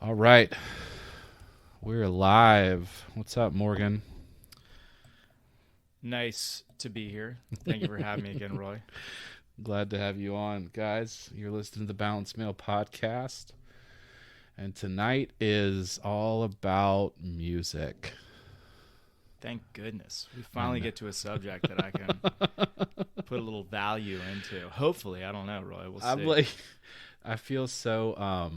All right. We're live. What's up, Morgan? Nice to be here. Thank you for having me again, Roy. Glad to have you on, guys. You're listening to the Balanced Mail podcast. And tonight is all about music. Thank goodness. We finally get to a subject that I can put a little value into. Hopefully, I don't know, Roy. We'll see. I feel so,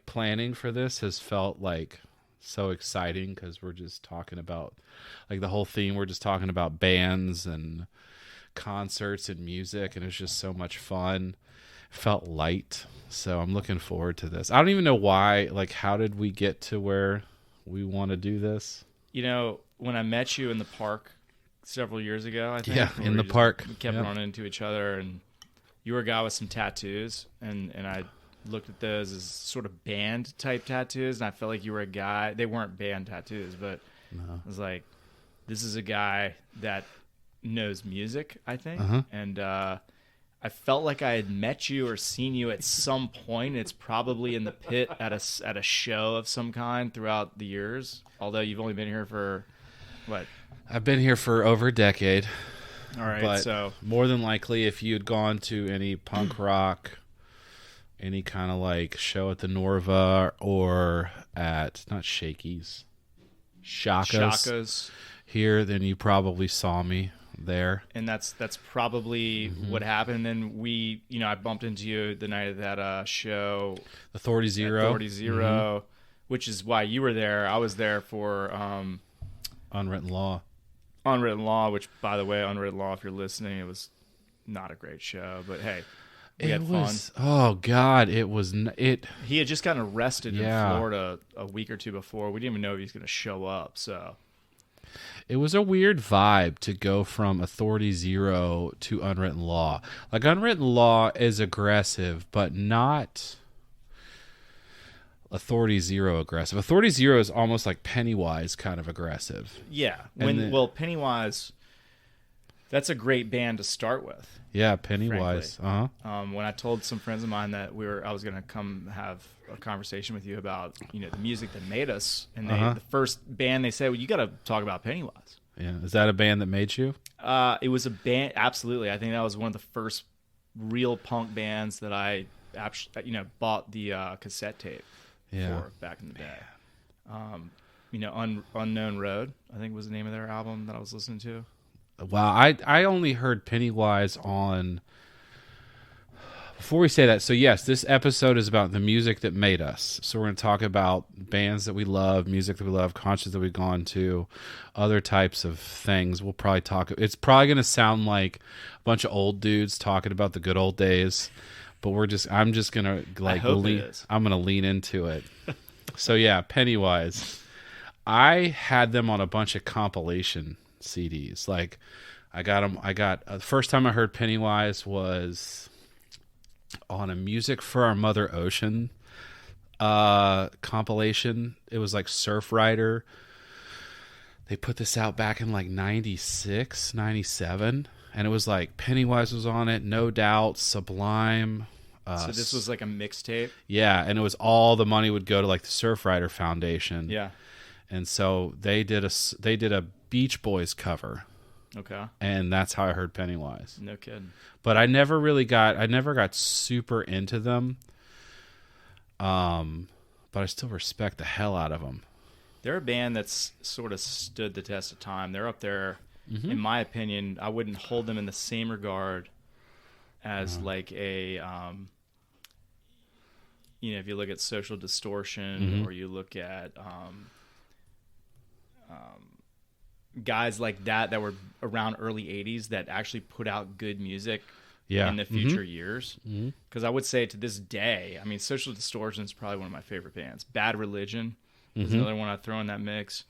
planning for this has felt like so exciting because we're just talking about, the whole theme, we're just talking about bands and concerts and music, and it's just so much fun. Felt light, so I'm looking forward to this. I don't even know why, how did we get to where we want to do this? You know, when I met you in the park several years ago, I think. Yeah, in the park. We kept running into each other, and you were a guy with some tattoos, and I looked at those as sort of band-type tattoos, and I felt like you were a guy. They weren't band tattoos, but I was like, this is a guy that knows music, I think. Uh-huh. And I felt like I had met you or seen you at some point. It's probably in the pit at a show of some kind throughout the years, although you've only been here for, what? I've been here for over a decade. All right, but so more than likely, if you'd gone to any punk rock, any kind of show at the Norva or at, not Shakey's, Shaka's here, then you probably saw me there. And that's probably what happened. And we, I bumped into you the night of that show, Authority Zero, which is why you were there. I was there for Unwritten Law, which, by the way, Unwritten Law, if you're listening, it was not a great show, but hey, we had fun. Oh God, it was it. He had just gotten arrested in Florida a week or two before. We didn't even know if he was going to show up. So it was a weird vibe to go from Authority Zero to Unwritten Law. Unwritten Law is aggressive, but not Authority Zero aggressive. Authority Zero is almost like Pennywise kind of aggressive. Yeah. Pennywise, that's a great band to start with. Yeah, Pennywise. When I told some friends of mine that I was going to come have a conversation with you about, the music that made us, and the first band they said, well, you got to talk about Pennywise. Yeah, is that a band that made you? It was a band, absolutely. I think that was one of the first real punk bands that I, bought the cassette tape for back in the day. Unknown Road, I think was the name of their album that I was listening to. Wow, I only heard Pennywise on... Before we say that, so yes, this episode is about the music that made us. So we're going to talk about bands that we love, music that we love, concerts that we've gone to, other types of things. We'll probably talk... It's probably going to sound like a bunch of old dudes talking about the good old days, but I'm just going to I'm going to lean into it. So yeah, Pennywise. I had them on a bunch of compilation CDs. The first time I heard Pennywise was on a Music for Our Mother Ocean compilation. It was Surf Rider. They put this out back in 96, 97, and it was Pennywise was on it, No Doubt, Sublime. So this was a mixtape? Yeah, and it was all the money would go to the Surf Rider Foundation. Yeah. And so they did a Beach Boys cover. Okay. And that's how I heard Pennywise. No kidding. But I never got super into them. But I still respect the hell out of them. They're a band that's sort of stood the test of time. They're up there, in my opinion. I wouldn't hold them in the same regard as if you look at Social Distortion or you look at guys like that were around early 80s that actually put out good music in the future years. Because I would say to this day, Social Distortion is probably one of my favorite bands. Bad Religion is another one I'd throw in that mix.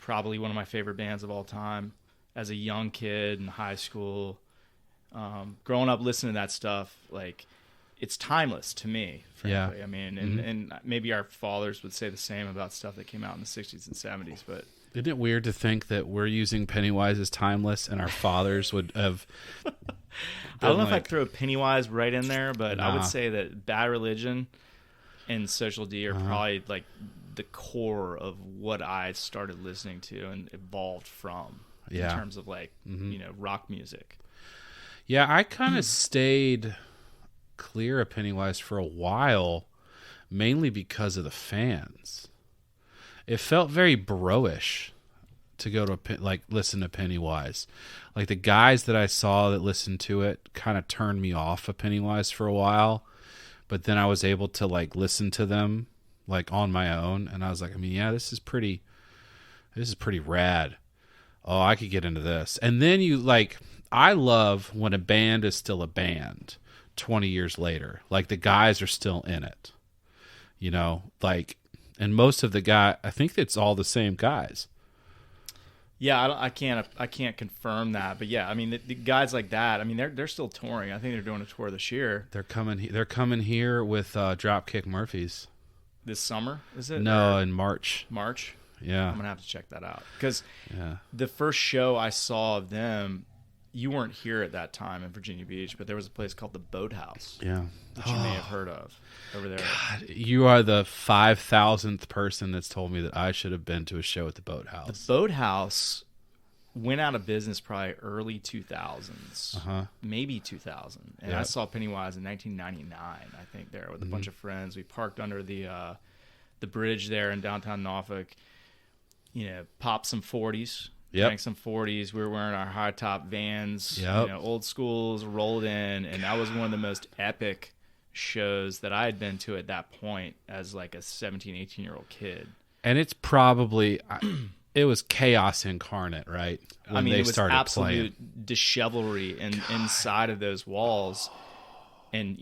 Probably one of my favorite bands of all time. As a young kid in high school, growing up listening to that stuff, it's timeless to me, frankly. Yeah. And maybe our fathers would say the same about stuff that came out in the 60s and 70s, but... Isn't it weird to think that we're using Pennywise as timeless and our fathers would have... I don't know if I'd throw Pennywise right in there, but I would say that Bad Religion and Social D are probably like the core of what I started listening to and evolved from in terms of like, rock music. Yeah, I kind of stayed clear of Pennywise for a while, mainly because of the fans. It felt very bro-ish to go to listen to Pennywise. Like the guys that I saw that listened to it kind of turned me off of Pennywise for a while, but then I was able to like listen to them like on my own, and I was like, I mean, yeah, this is pretty rad. Oh, I could get into this. And then I love when a band is still a band 20 years later. Like the guys are still in it. And most of the I think it's all the same guys. Yeah, I can't confirm that, but yeah, I mean the guys like that. I mean they're still touring. I think they're doing a tour this year. They're coming here with Dropkick Murphys this summer. Is it? No, in March. March. Yeah, I'm gonna have to check that out because the first show I saw of them, you weren't here at that time in Virginia Beach, but there was a place called the Boathouse. Yeah, which you may have heard of over there. God, you are the 5,000th person that's told me that I should have been to a show at the Boathouse. The Boathouse went out of business probably early 2000s, maybe 2000. And I saw Pennywise in 1999, I think, there with a bunch of friends. We parked under the bridge there in downtown Norfolk, popped some 40s. Drank some 40s. We were wearing our high top Vans, old schools, rolled in, and that was one of the most epic shows that I had been to at that point as like a 17, 18-year-old kid. And it's probably it was chaos incarnate, right? When they started absolute dishevelry inside of those walls. And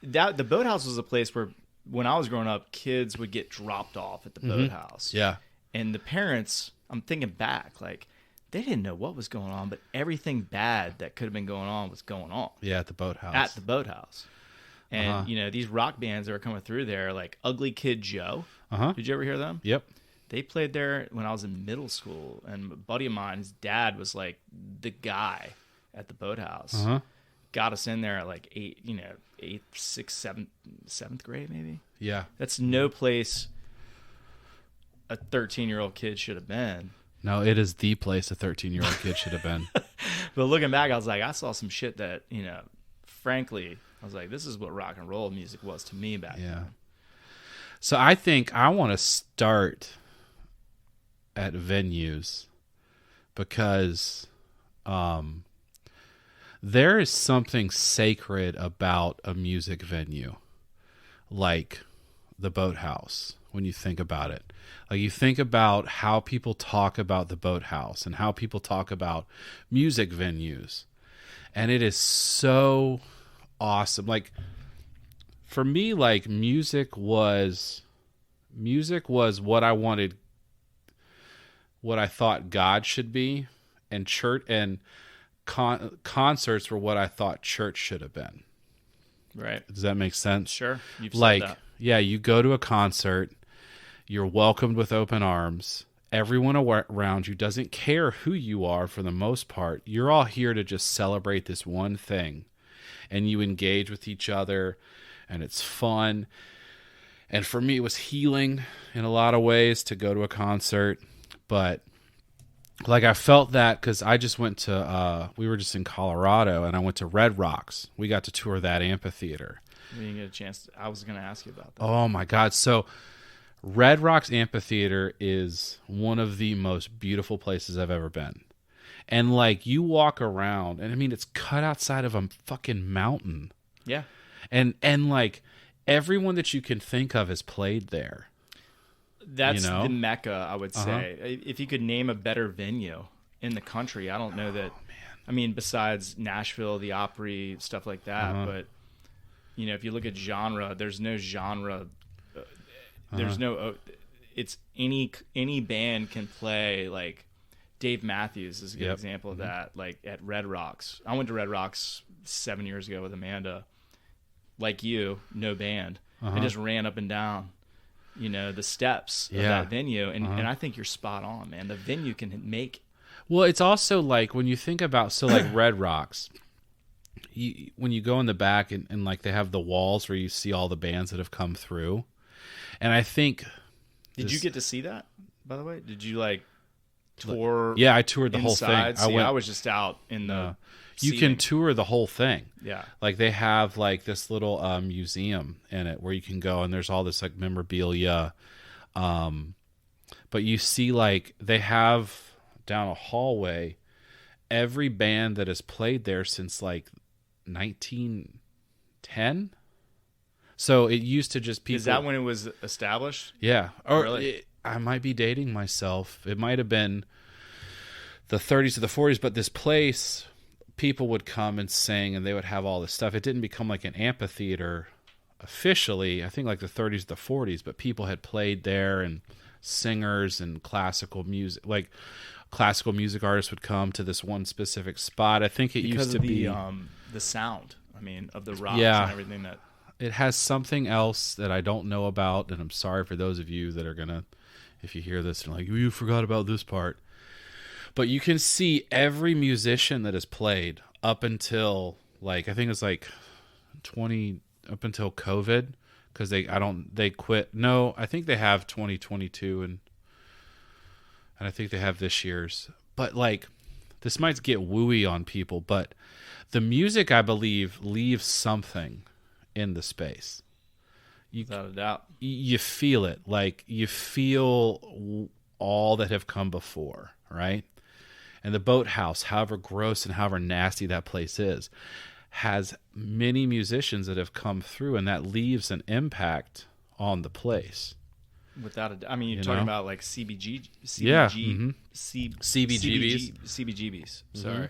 that the Boathouse was a place where when I was growing up, kids would get dropped off at the Boathouse. Yeah. And the parents, I'm thinking back, like, they didn't know what was going on, but everything bad that could have been going on was going on. Yeah, at the Boathouse. And, these rock bands that were coming through there, like Ugly Kid Joe. Did you ever hear them? Yep. They played there when I was in middle school, and a buddy of mine, his dad was like the guy at the Boathouse. Got us in there at like 8th, 6th, 7th grade, maybe. Yeah. That's no place a 13-year-old kid should have been. No, it is the place a 13-year-old kid should have been. But looking back, I was like, I saw some shit that, frankly, I was like, this is what rock and roll music was to me back then. So I think I want to start at venues because there is something sacred about a music venue like the Boathouse when you think about it. Like you think about how people talk about the Boathouse and how people talk about music venues. And it is so awesome. Like for me, like music was what I wanted, what I thought God should be, and church and concerts were what I thought church should have been. Right. Does that make sense? Sure. You've like, said that. Yeah, you go to a concert, you're welcomed with open arms. Everyone around you doesn't care who you are for the most part. You're all here to just celebrate this one thing. And you engage with each other, and it's fun. And for me, it was healing in a lot of ways to go to a concert. But like I felt that because I just went to, we were just in Colorado, and I went to Red Rocks. We got to tour that amphitheater. We didn't get a chance. I was going to ask you about that. Oh, my God. So Red Rocks Amphitheater is one of the most beautiful places I've ever been. And like you walk around, and I mean, it's cut outside of a fucking mountain. Yeah. And like everyone that you can think of has played there. That's the Mecca, I would say. If you could name a better venue in the country, I don't know that. Man. I mean, besides Nashville, the Opry, stuff like that. But, if you look at genre, there's no genre. There's no. It's any band can play. Like Dave Matthews is a good example of that. Like at Red Rocks, I went to Red Rocks 7 years ago with Amanda. Like you, no band. I just ran up and down, the steps of that venue, and I think you're spot on, man. The venue can make. Well, it's also like when you think about like Red Rocks. When you go in the back and like they have the walls where you see all the bands that have come through. And I think... Did you get to see that, by the way? Did you, like, tour? Yeah, I toured the whole thing. I was just out in the... You can tour the whole thing. Yeah. Like, they have, like, this little museum in it where you can go, and there's all this, like, memorabilia. But you see, like, they have down a hallway every band that has played there since, like, 1910. So it used to just people... Is that when it was established? Yeah. Or really? I might be dating myself. It might have been the 30s or the 40s, but this place, people would come and sing, and they would have all this stuff. It didn't become like an amphitheater officially, I think like the 30s, the 40s, but people had played there, and singers and classical music artists would come to this one specific spot. I think it used to be the sound, I mean, of the rocks and everything that... It has something else that I don't know about, and I'm sorry for those of you that are gonna, if you hear this and like, you forgot about this part. But you can see every musician that has played up until, like, I think it was like up until COVID, because they quit. No, I think they have 2022 and I think they have this year's. But, like, this might get wooey on people, but the music, I believe, leaves something in the space. Without a doubt. You feel it. Like, you feel all that have come before, right? And the Boathouse, however gross and however nasty that place is, has many musicians that have come through, and that leaves an impact on the place. Without a doubt. I mean, you're talking about, like, CBGBs. Sorry.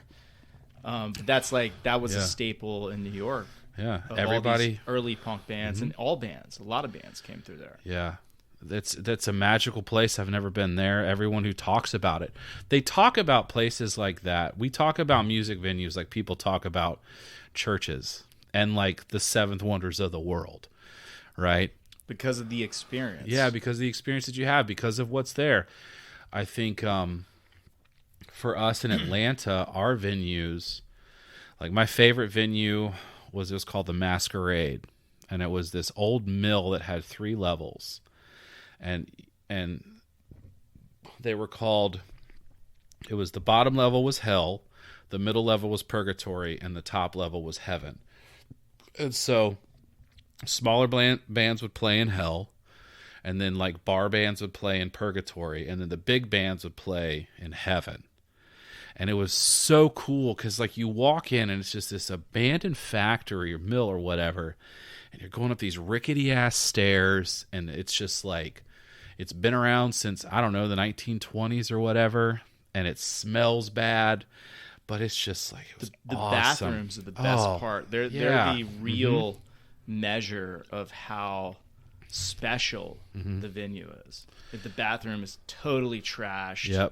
But that's, like, that was a staple in New York. Yeah, everybody, early punk bands and all bands. A lot of bands came through there. Yeah, that's a magical place. I've never been there. Everyone who talks about it, they talk about places like that. We talk about music venues like people talk about churches and, like, the seventh wonders of the world, right? Because of the experience. Yeah, because of the experience that you have, because of what's there. I think for us in Atlanta, our venues, like, my favorite venue was called the Masquerade, and it was this old mill that had 3 levels, and they were called, it was, the bottom level was hell, the middle level was purgatory, and the top level was heaven. And so smaller bands would play in hell, and then, like, bar bands would play in purgatory, and then the big bands would play in heaven. And it was so cool because, like, you walk in and it's just this abandoned factory or mill or whatever, and you're going up these rickety-ass stairs, and it's just like, it's been around since, I don't know, the 1920s or whatever, and it smells bad, but it's just like, it was the awesome. Bathrooms are the best part. They're the real measure of how special the venue is. If the bathroom is totally trashed,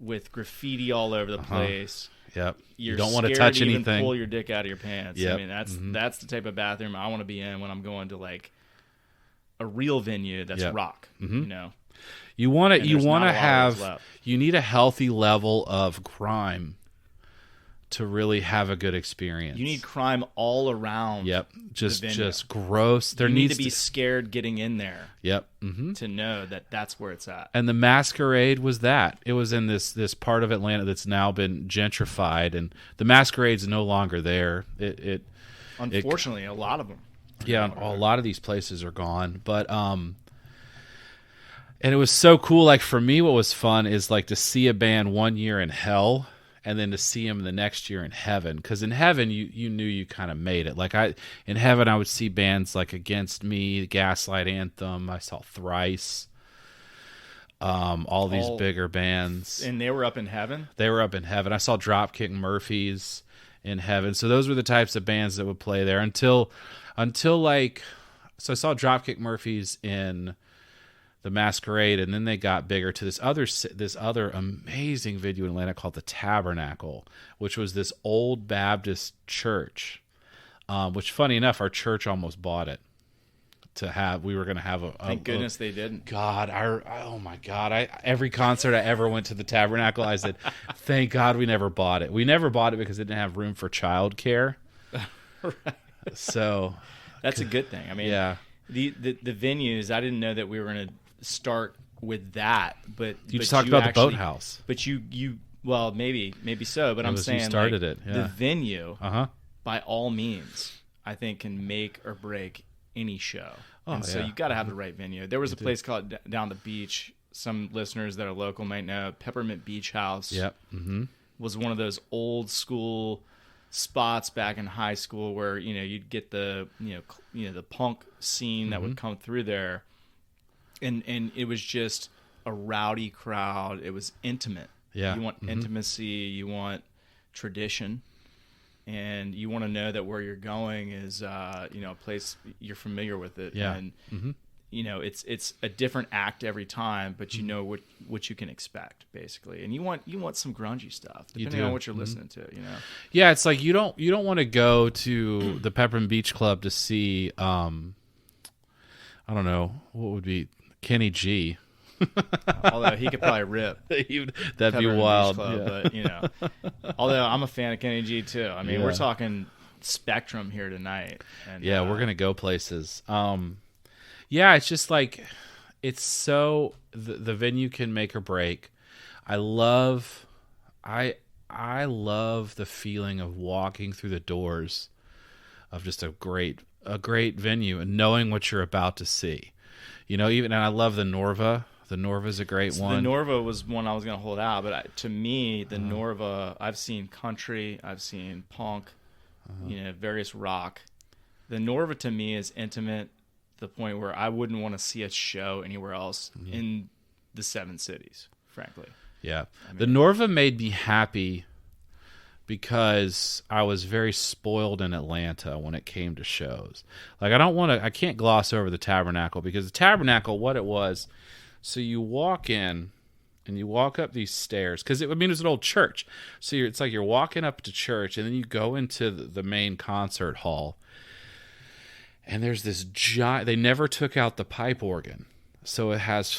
with graffiti all over the place. Yep. You don't want to touch even anything. Pull your dick out of your pants. Yep. I mean, that's the type of bathroom I want to be in when I'm going to, like, a real venue that's rock. You know, you want to have. You need a healthy level of crime to really have a good experience. You need crime all around. Yep. Just gross. You need to be scared getting in there. Yep. To know that that's where it's at. And the Masquerade was that. It was in this part of Atlanta that's now been gentrified, and the Masquerade's no longer there. Unfortunately, a lot of them. Yeah, a lot of these places are gone. But and it was so cool. Like, for me, what was fun is, like, to see a band one year in hell, and then to see him the next year in heaven. Because in heaven, you knew you kind of made it. Like, in heaven, I would see bands like Against Me, Gaslight Anthem. I saw Thrice. All these bigger bands. And they were up in heaven? They were up in heaven. I saw Dropkick Murphys in heaven. So those were the types of bands that would play there until like... So I saw Dropkick Murphys in the Masquerade, and then they got bigger to this other amazing venue in Atlanta called the Tabernacle, which was this old Baptist church, which, funny enough, our church almost bought it we were going to have thank goodness they didn't. God, oh my God, every concert I ever went to the Tabernacle, I said, thank God we never bought it. We never bought it because it didn't have room for childcare. Right. So that's a good thing. I mean, yeah. The venues, I didn't know that we were going to start with that, but you just talked about the Boathouse. But you well, maybe so, but I'm saying you started it. The venue, by all means, I think can make or break any show. So you got to have the right venue. There was a place called down the beach. Some listeners that are local might know Peppermint Beach House. Yep. Was one of those old school spots back in high school where you'd get the the punk scene that would come through there, and it was just a rowdy crowd. It was intimate. Yeah. You want intimacy. You want tradition. And you want to know that where you're going is, a place you're familiar with it. Yeah. And, it's a different act every time, but you know what you can expect, basically. And you want some grungy stuff, depending on what you're listening to, Yeah, it's like you don't want to go to the Peppermint Beach Club to see, I don't know, what would be Kenny G. Although he could probably rip. That'd be wild. Club, but although I'm a fan of Kenny G too. I mean, we're talking Spectrum here tonight. And, we're gonna go places. It's just like it's so the venue can make or break. I love the feeling of walking through the doors of just a great venue and knowing what you're about to see. And I love the Norva. The Norva's a great one. The Norva was one I was going to hold out, but to me, the Norva, I've seen country, I've seen punk, various rock. The Norva to me is intimate to the point where I wouldn't want to see a show anywhere else in the 7 cities, frankly. Yeah. The Norva made me happy because I was very spoiled in Atlanta when it came to shows. Like I can't gloss over the Tabernacle, because the Tabernacle, what it was, so you walk in and you walk up these stairs, because it was an old church. So it's like you're walking up to church, and then you go into the main concert hall, and there's this giant. They never took out the pipe organ, so it has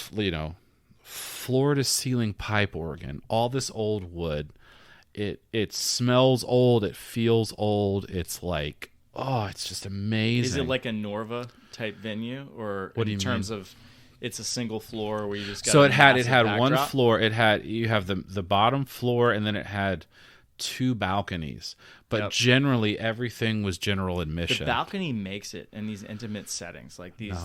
floor to ceiling pipe organ, all this old wood. It smells old. It feels old. It's like, it's just amazing. Is it like a Norva type venue, or what in terms of? It's a single floor where you just got. So it had one floor. You have the bottom floor, and then it had 2 balconies. But generally, everything was general admission. The balcony makes it in these intimate settings, like these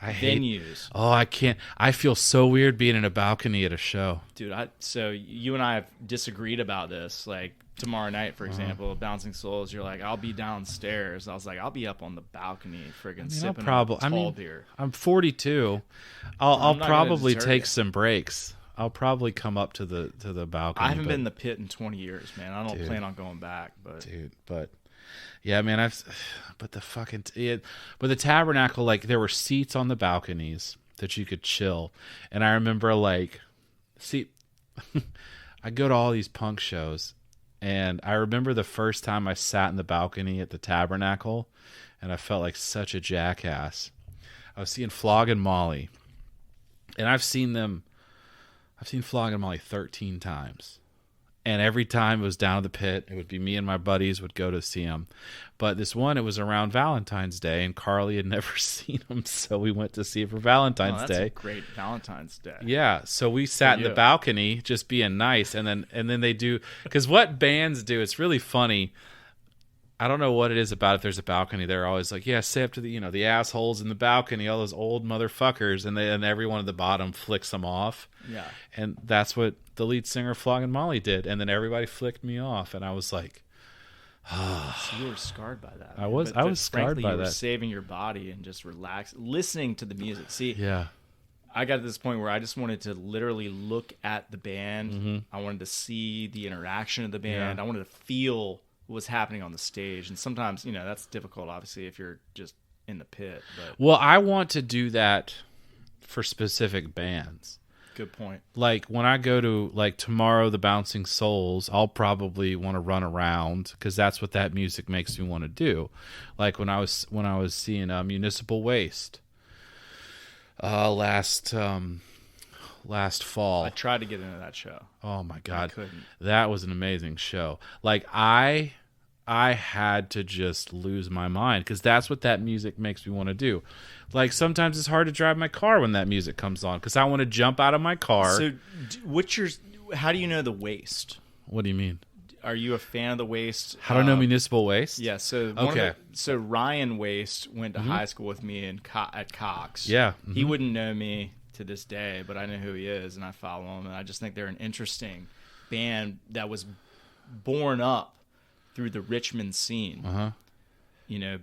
venues. I can't. I feel so weird being in a balcony at a show, dude. So you and I have disagreed about this, like. Tomorrow night, for example, Bouncing Souls, you're like, I'll be downstairs. I was like, I'll be up on the balcony, friggin' sipping a tall beer. I'm 42. I'll probably take some breaks. I'll probably come up to the balcony. I haven't been in the pit in 20 years, man. I don't plan on going back. But yeah, man, but the Tabernacle, like, there were seats on the balconies that you could chill, and I remember I go to all these punk shows. And I remember the first time I sat in the balcony at the Tabernacle, and I felt like such a jackass. I was seeing Flogging Molly, and I've seen Flogging Molly 13 times. And every time it was down at the pit, it would be me and my buddies would go to see him. But this one, it was around Valentine's Day, and Carly had never seen him, so we went to see it for Valentine's Day. That's a great Valentine's Day. Yeah, so we sat in the balcony just being nice, and then they do, because what bands do, it's really funny. I don't know what it is about if there's a balcony. They're always like, yeah, say up to the assholes in the balcony, all those old motherfuckers, and everyone at the bottom flicks them off. Yeah. And that's what the lead singer of Flogging Molly did, and then everybody flicked me off, and I was like, so you were scarred by that. I was scarred by that. You were saving your body and just listening to the music. See, yeah. I got to this point where I just wanted to literally look at the band. Mm-hmm. I wanted to see the interaction of the band. Yeah. I wanted to feel what was happening on the stage. And sometimes, that's difficult, obviously, if you're just in the pit. But well, I want to do that for specific bands. Good point. Like when I go to tomorrow, the Bouncing Souls, I'll probably want to run around because that's what that music makes me want to do. Like when I was seeing Municipal Waste last fall. I tried to get into that show. Oh my God, I couldn't. That was an amazing show. Like I I had to just lose my mind because that's what that music makes me want to do. Like sometimes it's hard to drive my car when that music comes on because I want to jump out of my car. So, how do you know the Waste? What do you mean? Are you a fan of the Waste? How do I know Municipal Waste? Yeah. So so Ryan Waste went to high school with me at Cox. Yeah. Mm-hmm. He wouldn't know me to this day, but I know who he is, and I follow him, and I just think they're an interesting band that was born up through the Richmond scene.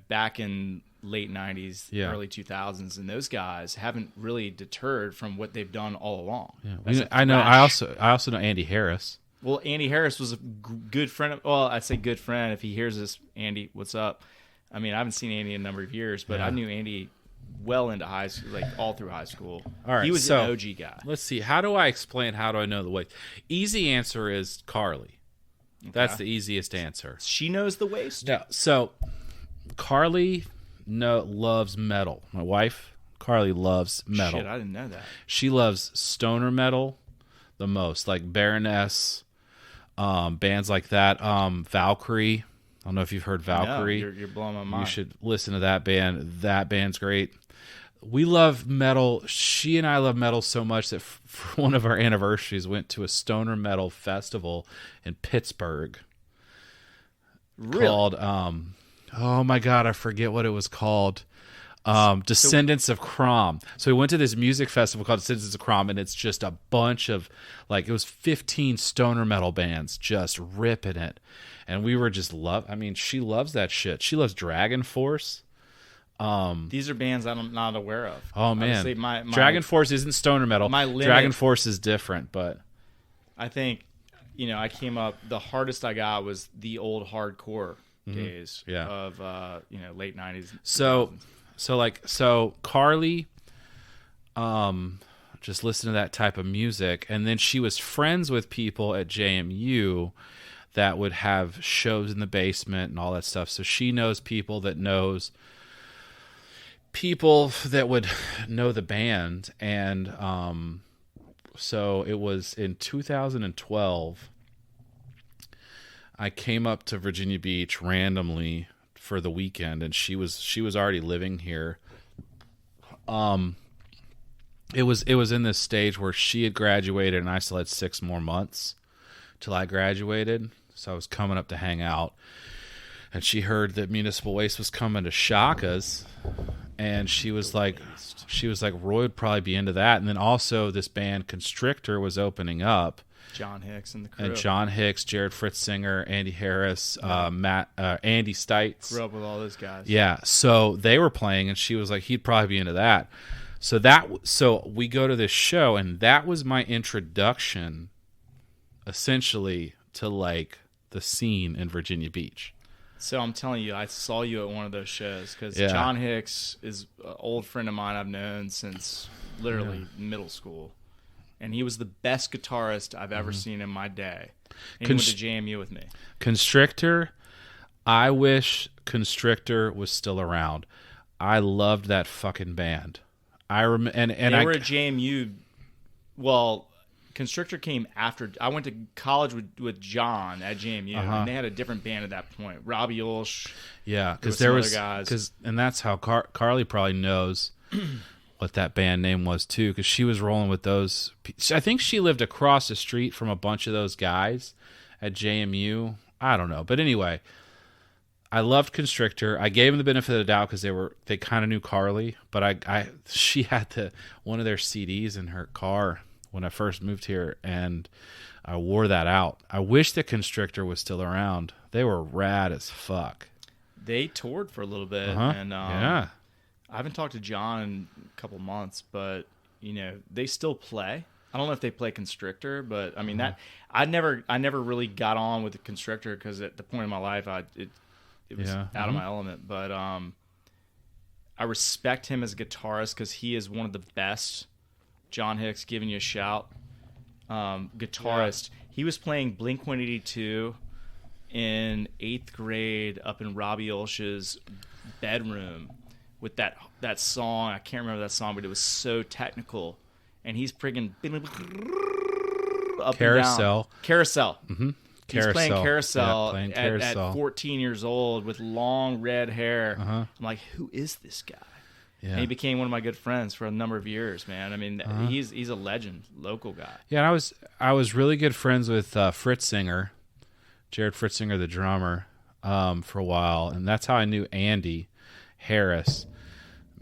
Back in late 90s, early 2000s, and those guys haven't really deterred from what they've done all along. Yeah. I know. I also know Andy Harris. Well, Andy Harris was a good friend. I'd say good friend. If he hears this, Andy, what's up? I mean, I haven't seen Andy in a number of years, but I knew Andy well into high school, like all through high school. All right, he was an OG guy. Let's see. How do I explain? How do I know the Waste? Easy answer is Carly. Okay. That's the easiest answer. She knows the Waste. Yeah. So Carly loves metal. My wife, Carly, loves metal. Shit, I didn't know that. She loves stoner metal the most, like Baroness, bands like that. Valkyrie. I don't know if you've heard Valkyrie. No, you're blowing my mind. You should listen to that band. That band's great. We love metal. She and I love metal so much that for one of our anniversaries, went to a stoner metal festival in Pittsburgh. Really? Called, oh my God, I forget what it was called. Descendants of Crom. So we went to this music festival called Descendants of Crom, and it's just a bunch of, like, it was 15 stoner metal bands just ripping it. And we were just she loves that shit. She loves Dragon Force. These are bands I'm not aware of. Oh man, Dragon Force isn't stoner metal. Dragon Force is different, but I think I came up. The hardest I got was the old hardcore days of late 90s. So Carly, just listen to that type of music, and then she was friends with people at JMU that would have shows in the basement and all that stuff. So she knows people that knows people that would know the band. And so it was in 2012, I came up to Virginia Beach randomly for the weekend, and she was already living here. It was in this stage where she had graduated and I still had 6 more months till I graduated. So I was coming up to hang out, and she heard that Municipal Waste was coming to Shaka's, and she was like, Roy would probably be into that. And then also this band Constrictor was opening up. John Hicks and the crew. And John Hicks, Jared Fritzinger, Andy Harris, Andy Stites. Grew up with all those guys. Yeah, so they were playing, and she was like, he'd probably be into that. So we go to this show, and that was my introduction, essentially, to like the scene in Virginia Beach. So I'm telling you, I saw you at one of those shows because John Hicks is an old friend of mine I've known since literally middle school. And he was the best guitarist I've ever seen in my day. And he went to JMU with me. Constrictor, I wish Constrictor was still around. I loved that fucking band. They were at JMU. Well, Constrictor came after. I went to college with John at JMU, and they had a different band at that point. Robbie Ulsh. Yeah, because there was guys. And that's how Carly probably knows what that band name was too, because she was rolling with those. I think she lived across the street from a bunch of those guys at JMU. I don't know, but anyway, I loved Constrictor. I gave them the benefit of the doubt because they kind of knew Carly, but she had one of their CDs in her car when I first moved here, and I wore that out. I wish the Constrictor was still around. They were rad as fuck. They toured for a little bit, and I haven't talked to John in a couple months, but they still play. I don't know if they play Constrictor, but I mean that I never really got on with the Constrictor because at the point in my life it was out of my element. But I respect him as a guitarist because he is one of the best. John Hicks, giving you a shout. Guitarist. Yeah. He was playing Blink-182 in 8th grade up in Robbie Ulsh's bedroom with that song. I can't remember that song, but it was so technical. And he's friggin' up Carousel. And down. Carousel. Mm-hmm. He's playing Carousel, Yeah, playing at Carousel. 14 years old with long red hair. Uh-huh. I'm like, who is this guy? Yeah. And he became one of my good friends for a number of years, man. I mean, he's a legend, local guy. Yeah, and I was really good friends with Fritzinger, Jared Fritzinger, the drummer, for a while, and that's how I knew Andy Harris.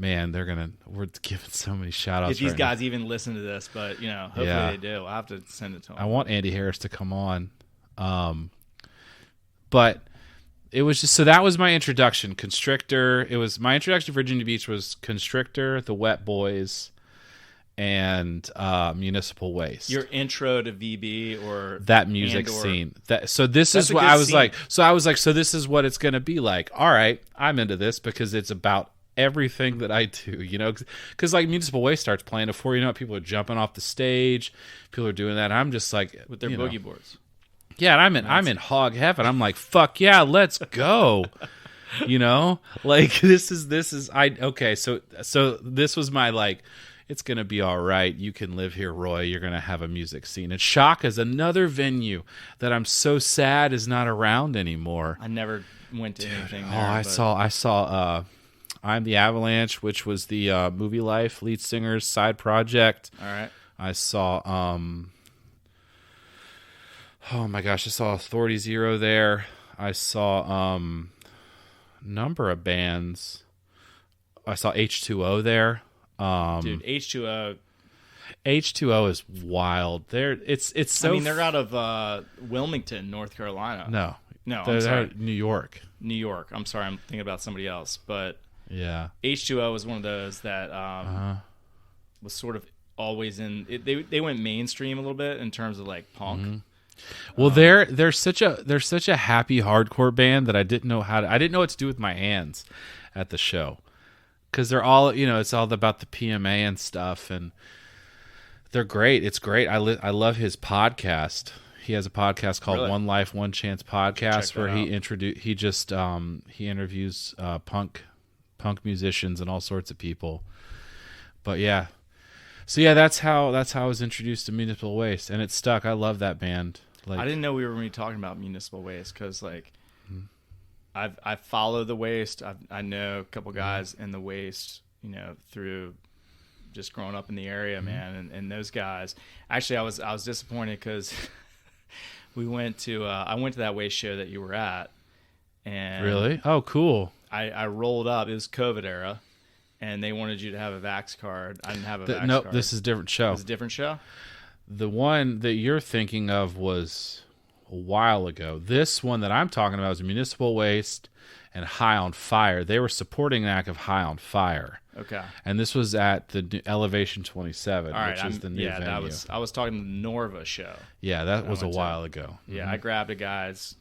Man, we're giving so many shout outs. If these guys even listen to this, but hopefully they do. I'll have to send it to them. I want Andy Harris to come on. But it was just, so that was my introduction. Constrictor. It was my introduction to Virginia Beach was Constrictor, the Wet Boys, and Municipal Waste. Your intro to VB or that music scene. So this is what I was like. So I was like, so this is what it's going to be like. All right, I'm into this because it's about everything that I do, because like Municipal Waste starts playing, before you know it, people are jumping off the stage, people are doing that. I'm just like with their boogie boards. Yeah, and I'm in hog heaven. I'm like, fuck yeah, let's go. Like this is okay. So this was my like, it's gonna be all right. You can live here, Roy. You're gonna have a music scene. And Shock is another venue that I'm so sad is not around anymore. I never went to anything there. I saw I'm the Avalanche, which was the Movie Life lead singer's side project. All right. I saw oh my gosh, I saw Authority Zero there. I saw number of bands. I saw H2O there. Dude, H2O is wild. It's so. I mean, they're out of Wilmington, North Carolina. No, I'm sorry, out of New York. New York. I'm sorry, I'm thinking about somebody else. But yeah, H2O was one of those that was sort of always in. They went mainstream a little bit in terms of like punk. Mm-hmm. Well, they're such a happy hardcore band that I didn't know what to do with my hands at the show, because they're all it's all about the PMA and stuff, and they're great. It's great. I love his podcast. He has a podcast called One Life, One Chance Podcast, where he interviews punk musicians and all sorts of people. But yeah. So yeah, that's how I was introduced to Municipal Waste, and it stuck. I love that band. Like, I didn't know we were going to be talking about Municipal Waste because like I follow the Waste. I know a couple guys in the Waste, through just growing up in the area, man. And those guys. Actually, I was disappointed because I went to that Waste show that you were at. And really? Oh, cool. I rolled up. It was COVID era. And they wanted you to have a Vax card. I didn't have a Vax card. Nope, this is a different show. It's a different show? The one that you're thinking of was a while ago. This one that I'm talking about is Municipal Waste and High on Fire. They were supporting an act of High on Fire. Okay. And this was at the Elevation 27, which is the new venue. I was talking the Norva show. Yeah, that was a while ago. Yeah, Mm-hmm. I grabbed a guy's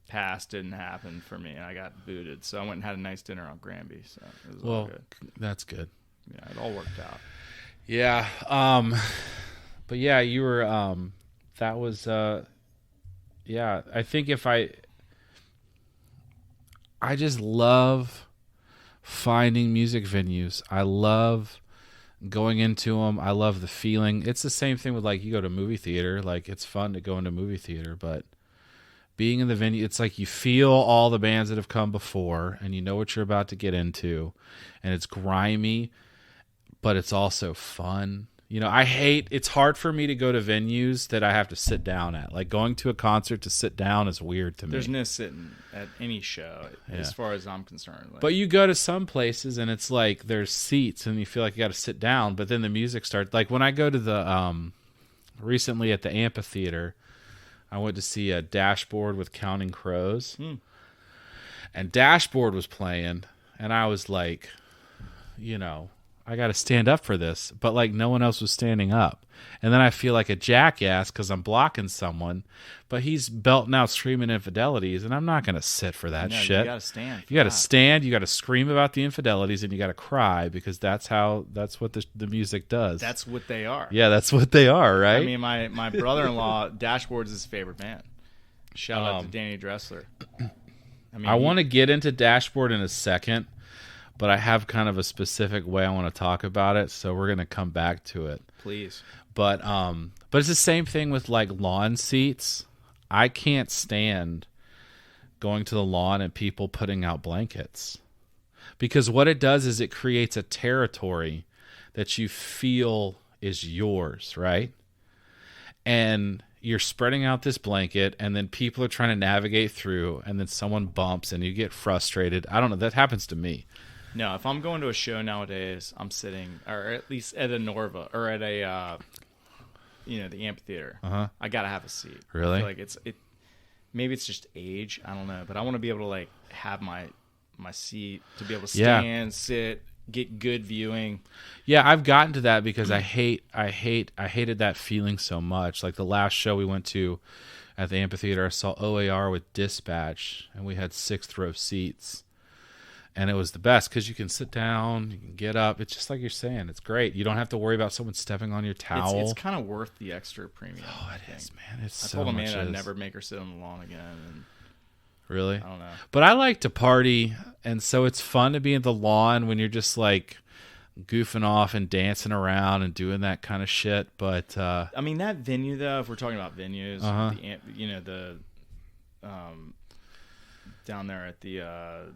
pass, didn't happen for me, and I got booted. So I went and had a nice dinner on Granby. So it was all good. That's good. Yeah, it all worked out. Yeah. But yeah, you were. That was. Yeah, I think I just love finding music venues. I love going into them. I love the feeling. It's the same thing with like you go to movie theater. Like it's fun to go into movie theater, but being in the venue, it's like you feel all the bands that have come before, and you know what you're about to get into, and it's grimy, but it's also fun. It's hard for me to go to venues that I have to sit down at. Like going to a concert to sit down is weird to me. There's no sitting at any show as far as I'm concerned. Like, but you go to some places and it's like there's seats and you feel like you got to sit down, but then the music starts. Like when I go to the recently at the amphitheater, I went to see a Dashboard with Counting Crows. And Dashboard was playing, and I was like, I got to stand up for this. But, like, no one else was standing up. And then I feel like a jackass because I'm blocking someone, but he's belting out screaming infidelities, and I'm not going to sit for that shit. You got to stand. You got to stand, you got to scream about the infidelities, and you got to cry because that's what the music does. That's what they are. Yeah, that's what they are, right? I mean, my brother-in-law, Dashboard's his favorite band. Shout out to Danny Dressler. I want to get into Dashboard in a second, but I have kind of a specific way I want to talk about it, so we're going to come back to it. Please. But it's the same thing with like lawn seats. I can't stand going to the lawn and people putting out blankets, because what it does is it creates a territory that you feel is yours, right? And you're spreading out this blanket, and then people are trying to navigate through, and then someone bumps and you get frustrated. I don't know. That happens to me. No, if I'm going to a show nowadays, I'm sitting, or at least at a Norva, or at a, the amphitheater. I gotta have a seat. Really? I feel like maybe it's just age. I don't know, but I want to be able to like have my seat to be able to stand, sit, get good viewing. Yeah, I've gotten to that because I hated that feeling so much. Like the last show we went to at the amphitheater, I saw OAR with Dispatch, and we had 6th row seats. And it was the best because you can sit down, you can get up. It's just like you're saying. It's great. You don't have to worry about someone stepping on your towel. It's kind of worth the extra premium. Oh, it is, man. I told Amanda I'd never make her sit on the lawn again. And really? I don't know. But I like to party, and so it's fun to be in the lawn when you're just like goofing off and dancing around and doing that kind of shit. But I mean, that venue though, if we're talking about venues, down there at the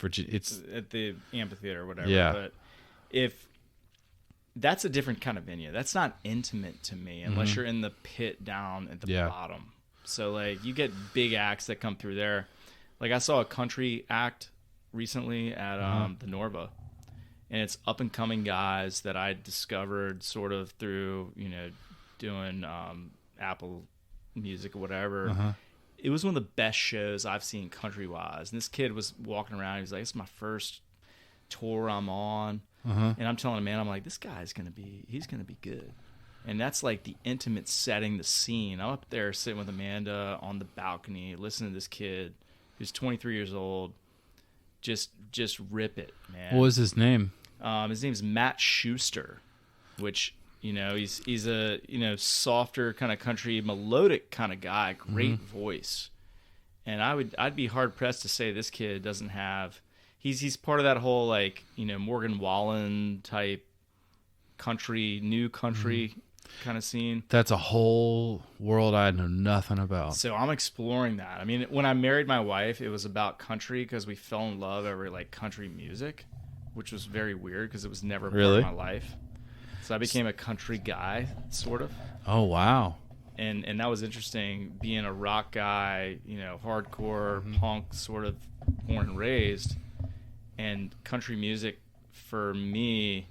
it's at the amphitheater or whatever. Yeah. But if that's a different kind of venue, that's not intimate to me unless you're in the pit down at the bottom. So like you get big acts that come through there. Like I saw a country act recently at the Norva, and it's up and coming guys that I discovered sort of through doing Apple Music or whatever. It was one of the best shows I've seen country wise. And this kid was walking around. He was like, "It's my first tour I'm on," and I'm telling him, man, I'm like, this guy's he's gonna be good. And that's like the intimate setting, the scene. I'm up there sitting with Amanda on the balcony, listening to this kid who's 23 years old. Just rip it, man. What was his name? His name's Matt Schuster, which he's a softer kind of country, melodic kind of guy, great voice. And I'd be hard pressed to say this kid doesn't have. He's part of that whole like Morgan Wallen type country, new country kind of scene. That's a whole world I know nothing about. So I'm exploring that. I mean, when I married my wife, it was about country because we fell in love over like country music, which was very weird because it was never part of my life. So I became a country guy, sort of. Oh, wow. And that was interesting, being a rock guy, hardcore punk sort of born and raised. And country music for me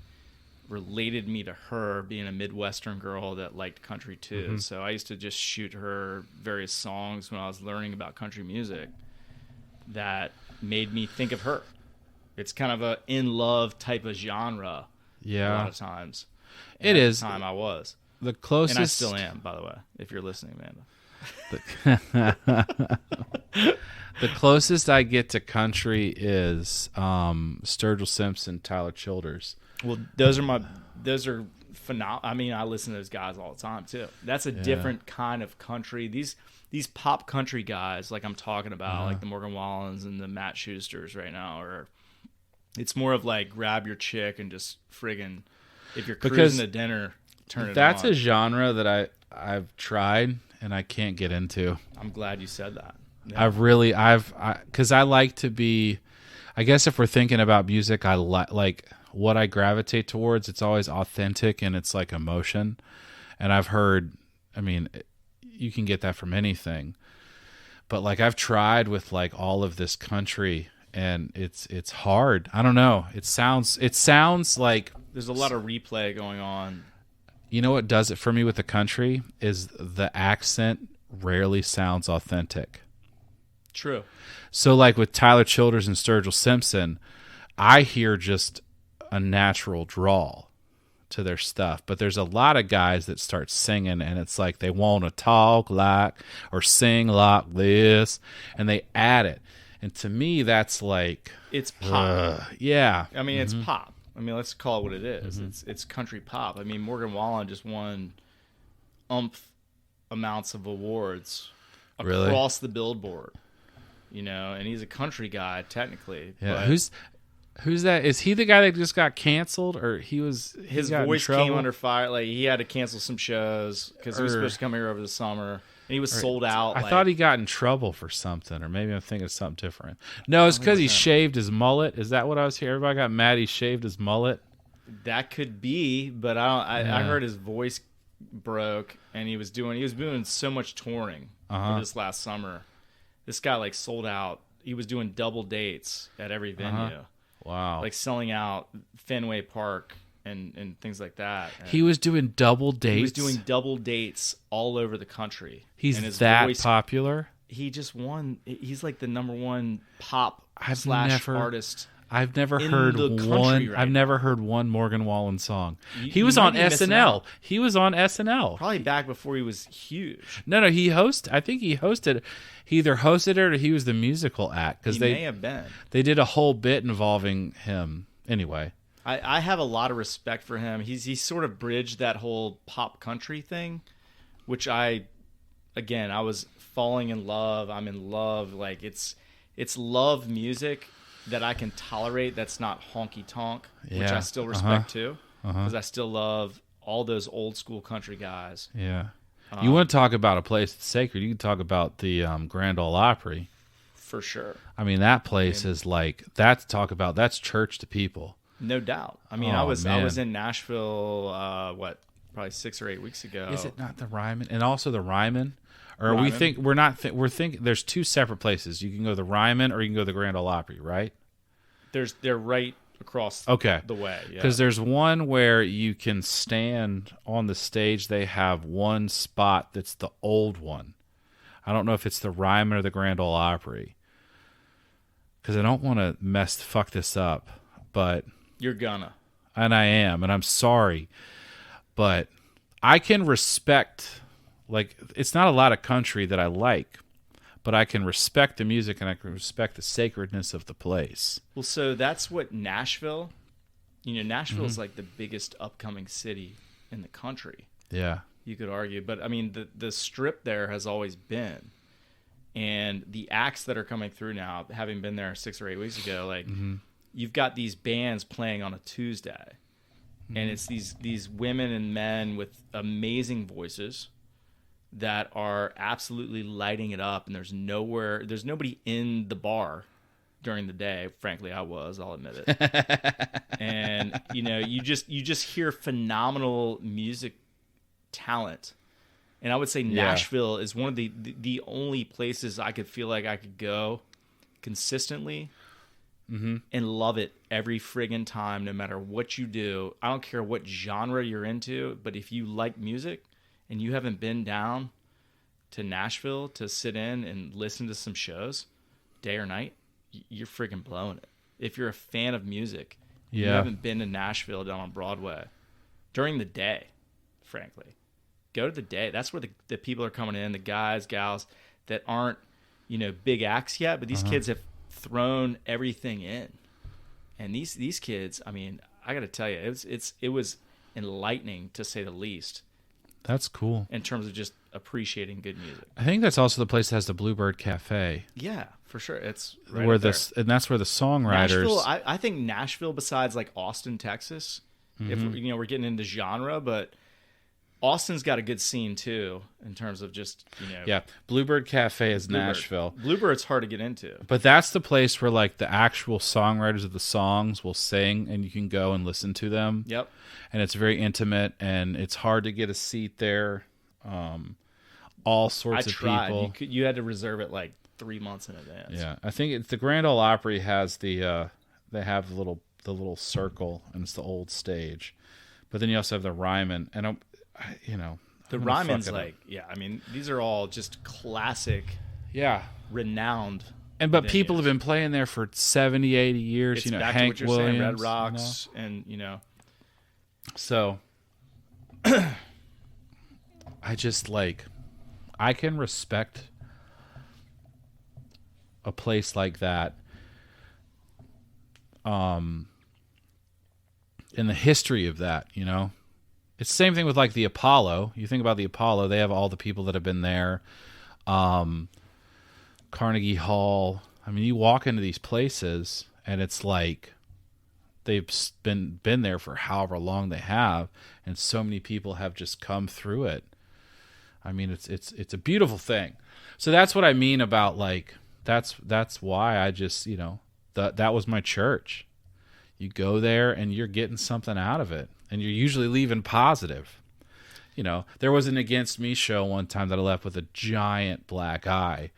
related me to her being a Midwestern girl that liked country too. So I used to just shoot her various songs when I was learning about country music that made me think of her. It's kind of a in love type of genre. Yeah. A lot of times. It is. At the time I was. The closest. And I still am, by the way, if you're listening, Amanda. The closest I get to country is Sturgill Simpson, Tyler Childers. Well, those are phenomenal. I mean, I listen to those guys all the time too. That's a different kind of country. These pop country guys, like I'm talking about, like the Morgan Wallens and the Matt Schusters right now, it's more of like grab your chick and just friggin', if you're cruising to dinner, turn it on. That's a genre that I've tried and I can't get into. I'm glad you said that. Yeah. Because I like to be, I guess if we're thinking about music, I like what I gravitate towards. It's always authentic and it's like emotion. And I've heard, I mean, you can get that from anything. But like I've tried with like all of this country and it's hard. I don't know. It sounds like there's a lot of replay going on. You know what does it for me with the country is the accent rarely sounds authentic. True. So like with Tyler Childers and Sturgill Simpson, I hear just a natural drawl to their stuff. But there's a lot of guys that start singing and it's like they want to talk like or sing like this and they add it. And to me, that's like... It's pop. Yeah. I mean, it's pop. I mean, let's call it what it is. It's country pop. I mean, Morgan Wallen just won amounts of awards across the Billboard. And he's a country guy technically. Yeah, but Who's that? Is he the guy that just got canceled, or his voice came under fire? Like he had to cancel some shows because he was supposed to come here over the summer, and he was sold out. I thought he got in trouble for something, or maybe I'm thinking of something different. No, it's because he shaved his mullet. Is that what I was hearing? Everybody got mad he shaved his mullet. That could be, but I heard his voice broke, and he was doing so much touring for this last summer. This guy like sold out. He was doing double dates at every venue. Wow. Like selling out Fenway Park and things like that. And he was doing double dates? He was doing double dates all over the country. He's that popular? He just won. He's like the number one pop artist. I've never heard one. I've never heard one Morgan Wallen song. He was on SNL. He was on SNL. Probably back before he was huge. No, I think he hosted. He either hosted it or he was the musical act because may have been. They did a whole bit involving him. Anyway, I have a lot of respect for him. He's sort of bridged that whole pop country thing, which I was falling in love. I'm in love. Like it's love music that I can tolerate. That's not honky tonk, which I still respect too, because I still love all those old school country guys. Yeah. You want to talk about a place that's sacred? You can talk about the Grand Ole Opry. For sure. I mean, that place is like that's church to people. No doubt. I mean, I was in Nashville. Probably 6 or 8 weeks ago. Is it not the Ryman? And also the Ryman. Or Ryman? We're thinking there's two separate places. You can go to the Ryman or you can go to the Grand Ole Opry, right? They're right across the way. Because there's one where you can stand on the stage. They have one spot that's the old one. I don't know if it's the Ryman or the Grand Ole Opry. Because I don't want to fuck this up, but you're gonna. And I am, and I'm sorry. But I can respect, like, it's not a lot of country that I like, but I can respect the music and I can respect the sacredness of the place. Well, so that's what Nashville, Nashville is like the biggest upcoming city in the country. Yeah. You could argue. But, I mean, the strip there has always been. And the acts that are coming through now, having been there 6 or 8 weeks ago, like, you've got these bands playing on a Tuesday. And it's these women and men with amazing voices that are absolutely lighting it up, and there's nobody in the bar during the day. Frankly, I'll admit it. And you just hear phenomenal music talent. And I would say Nashville is one of the only places I could feel like I could go consistently and love it every friggin' time, no matter what you do. I don't care what genre you're into, but if you like music and you haven't been down to Nashville to sit in and listen to some shows, day or night, you're friggin' blowing it. If you're a fan of music, you haven't been to Nashville down on Broadway during the day, frankly, go to the day. That's where the people are coming in, the guys, gals that aren't, big acts yet, but these kids have thrown everything in. And these kids, I mean, I got to tell you, it was enlightening to say the least. That's cool. In terms of just appreciating good music. I think that's also the place that has the Bluebird Cafe. Yeah, for sure. It's right where and that's where the songwriters. Nashville, I think Nashville, besides like Austin, Texas, if we're getting into genre, but Austin's got a good scene too in terms of just Yeah, Bluebird Cafe is Nashville. Bluebird's hard to get into, but that's the place where like the actual songwriters of the songs will sing, and you can go and listen to them. Yep. And it's very intimate, and it's hard to get a seat there. All sorts of people. You had to reserve it like 3 months in advance. Yeah, I think it's the Grand Ole Opry has they have the little circle, and it's the old stage, but then you also have the Ryman, and the Ryman's like I mean these are all just classic, renowned. But venues. People have been playing there for 70, 80 years. It's back Hank to what you're Williams, saying, Red Rocks, and So, I just I can respect a place like that. In the history of that, it's the same thing with like the Apollo. You think about the Apollo; they have all the people that have been there. Carnegie Hall. I mean, you walk into these places, and it's like they've been there for however long they have, and so many people have just come through it. I mean, it's a beautiful thing. So that's what I mean about like that's why I just, you know, that was my church. You go there and you're getting something out of it, and you're usually leaving positive. You know, there was an Against Me show one time that I left with a giant black eye,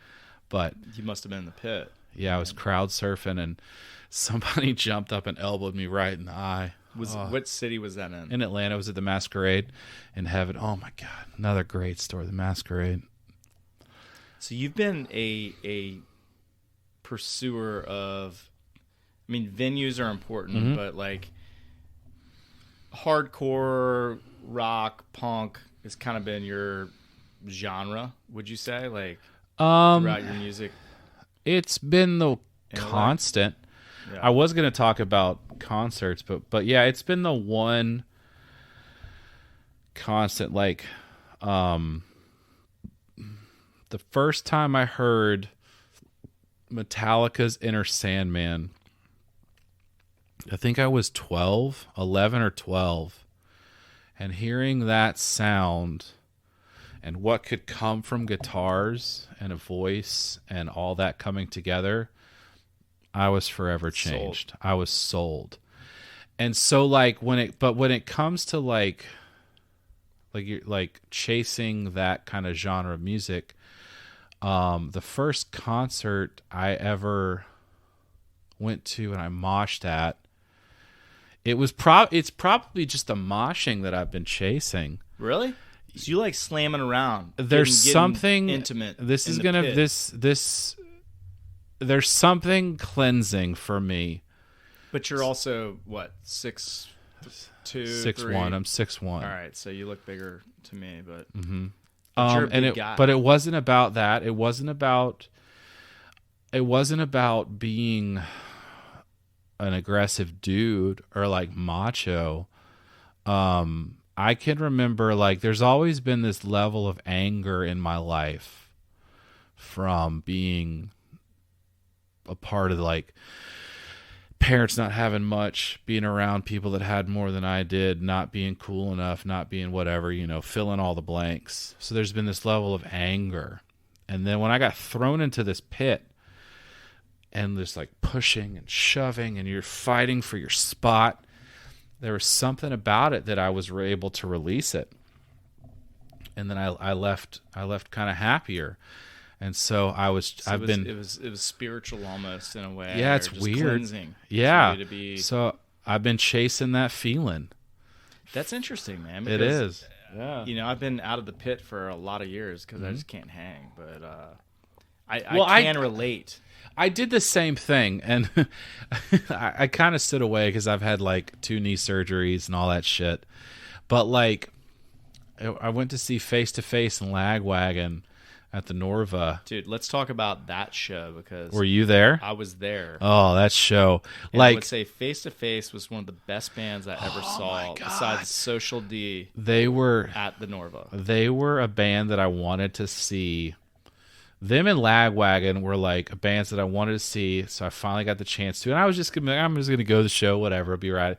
but you must have been in the pit. Yeah, I was crowd surfing and somebody jumped up and elbowed me right in the eye. What city was that in? In Atlanta. I was at the Masquerade in Heaven. Oh my God, another great story, the Masquerade. So you've been a pursuer of, I mean, venues are important, but like hardcore rock, punk has kind of been your genre, would you say? Like throughout your music? It's been the constant. Yeah. I was going to talk about concerts, but yeah, it's been the one constant. Like, the first time I heard Metallica's Enter Sandman, I think I was 11 or 12, and hearing that sound and what could come from guitars and a voice and all that coming together, I was forever changed. I was sold. And so like when it comes to like you're like chasing that kind of genre of music, the first concert I ever went to and I moshed at, it's probably just the moshing that I've been chasing. Really? So you like slamming around. There's something intimate. This is gonna pit. this. There's something cleansing for me. But you're also what, 6'2", 6'1". I'm 6'1". All right, so you look bigger to me, but you're a big guy. But it wasn't about that. It wasn't about being an aggressive dude or like macho. I can remember like there's always been this level of anger in my life from being a part of like parents not having much, being around people that had more than I did, not being cool enough, not being whatever, you know, fill in all the blanks. So there's been this level of anger. And then when I got thrown into this pit and just like pushing and shoving and you're fighting for your spot, there was something about it that I was able to release it. And then I left kind of happier. And so it was spiritual almost in a way. Yeah, it's just weird. Cleansing. Yeah. So I've been chasing that feeling. That's interesting, man. It is. Yeah. You know, I've been out of the pit for a lot of years because I just can't hang. But I can relate. I did the same thing, and I kind of stood away because I've had like 2 knee surgeries and all that shit. But like, I went to see Face to Face and Lagwagon at the Norva. Dude, let's talk about that show because were you there? I was there. Oh, that show! And like, I would say Face to Face was one of the best bands I ever saw. Besides Social D, they were at the Norva. They were a band that I wanted to see. Them and Lagwagon were like bands that I wanted to see, so I finally got the chance to. And I'm just gonna go to the show, whatever, I'll be right.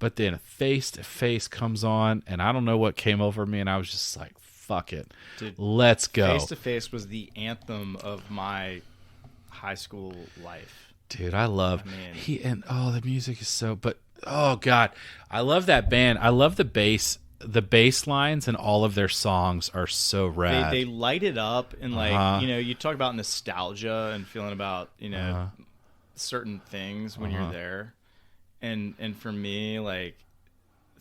But then Face to Face comes on, and I don't know what came over me, and I was just like, "Fuck it, dude, let's go." Face to Face was the anthem of my high school life. Dude, I love the music is so. But oh god, I love that band. I love the bass. The bass lines and all of their songs are so rad. They light it up, and like you know, you talk about nostalgia and feeling about certain things when you're there, and for me, like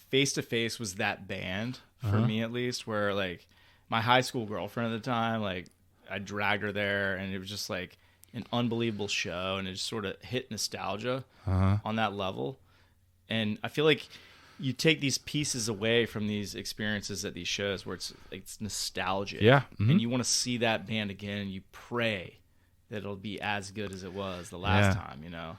Face to Face was that band for me at least, where like my high school girlfriend at the time, like I dragged her there, and it was just like an unbelievable show, and it just sort of hit nostalgia on that level, and I feel like you take these pieces away from these experiences at these shows where it's nostalgic. Yeah. And you want to see that band again, and you pray that it'll be as good as it was the last time, you know?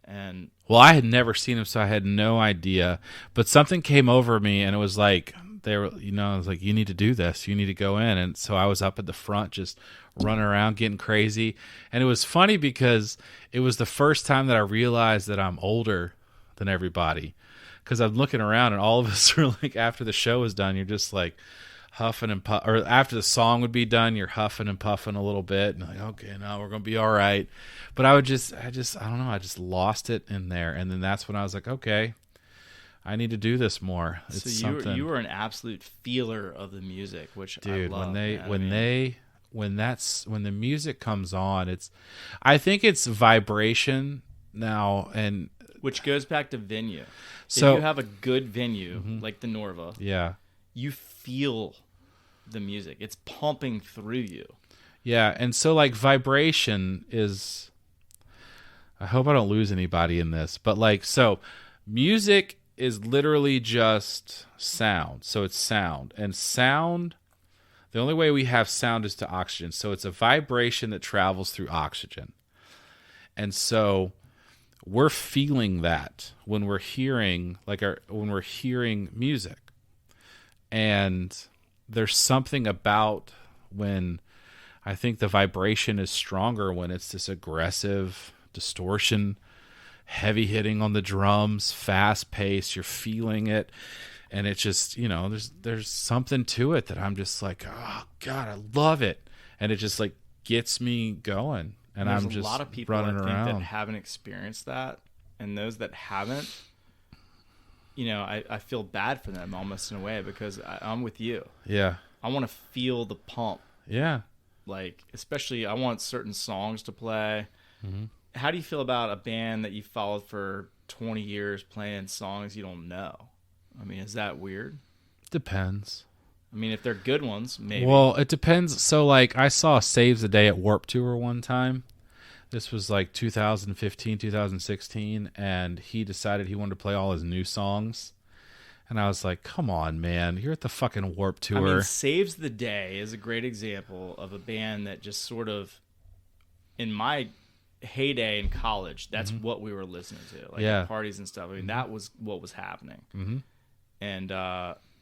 And well, I had never seen them, so I had no idea. But something came over me, and it was like, I was like, you need to do this. You need to go in. And so I was up at the front just running around, getting crazy. And it was funny because it was the first time that I realized that I'm older than everybody. Because I'm looking around and all of us are like, after the show is done, you're just like huffing and puffing, or after the song would be done, you're huffing and puffing a little bit, and like, okay, no, we're gonna be all right. But I don't know, I just lost it in there, and then that's when I was like, okay, I need to do this more. It's so you were an absolute feeler of the music, which dude, I love. When the music comes on, I think it's vibration now, and which goes back to venue. So if you have a good venue like the Norva, yeah, you feel the music. It's pumping through you. Yeah, and so like vibration is, I hope I don't lose anybody in this, but like, so music is literally just sound. So it's sound, and sound, the only way we have sound is to oxygen. So it's a vibration that travels through oxygen. And so we're feeling that when we're hearing when we're hearing music. And there's something about when I think the vibration is stronger when it's this aggressive distortion, heavy hitting on the drums, fast pace, you're feeling it. And it's just, there's something to it that I'm just like, oh God, I love it. And it just like gets me going. And I'm just running around. There's a lot of people I think that haven't experienced that. And those that haven't, I feel bad for them almost in a way, because I'm with you. Yeah. I want to feel the pump. Yeah. Like, especially I want certain songs to play. Mm-hmm. How do you feel about a band that you followed for 20 years playing songs you don't know? I mean, is that weird? Depends. I mean, if they're good ones, maybe. Well, it depends. So, like, I saw Saves the Day at Warped Tour one time. This was like 2015, 2016, and he decided he wanted to play all his new songs. And I was like, come on, man. You're at the fucking Warped Tour. I mean, Saves the Day is a great example of a band that just sort of, in my heyday in college, that's what we were listening to. Like, at parties and stuff. I mean, that was what was happening. Mm-hmm. And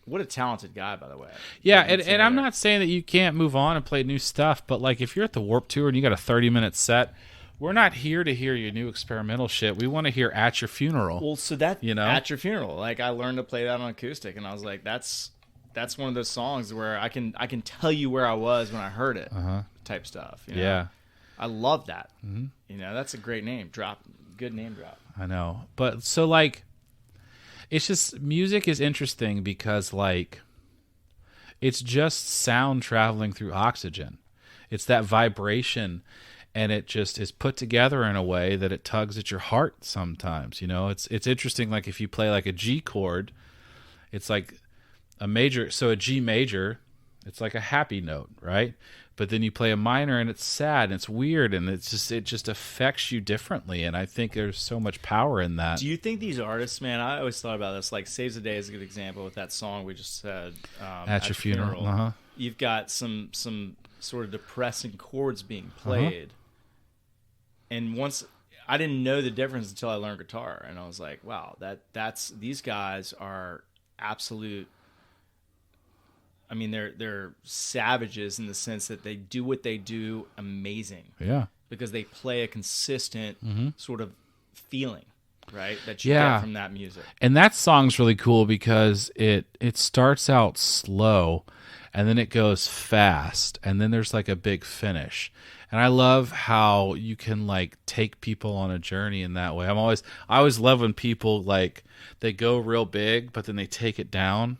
what a talented guy, by the way. Yeah, and I'm not saying that you can't move on and play new stuff, but like if you're at the Warped Tour and you got a 30-minute set, we're not here to hear your new experimental shit. We want to hear At Your Funeral. Well, so that At Your Funeral, like I learned to play that on acoustic, and I was like, that's one of those songs where I can tell you where I was when I heard it, type stuff. Yeah, I love that. Mm-hmm. That's a great name drop, good name drop. I know, but so like, it's just music is interesting because like, it's just sound traveling through oxygen. It's that vibration. And it just is put together in a way that it tugs at your heart sometimes. It's interesting. Like if you play like a G chord, it's like a major. So a G major, it's like a happy note, right? But then you play a minor and it's sad and it's weird and it just affects you differently. And I think there's so much power in that. Do you think these artists, man? I always thought about this. Like Saves the Day is a good example with that song we just said. At Your Funeral. Uh-huh. You've got some sort of depressing chords being played. And once I didn't know the difference until I learned guitar, and I was like, "Wow, that's these guys are absolute." I mean, they're savages in the sense that they do what they do amazing. Yeah, because they play a consistent sort of feeling, right? That you get from that music. And that song's really cool because it starts out slow, and then it goes fast, and then there's like a big finish. And I love how you can like take people on a journey in that way. I always love when people like they go real big, but then they take it down.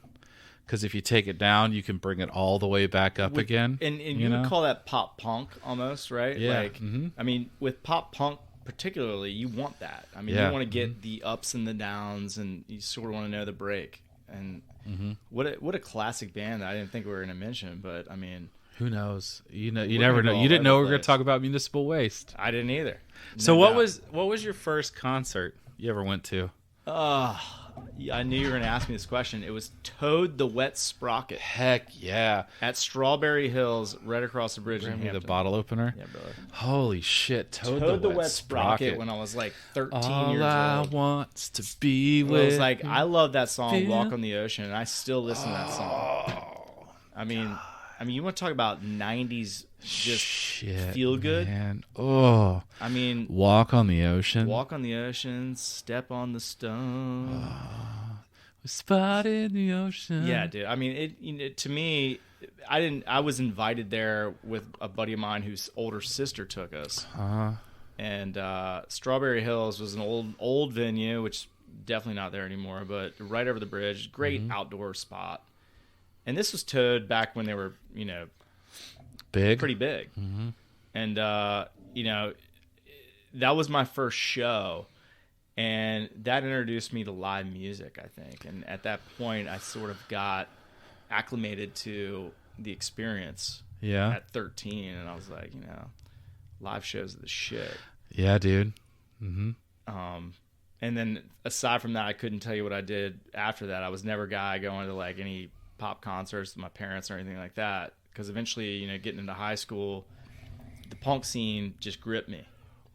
Because if you take it down, you can bring it all the way back up again. And you would call that pop punk almost, right? Yeah. Like, I mean, with pop punk particularly, you want that. I mean, you want to get the ups and the downs, and you sort of want to know the break. And what a classic band that I didn't think we were going to mention, but I mean. Who knows? You never know. You didn't know we were going to talk about Municipal Waste. I didn't either. So what was your first concert you ever went to? I knew you were going to ask me this question. It was Toad the Wet Sprocket. Heck yeah! At Strawberry Hills, right across the bridge in Hampton. Hampton. The bottle opener. Yeah, brother. Holy shit! Toad the Wet Sprocket. When I was like 13 years old. All I want's to be with. It was like I love that song, Walk on the Ocean, and I still listen to that song. I mean. I mean, you want to talk about 90s just feel good? Man. Oh. I mean, Walk on the Ocean. Walk on the Ocean, Step on the Stone. We spotted the ocean. Yeah, dude. I mean, to me, I was invited there with a buddy of mine whose older sister took us. And Strawberry Hills was an old venue, which definitely not there anymore, but right over the bridge, great outdoor spot. And this was Toad back when they were, pretty big. And that was my first show, and that introduced me to live music, I think. And at that point, I sort of got acclimated to the experience. Yeah. At 13, and I was like, live shows are the shit. Yeah, dude. And then aside from that, I couldn't tell you what I did after that. I was never a guy going to like any pop concerts with my parents or anything like that, because eventually, getting into high school, the punk scene just gripped me.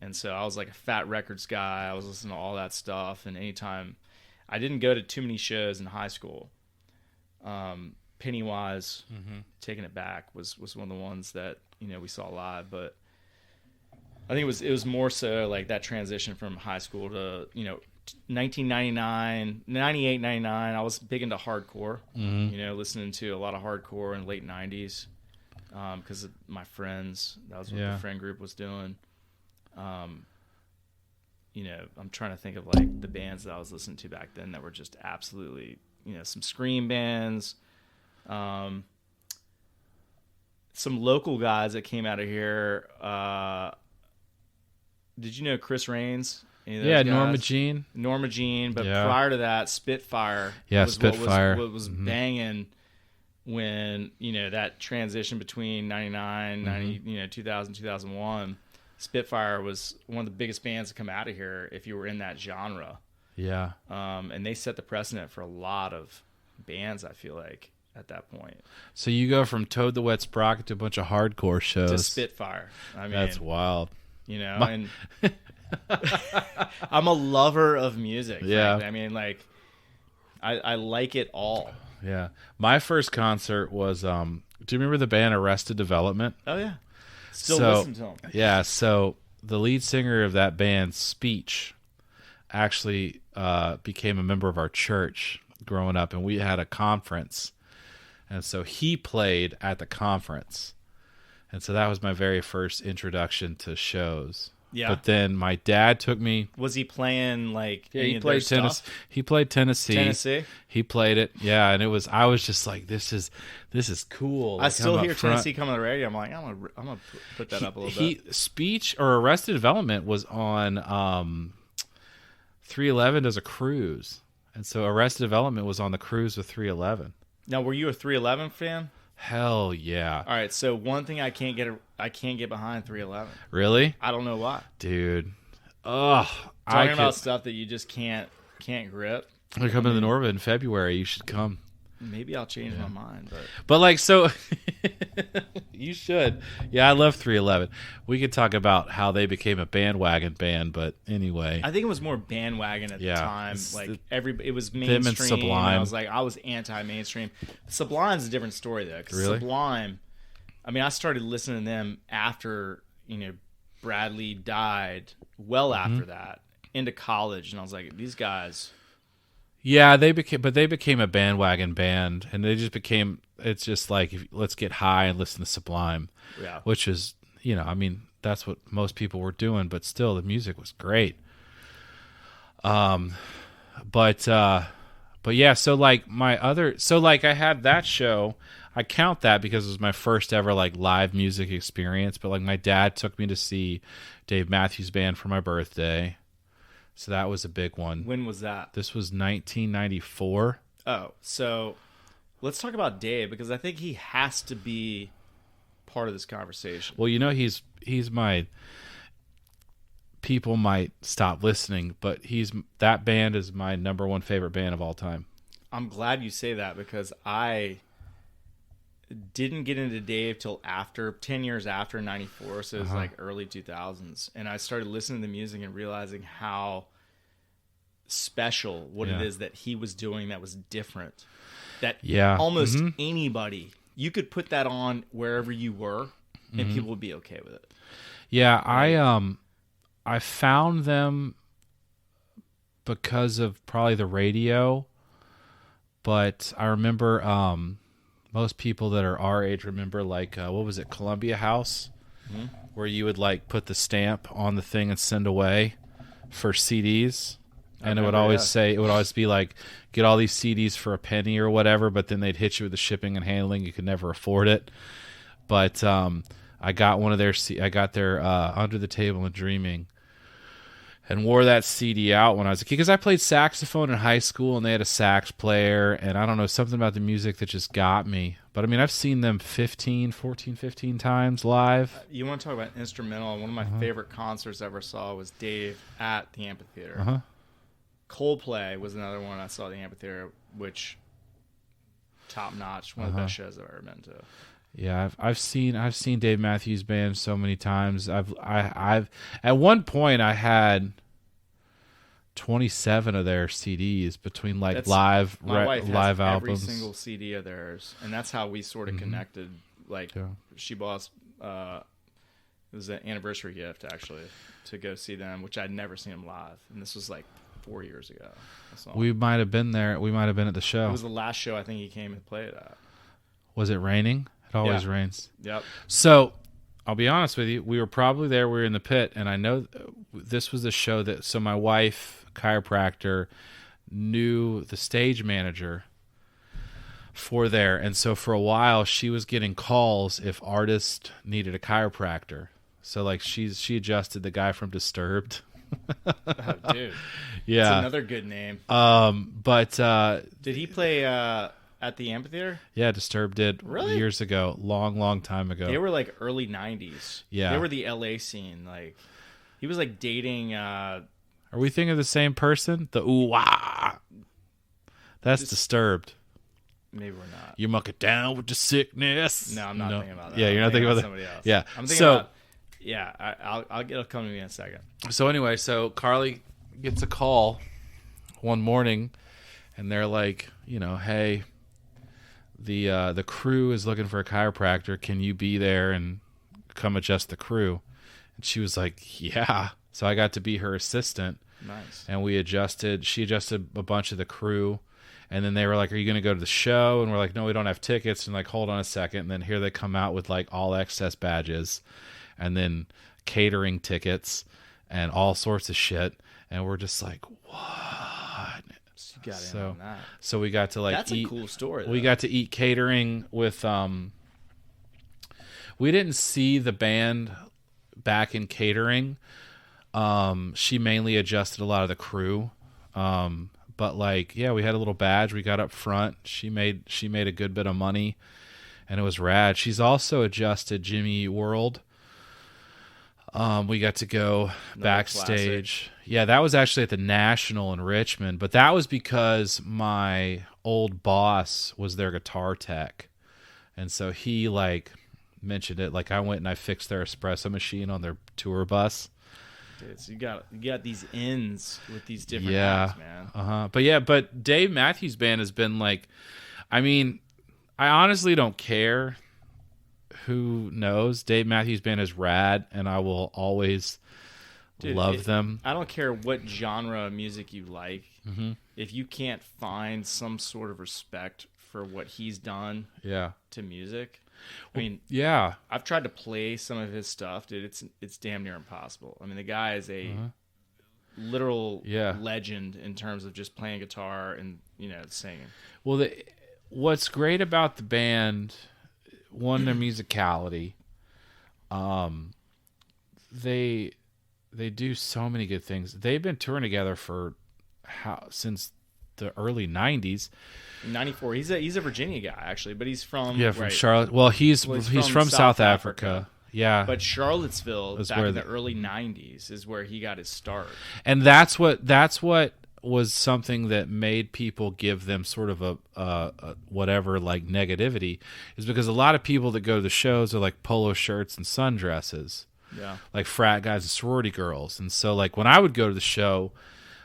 And so I was like a Fat Records guy. I was listening to all that stuff. And anytime I didn't go to too many shows in high school, Pennywise, Taking It Back was one of the ones that, we saw live. But I think it was more so like that transition from high school to, 1999, 98, 99. I was big into hardcore, listening to a lot of hardcore in late 90s because of my friends. That was what the friend group was doing. I'm trying to think of like the bands that I was listening to back then that were just absolutely, some scream bands, some local guys that came out of here. Did you know Chris Rains? Yeah, Norma Jean. Norma Jean, but prior to that, Spitfire. Yeah, Spitfire. What was banging when, that transition between 99, 90, 2000, 2001. Spitfire was one of the biggest bands to come out of here if you were in that genre. Yeah. And they set the precedent for a lot of bands, I feel like, at that point. So you go from Toad the Wet Sprocket to a bunch of hardcore shows. To Spitfire. I mean, that's wild. And I'm a lover of music. Yeah. Frankly. I mean, like, I like it all. Yeah. My first concert was, do you remember the band Arrested Development? Oh, yeah. Still listen to them. Yeah, so the lead singer of that band, Speech, actually became a member of our church growing up, and we had a conference. And so he played at the conference. And so that was my very first introduction to shows. Yeah. But then my dad took me. Was he playing like? Yeah, he played Tennessee. He played Tennessee. Tennessee. He played it. Yeah, and I was just like, this is cool. Like, I still hear Tennessee come on the radio. I'm like, I'm gonna put that up a little bit. Speech or Arrested Development was on 311 does a cruise, and so Arrested Development was on the cruise with 311. Now, were you a 311 fan? Hell yeah! All right, so one thing I can't get behind 311. Really? I don't know why, dude. Talking about stuff that you just can't grip. They're coming to Norva in February. You should come. Maybe I'll change my mind, but like, so you should. Yeah, I love 311. We could talk about how they became a bandwagon band, but anyway, I think it was more bandwagon at the time. Like it was mainstream. Them and Sublime. I was anti-mainstream. Sublime's a different story though. 'Cause really? Sublime. I mean, I started listening to them after Bradley died. Well after that, into college, and I was like, these guys. Yeah, they became a bandwagon band, and they just became. It's just like, let's get high and listen to Sublime. Yeah, which is, I mean, that's what most people were doing, but still, the music was great. But yeah, so like I had that show. I count that because it was my first ever like live music experience. But like my dad took me to see Dave Matthews Band for my birthday. So that was a big one. When was that? This was 1994. Oh, so let's talk about Dave, because I think he has to be part of this conversation. Well, he's my. People might stop listening, but that band is my number one favorite band of all time. I'm glad you say that, because I didn't get into Dave till 10 years after 94, so it was like early 2000s, and I started listening to the music and realizing how special it is that he was doing that was different, that almost anybody you could put that on wherever you were, and people would be okay with it. Yeah, I found them because of probably the radio, but I remember most people that are our age remember like what was it, Columbia House, where you would like put the stamp on the thing and send away for CDs. And it would always say, it would always be like, get all these CDs for a penny or whatever, but then they'd hit you with the shipping and handling. You could never afford it. But I got one of their, I got their Under the Table and Dreaming, and wore that CD out when I was a kid, because I played saxophone in high school, and they had a sax player, and I don't know, something about the music that just got me. But I mean, I've seen them 15 times live. You want to talk about instrumental? One of my favorite concerts I ever saw was Dave at the Amphitheater. Coldplay was another one I saw at the Amphitheater, which top notch, one of the best shows I've ever been to. Yeah, I've seen Dave Matthews Band so many times. I've at one point I had 27 of their CDs between like live albums. Every single CD of theirs, and that's how we sort of connected. Like she bought it was an anniversary gift actually to go see them, which I'd never seen them live, and this was like 4 years ago. We might have been there. We might have been at the show. It was the last show I think he came and played at. Was it raining? It always rains. Yep. So I'll be honest with you. We were probably there. We were in the pit, and I know this was the show that. So my wife, chiropractor, knew the stage manager for there, and so for a while she was getting calls if artists needed a chiropractor. So like she adjusted the guy from Disturbed. Oh, dude. Yeah. That's another good name. But did he play at the Amphitheater? Yeah, Disturbed did years ago, long time ago. They were like early 90s. Yeah. They were the LA scene. Like he was like dating Are we thinking of the same person? The ooh-wah. That's Disturbed. Maybe we're not. You muck it down with the sickness. No, I'm not thinking about that. Yeah, you're not thinking about somebody else. Yeah. I'm thinking about it'll come to me in a second. So anyway, Carly gets a call one morning, and they're like, hey, the crew is looking for a chiropractor. Can you be there and come adjust the crew? And she was like, yeah. So I got to be her assistant. Nice. And she adjusted a bunch of the crew. And then they were like, are you going to go to the show? And we're like, no, we don't have tickets. And like, hold on a second. And then here they come out with like all access badges and then catering tickets and all sorts of shit. And we're just like, what? So we got to like That's a cool story, though. We got to eat catering with we didn't see the band back in catering. She mainly adjusted a lot of the crew. But like, yeah, we had a little badge. We got up front. She made a good bit of money, and it was rad. She's also adjusted Jimmy World. We got to go backstage. Classic. Yeah, that was actually at the National in Richmond, but that was because my old boss was their guitar tech. And so he like mentioned it. Like I went and I fixed their espresso machine on their tour bus. Dude, so you got these ends with these different acts, man. But Dave Matthews Band has been like, I mean, I honestly don't care who knows. Dave Matthews Band is rad, and I will always love them. I don't care what genre of music you like. Mm-hmm. If you can't find some sort of respect for what he's done to music, I mean, I've tried to play some of his stuff, dude. It's damn near impossible. I mean, the guy is a literal legend in terms of just playing guitar and singing. Well, what's great about the band, one, their musicality. They do so many good things. They've been touring together since the early 90s. 94. He's a Virginia guy actually, but he's from Charlotte. Well, he's from South Africa. Yeah. But Charlottesville back in the early 90s is where he got his start. And that's what was something that made people give them sort of a whatever like negativity, is because a lot of people that go to the shows are like polo shirts and sundresses. Yeah. Like frat guys and sorority girls. And so like when I would go to the show,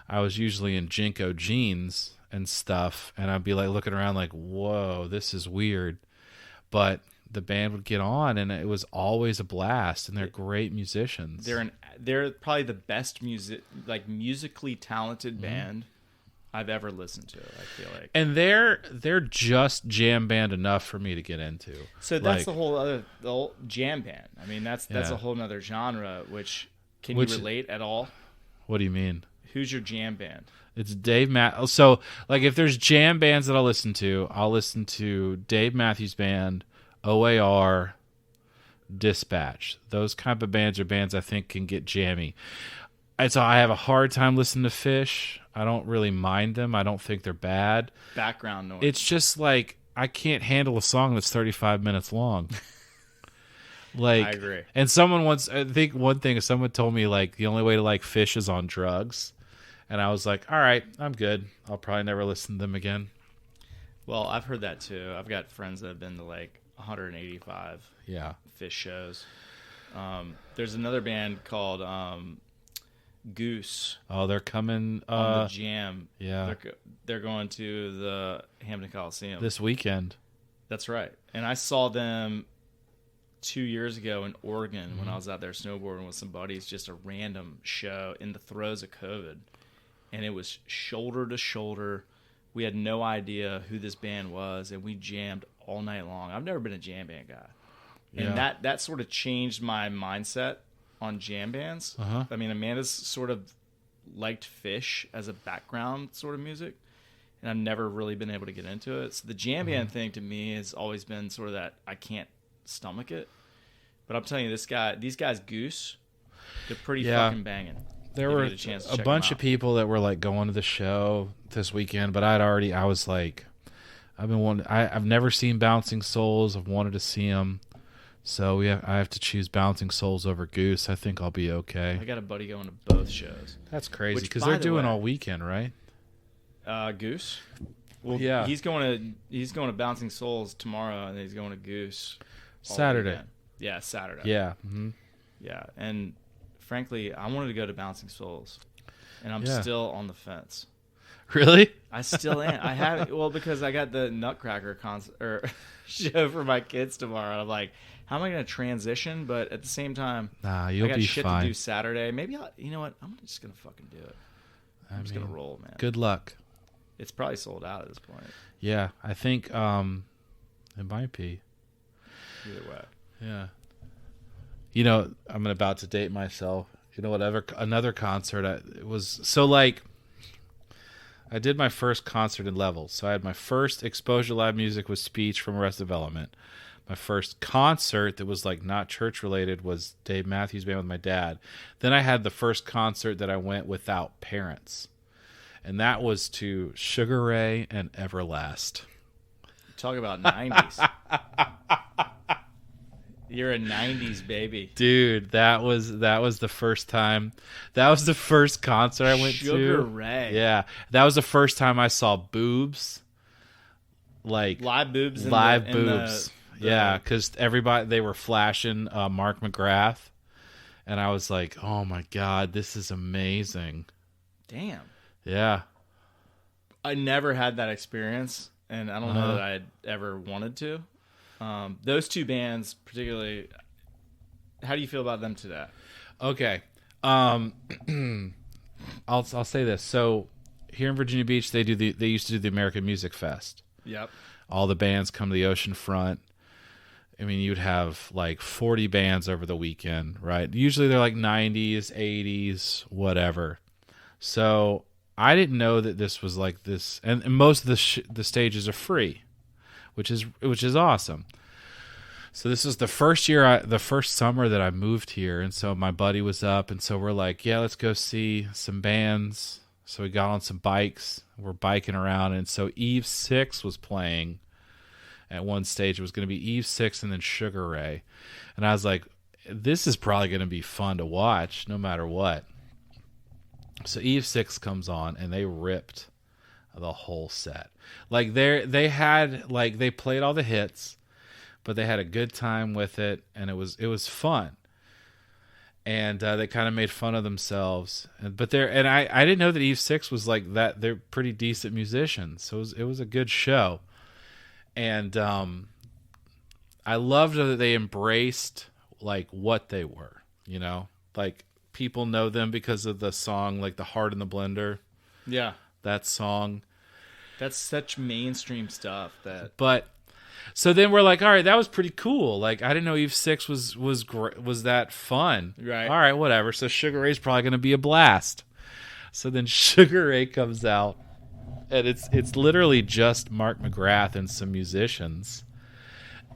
I was usually in Jinko jeans and stuff, and I'd be like looking around like, whoa, this is weird. but the band would get on, and it was always a blast. And they're great musicians. They're probably the best musically talented band I've ever listened to, I feel like. And they're just jam band enough for me to get into. So that's the whole jam band. I mean, that's a whole nother genre. Can you relate at all? What do you mean? Who's your jam band? It's Dave Matthews. So, like, if there's jam bands that I'll listen to Dave Matthews Band, OAR, Dispatch. Those kind of bands are bands I think can get jammy. And so I have a hard time listening to Fish. I don't really mind them. I don't think they're bad. Background noise. It's just like I can't handle a song that's 35 minutes long. Like, I agree. And I think one thing, someone told me, like, the only way to like Fish is on drugs. And I was like, all right, I'm good. I'll probably never listen to them again. Well, I've heard that too. I've got friends that have been to like 185 Fish shows. There's another band called Goose. Oh, they're coming on the Jam. Yeah, they're going to the Hampton Coliseum this weekend. That's right. And I saw them 2 years ago in Oregon when I was out there snowboarding with some buddies. Just a random show in the throes of COVID, and it was shoulder to shoulder. We had no idea who this band was, and we jammed all night long. I've never been a jam band guy, and that sort of changed my mindset on jam bands. I mean, Amanda's sort of liked Fish as a background sort of music, and I've never really been able to get into it. So the jam band thing to me has always been sort of that I can't stomach it. But I'm telling you, these guys Goose, they're pretty fucking banging. There were a bunch of people that were like going to the show this weekend, but I was like, I've never seen Bouncing Souls. I've wanted to see them. So I have to choose Bouncing Souls over Goose. I think I'll be okay. I got a buddy going to both shows. That's crazy because they're doing all weekend, right? Goose. Well, yeah. He's going to Bouncing Souls tomorrow, and he's going to Goose Saturday. Weekend. Yeah, Saturday. Yeah. Mm-hmm. Yeah, and frankly, I wanted to go to Bouncing Souls, and I'm still on the fence. Really? I still am. I have because I got the Nutcracker show for my kids tomorrow. And I'm like, how am I going to transition? But at the same time, you'll be fine. I got shit to do Saturday. Maybe you know what? I'm just going to fucking do it. I'm just going to roll, man. Good luck. It's probably sold out at this point. Yeah, I think it might be. Either way. Yeah. You know, I'm about to date myself. You know, another concert. I did my first concert in Levels. So I had my first exposure live music was Speech from Arrested Development. My first concert that was like not church related was Dave Matthews Band with my dad. Then I had the first concert that I went without parents. And that was to Sugar Ray and Everlast. Talk about 90s. You're a 90s baby. Dude, that was the first time. That was the first concert I went to. Sugar Ray. Yeah. That was the first time I saw boobs. Like live boobs. Live boobs. Yeah, because they were flashing Mark McGrath. And I was like, oh my God, this is amazing. Damn. Yeah. I never had that experience, and I don't know that I'd ever wanted to. Those two bands particularly, how do you feel about them today? Okay. I'll say this. So here in Virginia Beach, they used to do the American Music Fest. Yep. All the bands come to the ocean front. I mean, you'd have like 40 bands over the weekend, right? Usually they're like 90s, 80s, whatever. So I didn't know that this was like this, and most of the stages are free, which is awesome. So this was the first summer that I moved here, and so my buddy was up, and so we're like, yeah, let's go see some bands. So we got on some bikes, we're biking around, and so Eve 6 was playing at one stage. It was going to be Eve 6 and then Sugar Ray, and I was like, this is probably going to be fun to watch no matter what. So Eve 6 comes on, and they ripped the whole set. Like they played all the hits, but they had a good time with it, and it was fun. And they kind of made fun of themselves. I didn't know that Eve 6 was like that. They're pretty decent musicians, so it was a good show. And I loved that they embraced like what they were, you know, like people know them because of the song, like The Heart in the Blender. Yeah. That song. That's such mainstream stuff but so then we're like, all right, that was pretty cool. Like I didn't know Eve 6 was that fun. Right. All right, whatever. So Sugar Ray's probably going to be a blast. So then Sugar Ray comes out and it's literally just Mark McGrath and some musicians.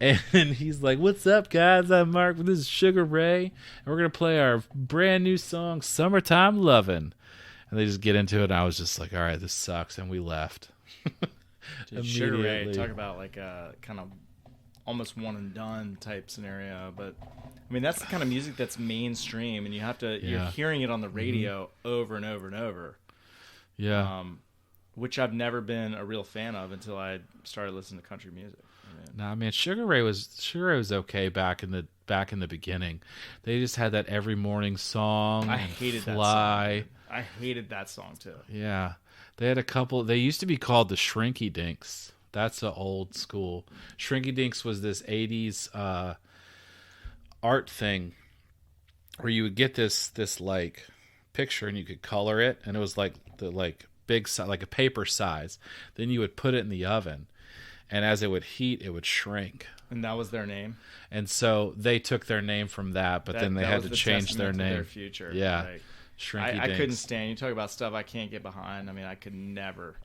And he's like, "What's up, guys? I'm Mark. This is Sugar Ray, and we're gonna play our brand new song, Summertime Lovin'." And they just get into it, and I was just like, "All right, this sucks," and we left. Dude, Sugar Ray, talk about like a kind of almost one and done type scenario. But I mean, that's the kind of music that's mainstream, and you're hearing it on the radio over and over and over. Yeah. Which I've never been a real fan of until I started listening to country music. Nah, man, Sugar Ray was okay back in the beginning. They just had that every morning song. I hated that song. I hated that song too. Yeah, they had a couple. They used to be called the Shrinky Dinks. That's the old school. Shrinky Dinks was this '80s art thing where you would get this like picture and you could color it, and it was like the big like a paper size. Then you would put it in the oven. And as it would heat, it would shrink. And that was their name? And so they took their name from that, but then they had to change their name. Their future. Yeah. Like, Shrinky I couldn't stand. You talk about stuff I can't get behind. I mean, I could never.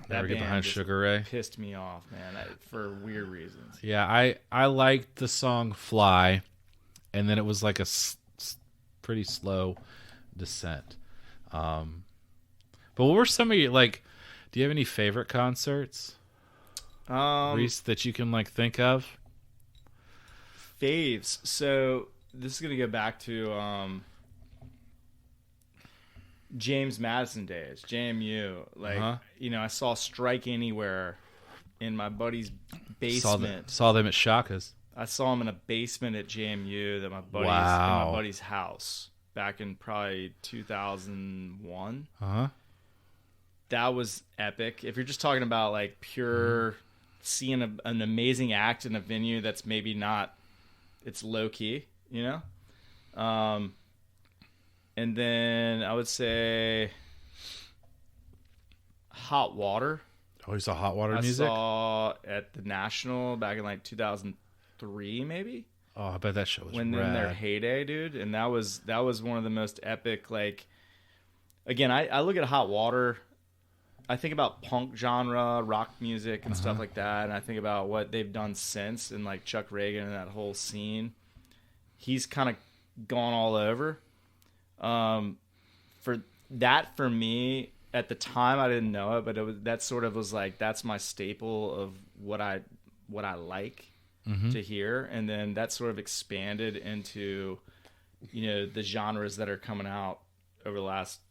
Never get behind Sugar Ray. Pissed me off, man, for weird reasons. Yeah, I liked the song Fly, and then it was like a pretty slow descent. But what were some of your, like, do you have any favorite concerts? Reese, that you can like think of? Faves. So this is gonna go back to James Madison days, JMU. Like you know, I saw Strike Anywhere in my buddy's basement. Saw them at Shaka's. I saw him in a basement at JMU that my buddy's in my buddy's house back in probably 2001. That was epic. If you're just talking about like pure seeing an amazing act in a venue that's maybe not, it's low key, you know? And then I would say Hot Water. Oh, you saw Hot Water music? I saw at the National back in like 2003 maybe. Oh, I bet that show was when rad. In their heyday, dude. And that was one of the most epic, like, again, I look at Hot Water, I think about punk genre, rock music, and stuff like that, and I think about what they've done since, and like Chuck Reagan and that whole scene. He's kind of gone all over. For me, at the time, I didn't know it, but that sort of was like, that's my staple of what I like to hear, and then that sort of expanded into, you know, the genres that are coming out over the last,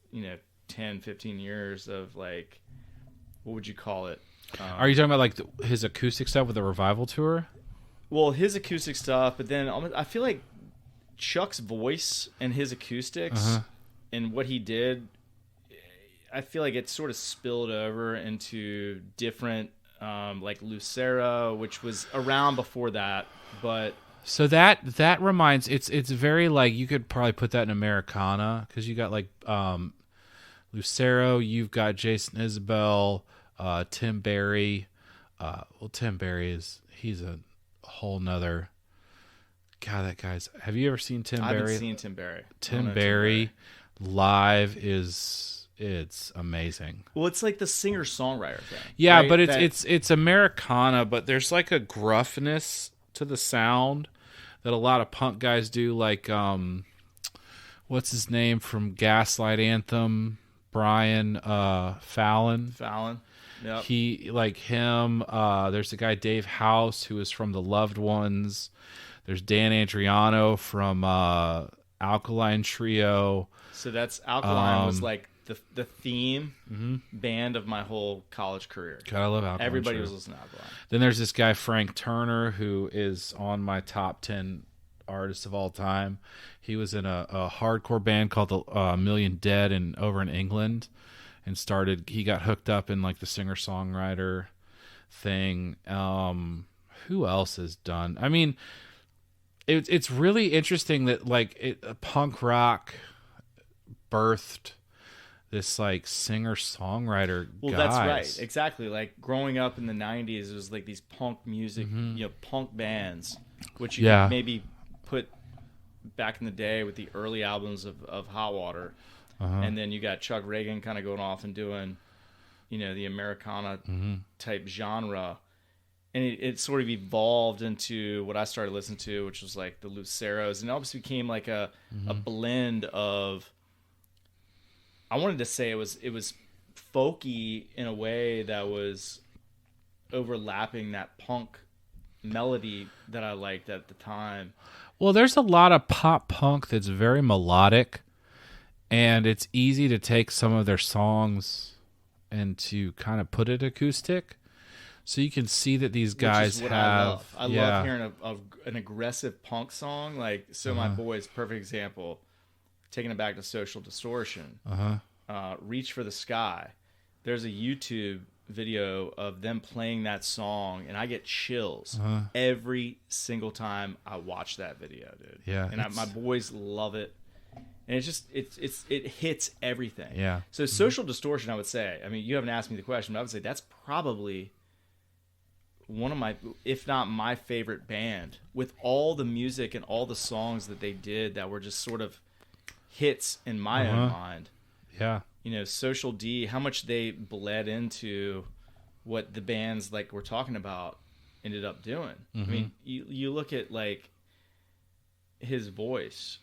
10, 15 years of like, what would you call it? Are you talking about like his acoustic stuff with the Revival tour? Well, his acoustic stuff, but then I feel like Chuck's voice and his acoustics and what he did, I feel like it sort of spilled over into different, like Lucero, which was around before that, but. So that reminds, it's very like, you could probably put that in Americana, because you got like Lucero, you've got Jason Isbell, Tim Barry. Tim Barry he's a whole nother. God, that guy's. Have you ever seen Tim Barry? I haven't seen Tim Barry. Tim Barry live it's amazing. Well, it's like the singer-songwriter thing. Yeah, right? But it's Americana, but there's like a gruffness to the sound that a lot of punk guys do. Like, what's his name from Gaslight Anthem? Brian Fallon. Yep. He, like him. There's a guy, Dave House, who is from The Loved Ones. There's Dan Adriano from Alkaline Trio. So that's Alkaline was like the theme band of my whole college career. God, I love Alkaline. Everybody Trio. was listening to Alkaline. Then there's this guy, Frank Turner, who is on my top 10 artists of all time. He was in a hardcore band called the Million Dead over in England, and he got hooked up in like the singer-songwriter thing. who else has done? I mean, it's really interesting that like punk rock birthed this like singer-songwriter well guys. That's right, exactly. Like growing up in the 90s, it was like these punk music, punk bands, which you could maybe put back in the day with the early albums of Hot Water. And then you got Chuck Reagan kind of going off and doing, the Americana type genre. And it sort of evolved into what I started listening to, which was like the Luceros. And it almost became like a blend of, I wanted to say it was folky in a way that was overlapping that punk melody that I liked at the time. Well, there's a lot of pop punk that's very melodic, and it's easy to take some of their songs and to kind of put it acoustic. So you can see that these guys have. I love hearing an aggressive punk song. Like, My Boys, perfect example. Taking it back to Social Distortion. Reach for the Sky. There's a YouTube video of them playing that song, and I get chills every single time I watch that video, dude. Yeah, and my boys love it, and it's just it hits everything. Yeah. So Social Distortion, I would say. I mean, you haven't asked me the question, but I would say that's probably one of my, if not my favorite band, with all the music and all the songs that they did that were just sort of hits in my own mind. Yeah. Social D, how much they bled into what the bands like we're talking about ended up doing. I mean, you look at like his voice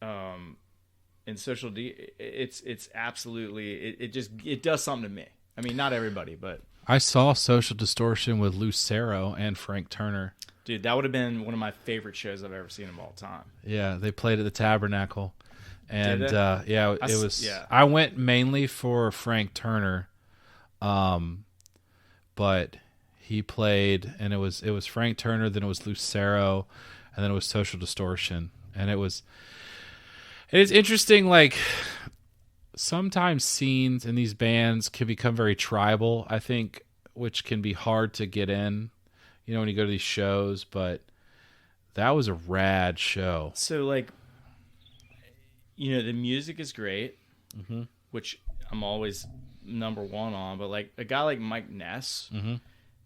in Social D, it's absolutely, it does something to me. I mean, not everybody, but I saw Social Distortion with Lucero and Frank Turner. Dude, that would have been one of my favorite shows I've ever seen of all time. Yeah, they played at the Tabernacle. And it was. Yeah. I went mainly for Frank Turner, but he played, and it was Frank Turner, then it was Lucero, and then it was Social Distortion, and it's interesting. Like sometimes scenes in these bands can become very tribal, I think, which can be hard to get in, when you go to these shows. But that was a rad show. So like. The music is great, which I'm always number one on. But like a guy like Mike Ness,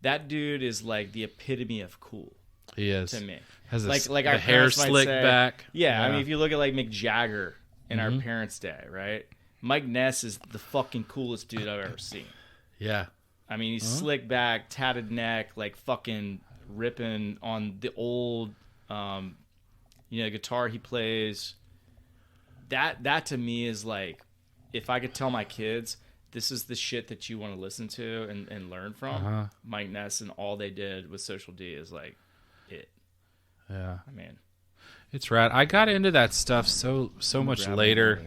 that dude is like the epitome of cool. He is to me. Has like our hair slicked back. Yeah, I mean, if you look at like Mick Jagger in our parents' day, right? Mike Ness is the fucking coolest dude I've ever seen. Yeah, I mean, he's slick back, tatted neck, like fucking ripping on the old, guitar he plays. That to me is like, if I could tell my kids this is the shit that you want to listen to and learn from, Mike Ness and all they did with Social D is like it. Yeah, I mean, it's rad. I got into that stuff so much later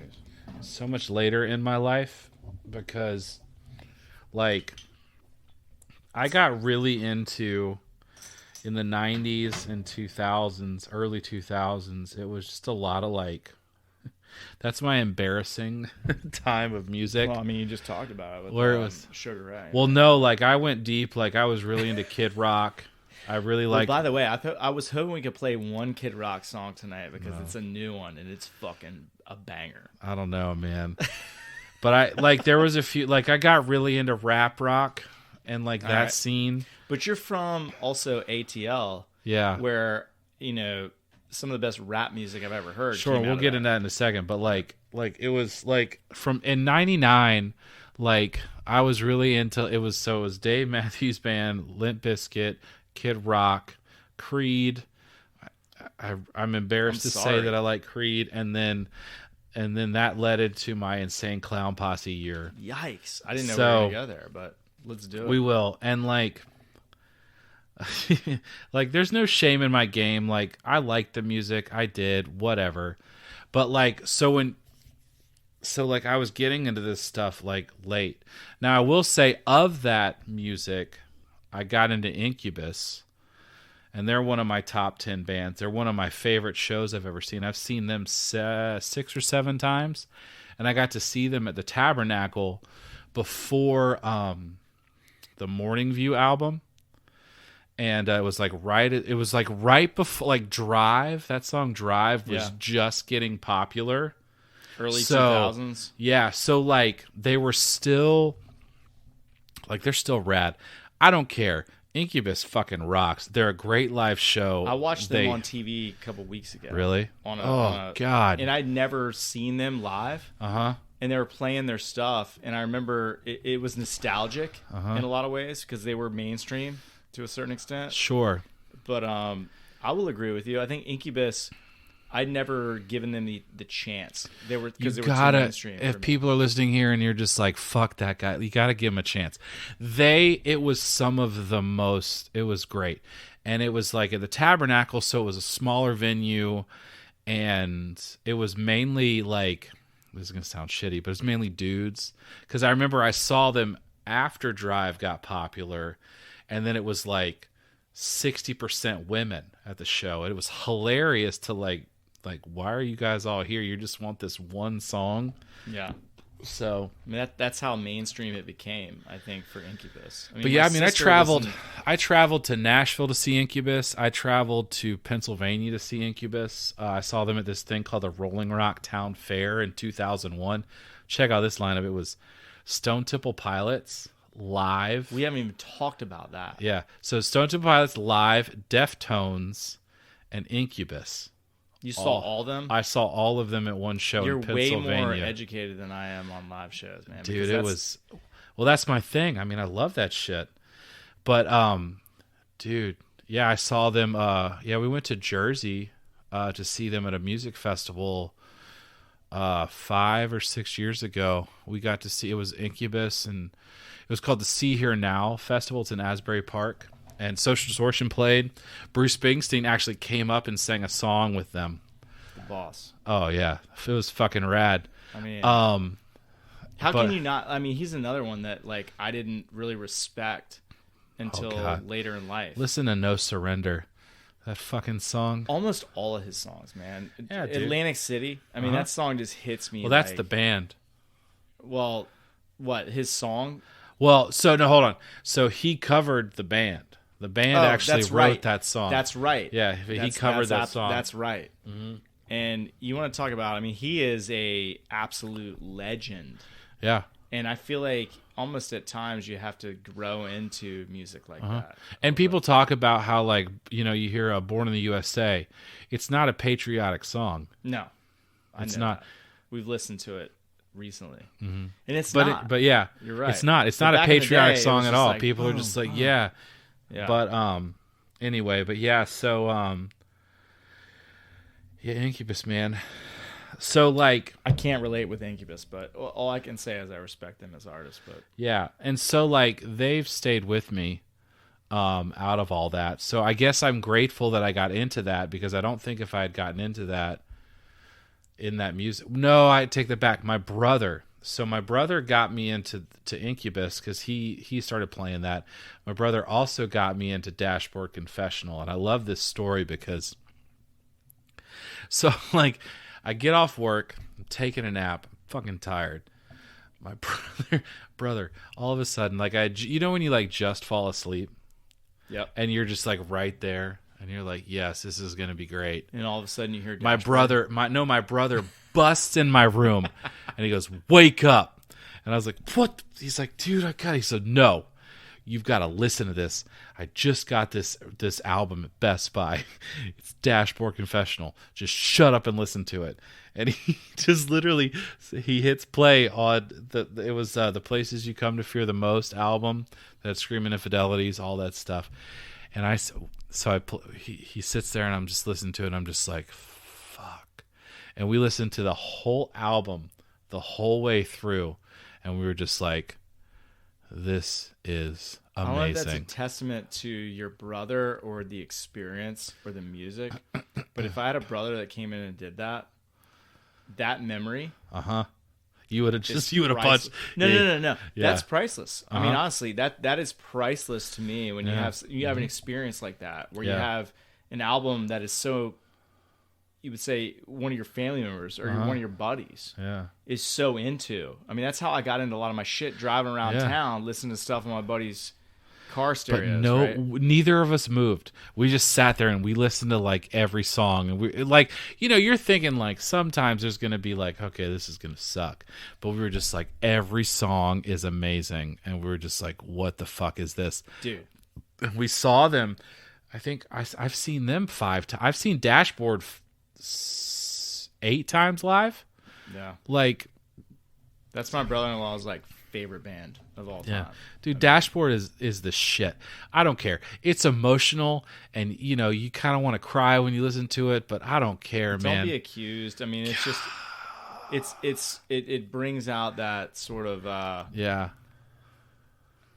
in my life, because like I got really into in the 90s and 2000s, early 2000s. It was just a lot of like, that's my embarrassing time of music. Well, I mean, you just talked about it with where it was Sugar Ray. Well, no, like I went deep. Like I was really into Kid Rock. I really like. By the way, I was hoping we could play one Kid Rock song tonight because it's a new one and it's fucking a banger. I don't know, man. But there was a few, like I got really into rap rock and like that scene. But you're from also ATL. Yeah. Where, some of the best rap music I've ever heard. Sure, we'll get into that in a second. But like it was like in '99, like I was really into it. Was Dave Matthews Band, Limp Bizkit, Kid Rock, Creed. I'm embarrassed to say that I like Creed, and then that led into my Insane Clown Posse year. Yikes! I didn't know we were gonna go there, but let's do it. We will, and like. Like there's no shame in my game. Like I liked the music, I did whatever, but like I was getting into this stuff like late. Now I will say of that music, I got into Incubus, and they're one of my top 10 bands. They're one of my favorite shows I've ever seen. I've seen them 6 or 7 times, and I got to see them at the Tabernacle before the Morning View album. And it was like right before, like, Drive. That song Drive was just getting popular. Early 2000s. Yeah, so like they were still, like, they're still rad. I don't care. Incubus fucking rocks. They're a great live show. I watched them on TV a couple weeks ago. Really? God. And I'd never seen them live. Uh-huh. And they were playing their stuff, and I remember it was nostalgic in a lot of ways because they were mainstream to a certain extent. Sure. But I will agree with you. I think Incubus, I'd never given them the chance. They were too mainstream. If people are listening here and you're just like, fuck that guy, you got to give him a chance. It was some of the most, it was great. And it was like at the Tabernacle, so it was a smaller venue, and it was mainly like, this is going to sound shitty, but it's mainly dudes. Because I remember I saw them after Drive got popular, and then it was like 60% women at the show. And it was hilarious to like, why are you guys all here? You just want this one song? Yeah. So I mean, that's how mainstream it became, I think, for Incubus. But yeah, I mean, I traveled to Nashville to see Incubus. I traveled to Pennsylvania to see Incubus. I saw them at this thing called the Rolling Rock Town Fair in 2001. Check out this lineup. It was Stone Temple Pilots live. We haven't even talked about that. Yeah. So Stone Temple Pilots live, Deftones, and Incubus. You saw all of them? I saw all of them at one show in Pennsylvania. You're way more educated than I am on live shows, man. Dude, it was... Well, that's my thing. I mean, I love that shit. But, dude, yeah, I saw them... we went to Jersey to see them at a music festival 5 or 6 years ago. We got to see... It was Incubus, and it was called the See Here Now Festival. It's in Asbury Park. And Social Distortion played. Bruce Springsteen actually came up and sang a song with them. The boss. Oh, yeah. It was fucking rad. I mean, how can you not? I mean, he's another one that, like, I didn't really respect until later in life. Listen to No Surrender. That fucking song. Almost all of his songs, man. Yeah, dude. Atlantic City. I mean, that song just hits me. Well, that's the band. Well, what? His song? Well, so, no, hold on. So he covered the band. The band actually wrote that song. That's right. Yeah, he covered that song. That's right. Mm-hmm. And you want to talk about, I mean, he is a absolute legend. Yeah. And I feel like almost at times you have to grow into music like that. And people talk about how, like, you know, you hear Born in the USA. It's not a patriotic song. No. It's not. We've listened to it recently. Mm-hmm. And it's not. But yeah. You're right. It's not. It's not a patriotic song at all. Like, people are just like, yeah. But anyway, but yeah, so Incubus, man. So, like, I can't relate with Incubus, but all I can say is I respect them as artists. But yeah, and so, like, they've stayed with me out of all that. So I guess I'm grateful that I got into that, because I don't think if I had gotten into that in that music. No, I take that back. My brother got me into Incubus because he started playing that. My brother also got me into Dashboard Confessional, and I love this story because, so, like, I get off work, I'm taking a nap, I'm fucking tired. My brother, all of a sudden, like, you know when you, like, just fall asleep? Yep. And you're just, like, right there, and you're like, yes, this is gonna be great. And all of a sudden you hear my brother busts in my room and he goes, "Wake up." And I was like, "What?" He's like, "Dude, I got it." He said, "No, you've got to listen to this. I just got this album at Best Buy. It's Dashboard Confessional. Just shut up and listen to it." And he just literally, he hits play on the Places You Come to Fear the Most album, that Screaming Infidelities, all that stuff. And he sits there and I'm just listening to it and I'm just like, fuck. And we listened to the whole album the whole way through, and we were just like, this is amazing. I don't know if that's a testament to your brother or the experience or the music, but if I had a brother that came in and did that memory, you would have punched. No. Yeah. That's priceless. I mean, honestly, that is priceless to me when you have an experience like that, where you have an album that is so, you would say, one of your family members or one of your buddies is so into. I mean, that's how I got into a lot of my shit, driving around town, listening to stuff on my buddies' car stereos. But no, right? neither of us moved. We just sat there and we listened to like every song, and we like, you know, you're thinking like sometimes there's gonna be like, okay, this is gonna suck, but we were just like, every song is amazing, and we were just like, what the fuck is this, dude? And we saw them. I think I've seen them 5 times. I've seen Dashboard 8 times live. Yeah, like that's my brother-in-law's like favorite band of all time. Yeah, dude, Dashboard is the shit. I don't care. It's emotional, and you know you kind of want to cry when you listen to it, but I don't care, man. Don't be accused. I mean, it's just it brings out that sort of yeah.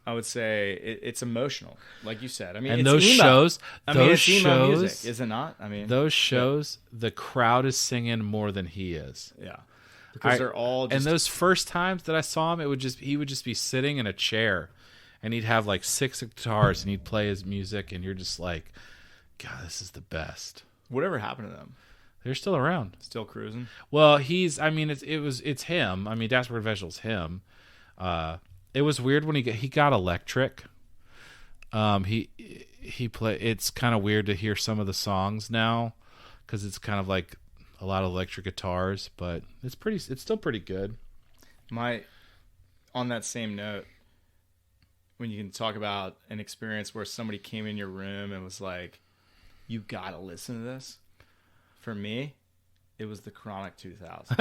I would say it's emotional, like you said. I mean, and it's those emo. shows, it's emo music, is it not? I mean, those shows, the crowd is singing more than he is. Yeah, because they're all. And those first times that I saw him, he would just be sitting in a chair, and he'd have like 6 guitars, and he'd play his music, and you're just like, God, this is the best. Whatever happened to them? They're still around, still cruising. Well, I mean, it's him. I mean, Dashboard Vegetal's him. It was weird when he got electric. He play. It's kind of weird to hear some of the songs now because it's kind of like a lot of electric guitars, but it's still pretty good. On that same note, when you can talk about an experience where somebody came in your room and was like, "You gotta listen to this." For me, it was the Chronic 2000.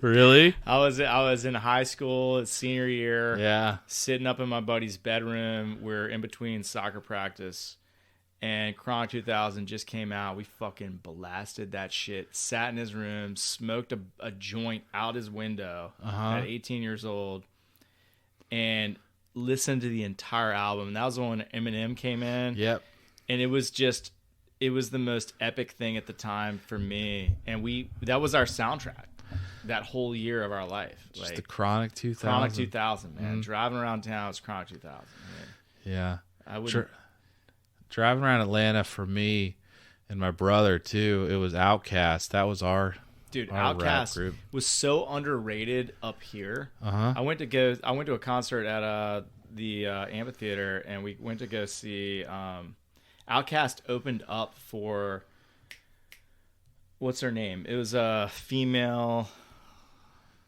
Really? I was in high school, senior year. Yeah. Sitting up in my buddy's bedroom. We're in between soccer practice, and Chronic 2000 just came out. We fucking blasted that shit. Sat in his room, smoked a joint out his window at 18 years old, and listened to the entire album. And that was when Eminem came in. Yep. And it was the most epic thing at the time for me. And that was our soundtrack. That whole year of our life. Just like, the Chronic 2000. Chronic 2000, man. Mm-hmm. Driving around town, it's Chronic 2000. Man. Yeah. I would driving around Atlanta for me and my brother too. It was Outkast. That was our Outkast group. Was so underrated up here. Uh-huh. I went to a concert at the amphitheater, and we went to go see Outkast opened up for what's her name? It was a female.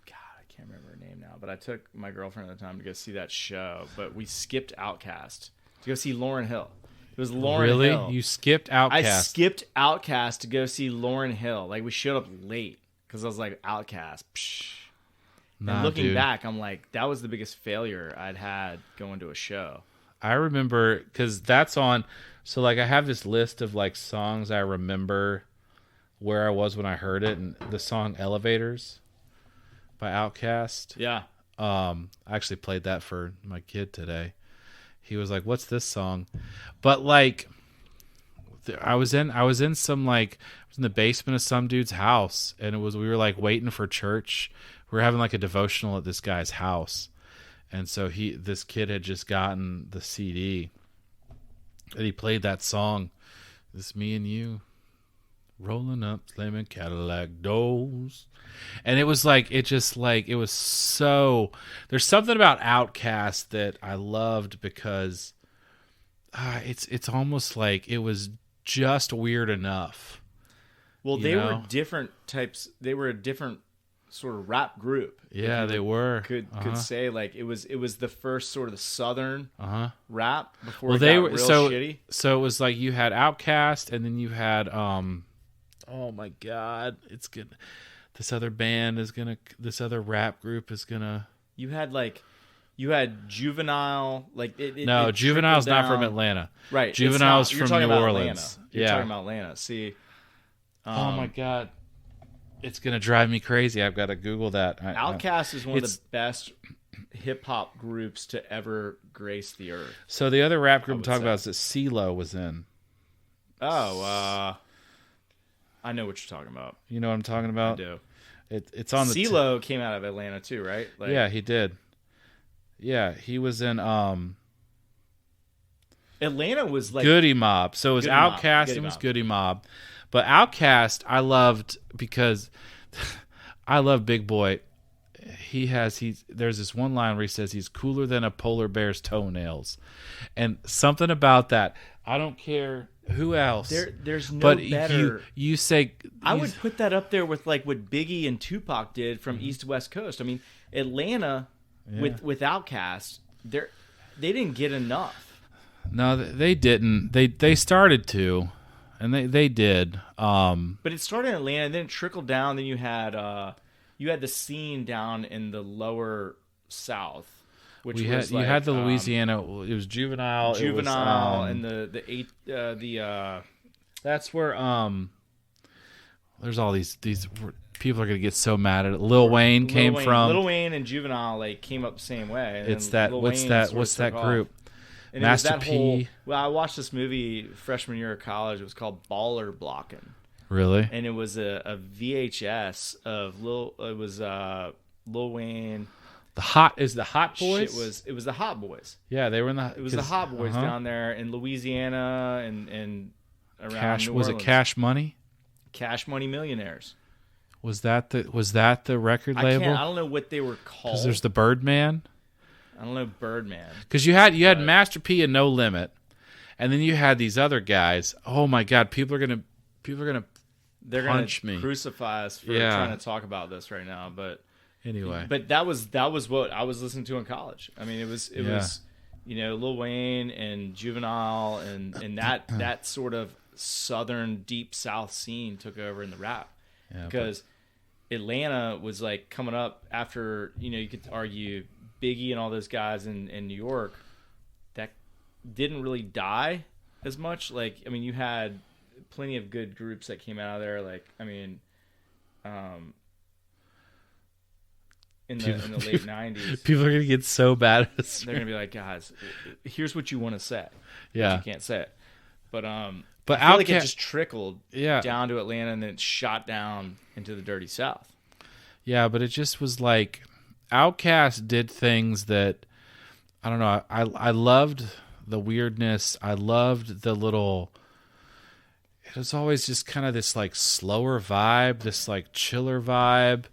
I can't remember her name now, but I took my girlfriend at the time to go see that show. But we skipped Outkast to go see Lauryn Hill. It was Lauryn Hill. Really? You skipped Outkast? I skipped Outkast to go see Lauryn Hill. Like, we showed up late because I was like, Outkast. Psh. And looking back, I'm like, that was the biggest failure I'd had going to a show. I remember because that's on. So like, I have this list of like songs I remember where I was when I heard it, and the song "Elevators" by Outkast. Yeah. I actually played that for my kid today. He was like, "What's this song?" But like, I was in the basement of some dude's house, and we were like waiting for church. We were having like a devotional at this guy's house, and so this kid had just gotten the CD, and he played that song. This me and you. Rolling up, slamming Cadillac doors. And it was like, it was so, there's something about Outkast that I loved because it's almost like it was just weird enough. Well, they were different types. They were a different sort of rap group. Yeah, they were. Could say like it was the first sort of the southern rap before they got were real shitty. So it was like you had Outkast, and then you had oh my God, it's good. This other rap group is gonna. You had Juvenile, like no, Juvenile's not from Atlanta, right? Juvenile's from New Orleans. You're talking about Atlanta. See, oh my God, it's gonna drive me crazy. I've got to Google that. Outkast is one of the best hip hop groups to ever grace the earth. So the other rap group I'm talking about is that CeeLo was in. Oh, I know what you're talking about. You know what I'm talking about? I do. It's on the CeeLo came out of Atlanta too, right? Like, yeah, he did. Yeah, he was in Atlanta was like Goody Mob. So it was Outkast and it was Goody Mob. But Outkast I loved because I love Big Boi, there's this one line where he says he's cooler than a polar bear's toenails, and something about that. I don't care who else. There's no better. You say I would put that up there with like what Biggie and Tupac did from East to West Coast. I mean, Atlanta with Outkast, they didn't get enough. No, they didn't. They started to, and they did. But it started in Atlanta, and then it trickled down. Then you had the scene down in the lower South, which you had the Louisiana. It was Juvenile, and the that's where there's all these people are gonna get so mad at it. Lil Wayne came from. Lil Wayne and Juvenile like came up the same way. And it's that. What's that group? And Master P. I watched this movie freshman year of college. It was called Baller Blockin'. Really? And it was a VHS of Lil Wayne. The Hot Boys? It was the Hot Boys. Yeah, they were in the. It was the Hot Boys down there in Louisiana and around New Orleans. Was it Cash Money? Cash Money Millionaires. Was that the record label? I don't know what they were called. Because there's the Birdman. I don't know Birdman. Because you had Master P and No Limit, and then you had these other guys. Oh my God, people are gonna punch me, crucify us for trying to talk about this right now. But anyway, that was what I was listening to in college. I mean, it was Lil Wayne and Juvenile and that sort of southern deep South scene took over in the rap because Atlanta was like coming up after you could argue Biggie and all those guys in New York that didn't really die as much. Like, I mean, you had plenty of good groups that came out of there. Like, I mean, in the late 90s. People are going to get so bad. They're going to be like, guys, here's what you want to say. Yeah. You can't say it. But I feel like it just trickled down to Atlanta and then it shot down into the dirty South. Yeah, but it just was like Outkast did things that I don't know. I loved the weirdness. I loved the little. It was always just kind of this like slower vibe, this like chiller vibe.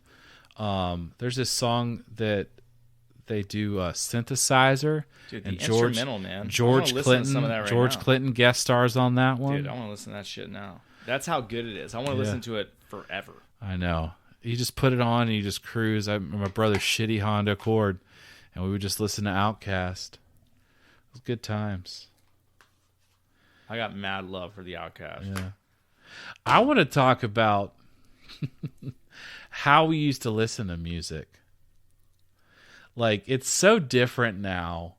There's this song that they do synthesizer. Dude, the instrumental, man. George Clinton guest stars on that one. Dude, I want to listen to that shit now. That's how good it is. I want to listen to it forever. I know. You just put it on and you just cruise. I remember my brother's shitty Honda Accord, and we would just listen to Outkast. It was good times. I got mad love for the Outkast. Yeah. I want to talk about how we used to listen to music. Like, it's so different now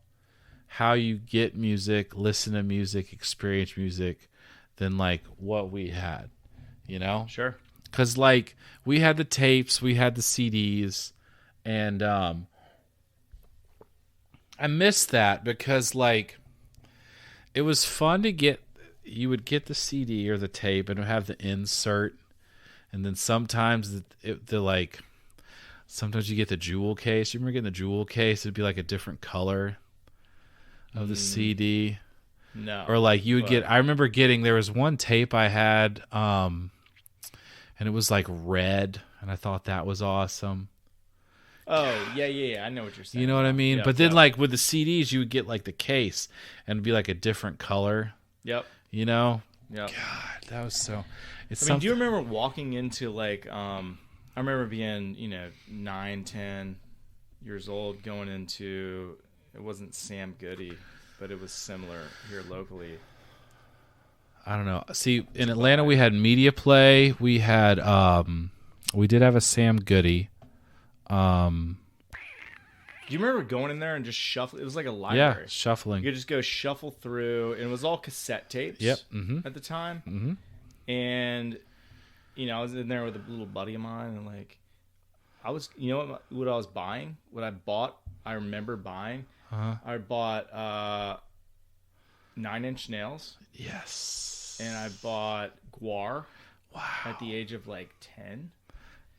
how you get music, listen to music, experience music than like what we had, Sure. Because, like, we had the tapes, we had the CDs, and I miss that because, like, it was fun to get. You would get the CD or the tape and it would have the insert, and then sometimes sometimes you get the jewel case. You remember getting the jewel case? It'd be like a different color of the CD. No. Or like you would get. I remember getting. There was one tape I had. And it was like red, and I thought that was awesome. Oh, yeah. I know what you're saying. You know what I mean? But then, like, with the CDs, you would get, like, the case, and it'd be, like, a different color. Yep. Yep. God, that was so... do you remember walking into, like... I remember being, 9, 10 years old, going into... It wasn't Sam Goody, but it was similar here locally. I don't know. See, in Atlanta, we had Media Play. We had, we did have a Sam Goody. Do you remember going in there and just shuffle? It was like a library. Yeah, shuffling. You could just go shuffle through, and it was all cassette tapes. Yep. At the time. Mm-hmm. And, I was in there with a little buddy of mine, and like, I was, what I was buying, what I bought, I remember buying. I bought 9 Inch Nails. Yes. And I bought Guar. Wow. At the age of like 10.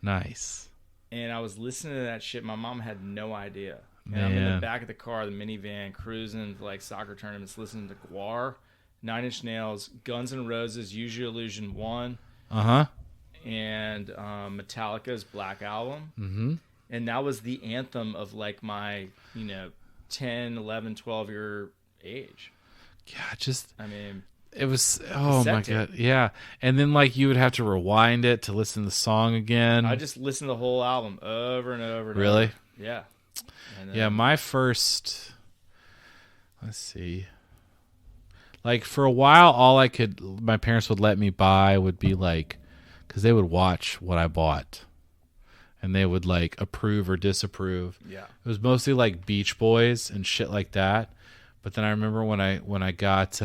Nice. And I was listening to that shit. My mom had no idea. And Man. I'm in the back of the car, the minivan, cruising to like soccer tournaments, listening to Guar, 9 Inch Nails, Guns N' Roses, Use Your Illusion 1. Uh-huh. And Metallica's Black Album. Mm-hmm. And that was the anthem of like my, 10, 11, 12-year age. Yeah, I mean, it was, oh my God. Yeah. And then like you would have to rewind it to listen to the song again. I just listened to the whole album over and over and really? over. Yeah. And yeah, my first, let's see. Like for a while, my parents would let me buy would be like, because they would watch what I bought. And they would like approve or disapprove. Yeah. It was mostly like Beach Boys and shit like that. But then I remember when I got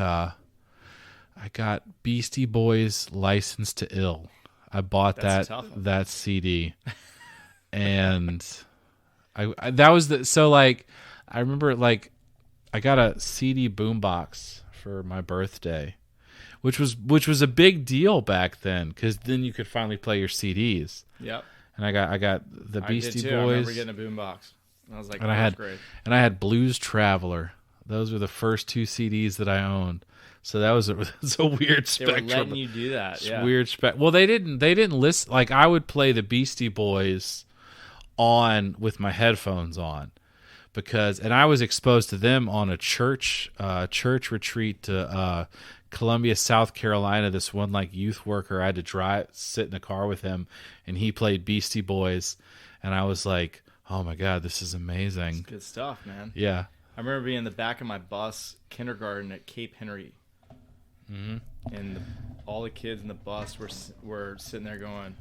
Beastie Boys License to Ill. I bought that CD. And I that was I remember like I got a CD boombox for my birthday, which was a big deal back then because then you could finally play your CDs. Yep. And I got the Beastie Boys. I remember getting a boombox. I was like, and I had Blues Traveler. Those were the first 2 CDs that I owned. So that was a weird spectrum. They were letting you do that. Yeah. Weird Well, they didn't list like I would play the Beastie Boys on with my headphones on and I was exposed to them on a church retreat to Columbia, South Carolina. This one like youth worker, I had to sit in a car with him, and he played Beastie Boys, and I was like, "Oh my God, this is amazing!" That's good stuff, man. Yeah, I remember being in the back of my bus kindergarten at Cape Henry, and all the kids in the bus were sitting there going,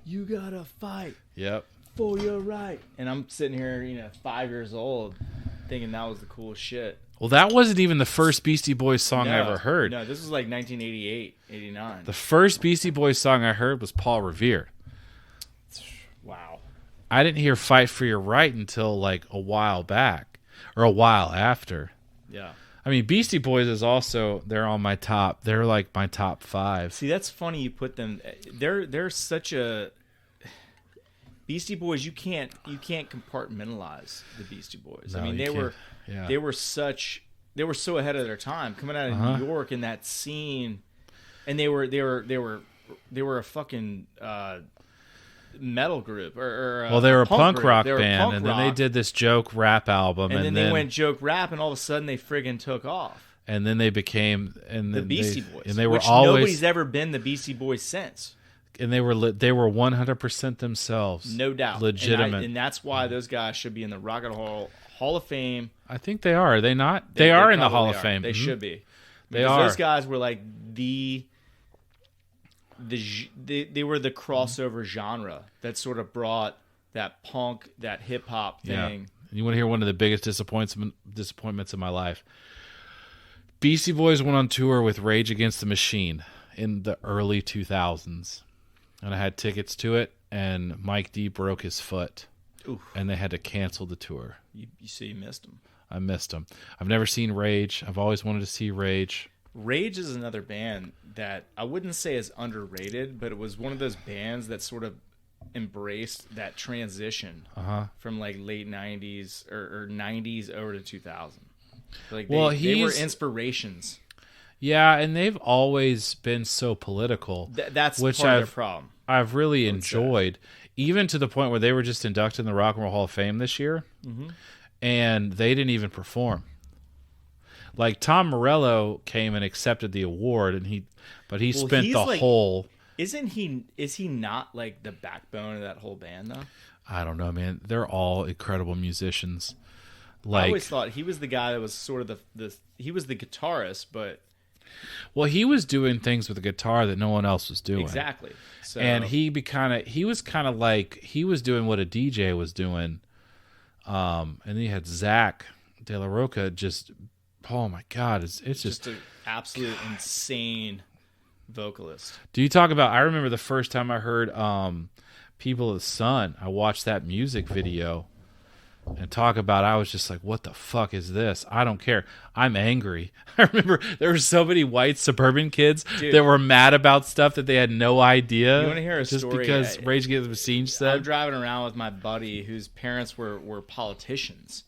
"You gotta fight." Yep. For your right. And I'm sitting here, 5 years old, thinking that was the coolest shit. Well, that wasn't even the first Beastie Boys song I ever heard. No, this was like 1988, 89. The first Beastie Boys song I heard was Paul Revere. Wow. I didn't hear Fight for Your Right until like a while back or a while after. Yeah. I mean, Beastie Boys is also, they're like my top 5. See, that's funny you put them, they're such a, Beastie Boys, you can't compartmentalize the Beastie Boys. No, I mean, they were so ahead of their time coming out of New York in that scene, and they were a fucking metal group or they were a punk rock band, and then they did this joke rap album, and then they went joke rap, and all of a sudden they friggin' took off. And then they became the Beastie Boys, and they were which always nobody's ever been the Beastie Boys since. And they were 100% themselves, no doubt, legitimate, and that's why those guys should be in the Rock and Roll Hall of Fame. I think they are. Are they not? They are in the Hall of Fame. They should be. They are. Those guys were like they were the crossover genre that sort of brought that punk, that hip hop thing. Yeah. You want to hear one of the biggest disappointments of my life? Beastie Boys went on tour with Rage Against the Machine in the early 2000s. And I had tickets to it, and Mike D broke his foot. Oof. And they had to cancel the tour. You missed him. I missed him. I've never seen Rage. I've always wanted to see Rage. Rage is another band that I wouldn't say is underrated, but it was one of those bands that sort of embraced that transition from like late 90s or 90s over to 2000. Like they were inspirations. Yeah, and they've always been so political. That's part of their problem. I've really enjoyed, even to the point where they were just inducted in the Rock and Roll Hall of Fame this year, and they didn't even perform. Like Tom Morello came and accepted the award, and he spent the whole. Is he not like the backbone of that whole band though? I don't know, man. They're all incredible musicians. I always thought he was the guy that was sort of he was the guitarist, but. Well, he was doing things with the guitar that no one else was doing. Exactly. So, and he was kind of like he was doing what a DJ was doing. And then you had Zach De La Roca just, oh my God, it's just an absolute insane vocalist. Do you talk about? I remember the first time I heard "People of the Sun." I watched that music video. And talk about, I was just like, what the fuck is this? I don't care. I'm angry. I remember there were so many white suburban kids that were mad about stuff that they had no idea. You want to hear a just story? Because Rage Against the Machine said. I'm driving around with my buddy whose parents were politicians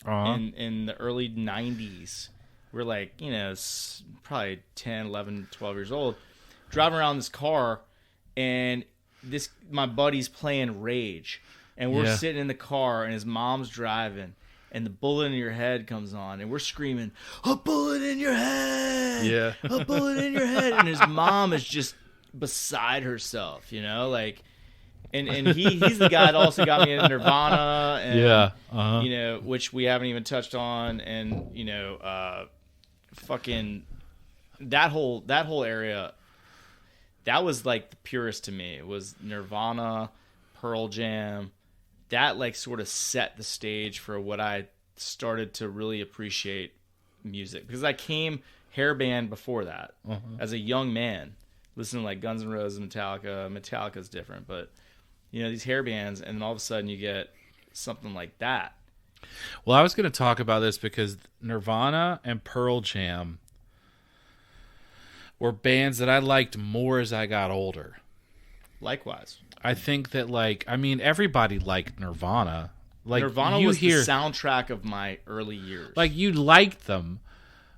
in the early 90s. We're like, probably 10, 11, 12 years old. Driving around this car, and my buddy's playing Rage. and we're sitting in the car, and his mom's driving, and the Bullet in Your Head comes on, and we're screaming, "A bullet in your head! Yeah, a bullet in your head!" And his mom is just beside herself, like. And he's the guy that also got me into Nirvana, and which we haven't even touched on, and fucking that whole area, that was like the purest to me. It was Nirvana, Pearl Jam, that like sort of set the stage for what I started to really appreciate music, because I came hair band before that as a young man, listening to like Guns N' Roses, Metallica's different, but these hair bands, and then all of a sudden you get something like that. Well, I was going to talk about this because Nirvana and Pearl Jam were bands that I liked more as I got older. Likewise. I think that, everybody liked Nirvana. Nirvana was the soundtrack of my early years. Like, you liked them,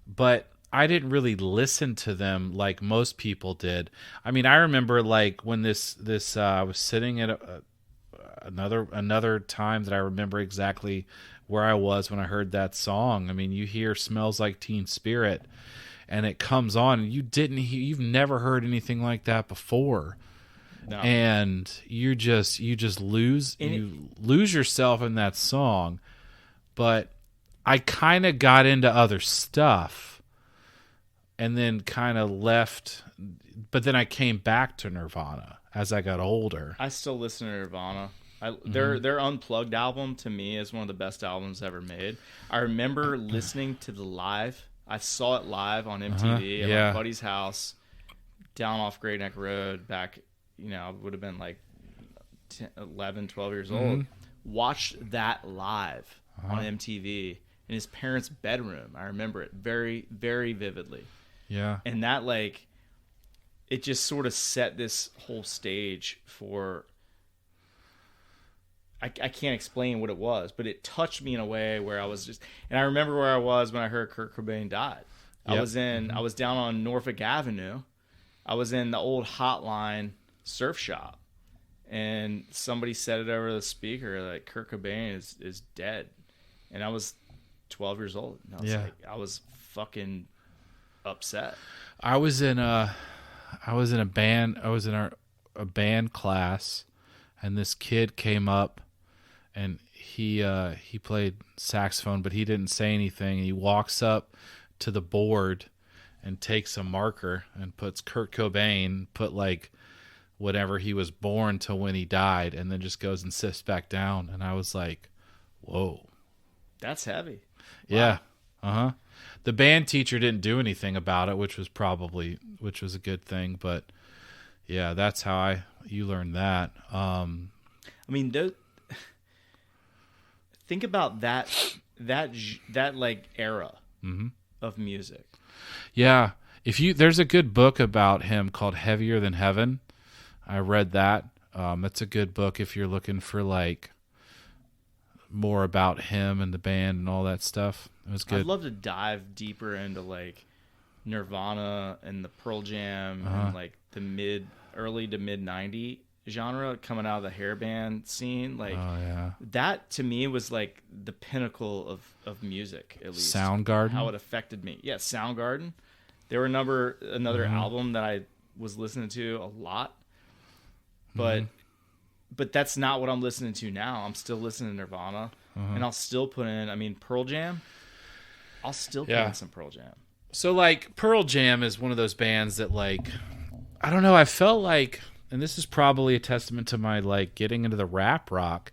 but I didn't really listen to them like most people did. I mean, I remember when I was sitting at another time that I remember exactly where I was when I heard that song. I mean, you hear "Smells Like Teen Spirit," and it comes on, and you've never heard anything like that before. No. And you just lose yourself in that song. But I kind of got into other stuff. And then kind of left, but then I came back to Nirvana as I got older. I still listen to Nirvana. Their Unplugged album, to me, is one of the best albums ever made. I remember listening to the live. I saw it live on MTV at my buddy's house down off Great Neck Road back, I would have been like 10, 11, 12 years old. Watched that live on MTV in his parents' bedroom. I remember it very, very vividly. Yeah. And that, it just sort of set this whole stage for... I can't explain what it was, but it touched me in a way where I was just... And I remember where I was when I heard Kurt Cobain died. Yep. I was down on Norfolk Avenue. I was in the old Hotline surf shop. And somebody said it over the speaker, like, Kurt Cobain is dead. And I was 12 years old. And I was fucking upset. I was in a band. I was in a band class, and this kid came up, and he played saxophone, but he didn't say anything. And he walks up to the board and takes a marker and puts Kurt Cobain, put whatever he was born to when he died, and then just goes and sits back down. And I was like, whoa. That's heavy. Wow. Yeah. The band teacher didn't do anything about it, which was a good thing. But yeah, that's how you learned that. I mean, think about that era of music. Yeah. There's a good book about him called Heavier Than Heaven. I read that. It's a good book if you're looking for more about him and the band and all that stuff. It was good. I'd love to dive deeper into Nirvana and the Pearl Jam and the early to mid 90 genre coming out of the hair band scene. That to me was the pinnacle of music, at least. Soundgarden. How it affected me. Yeah, Soundgarden. There were another album that I was listening to a lot. But that's not what I'm listening to now. I'm still listening to Nirvana, and I'll still put in, Pearl Jam. I'll still put in some Pearl Jam. So, Pearl Jam is one of those bands that, I don't know, I felt and this is probably a testament to my, getting into the rap rock,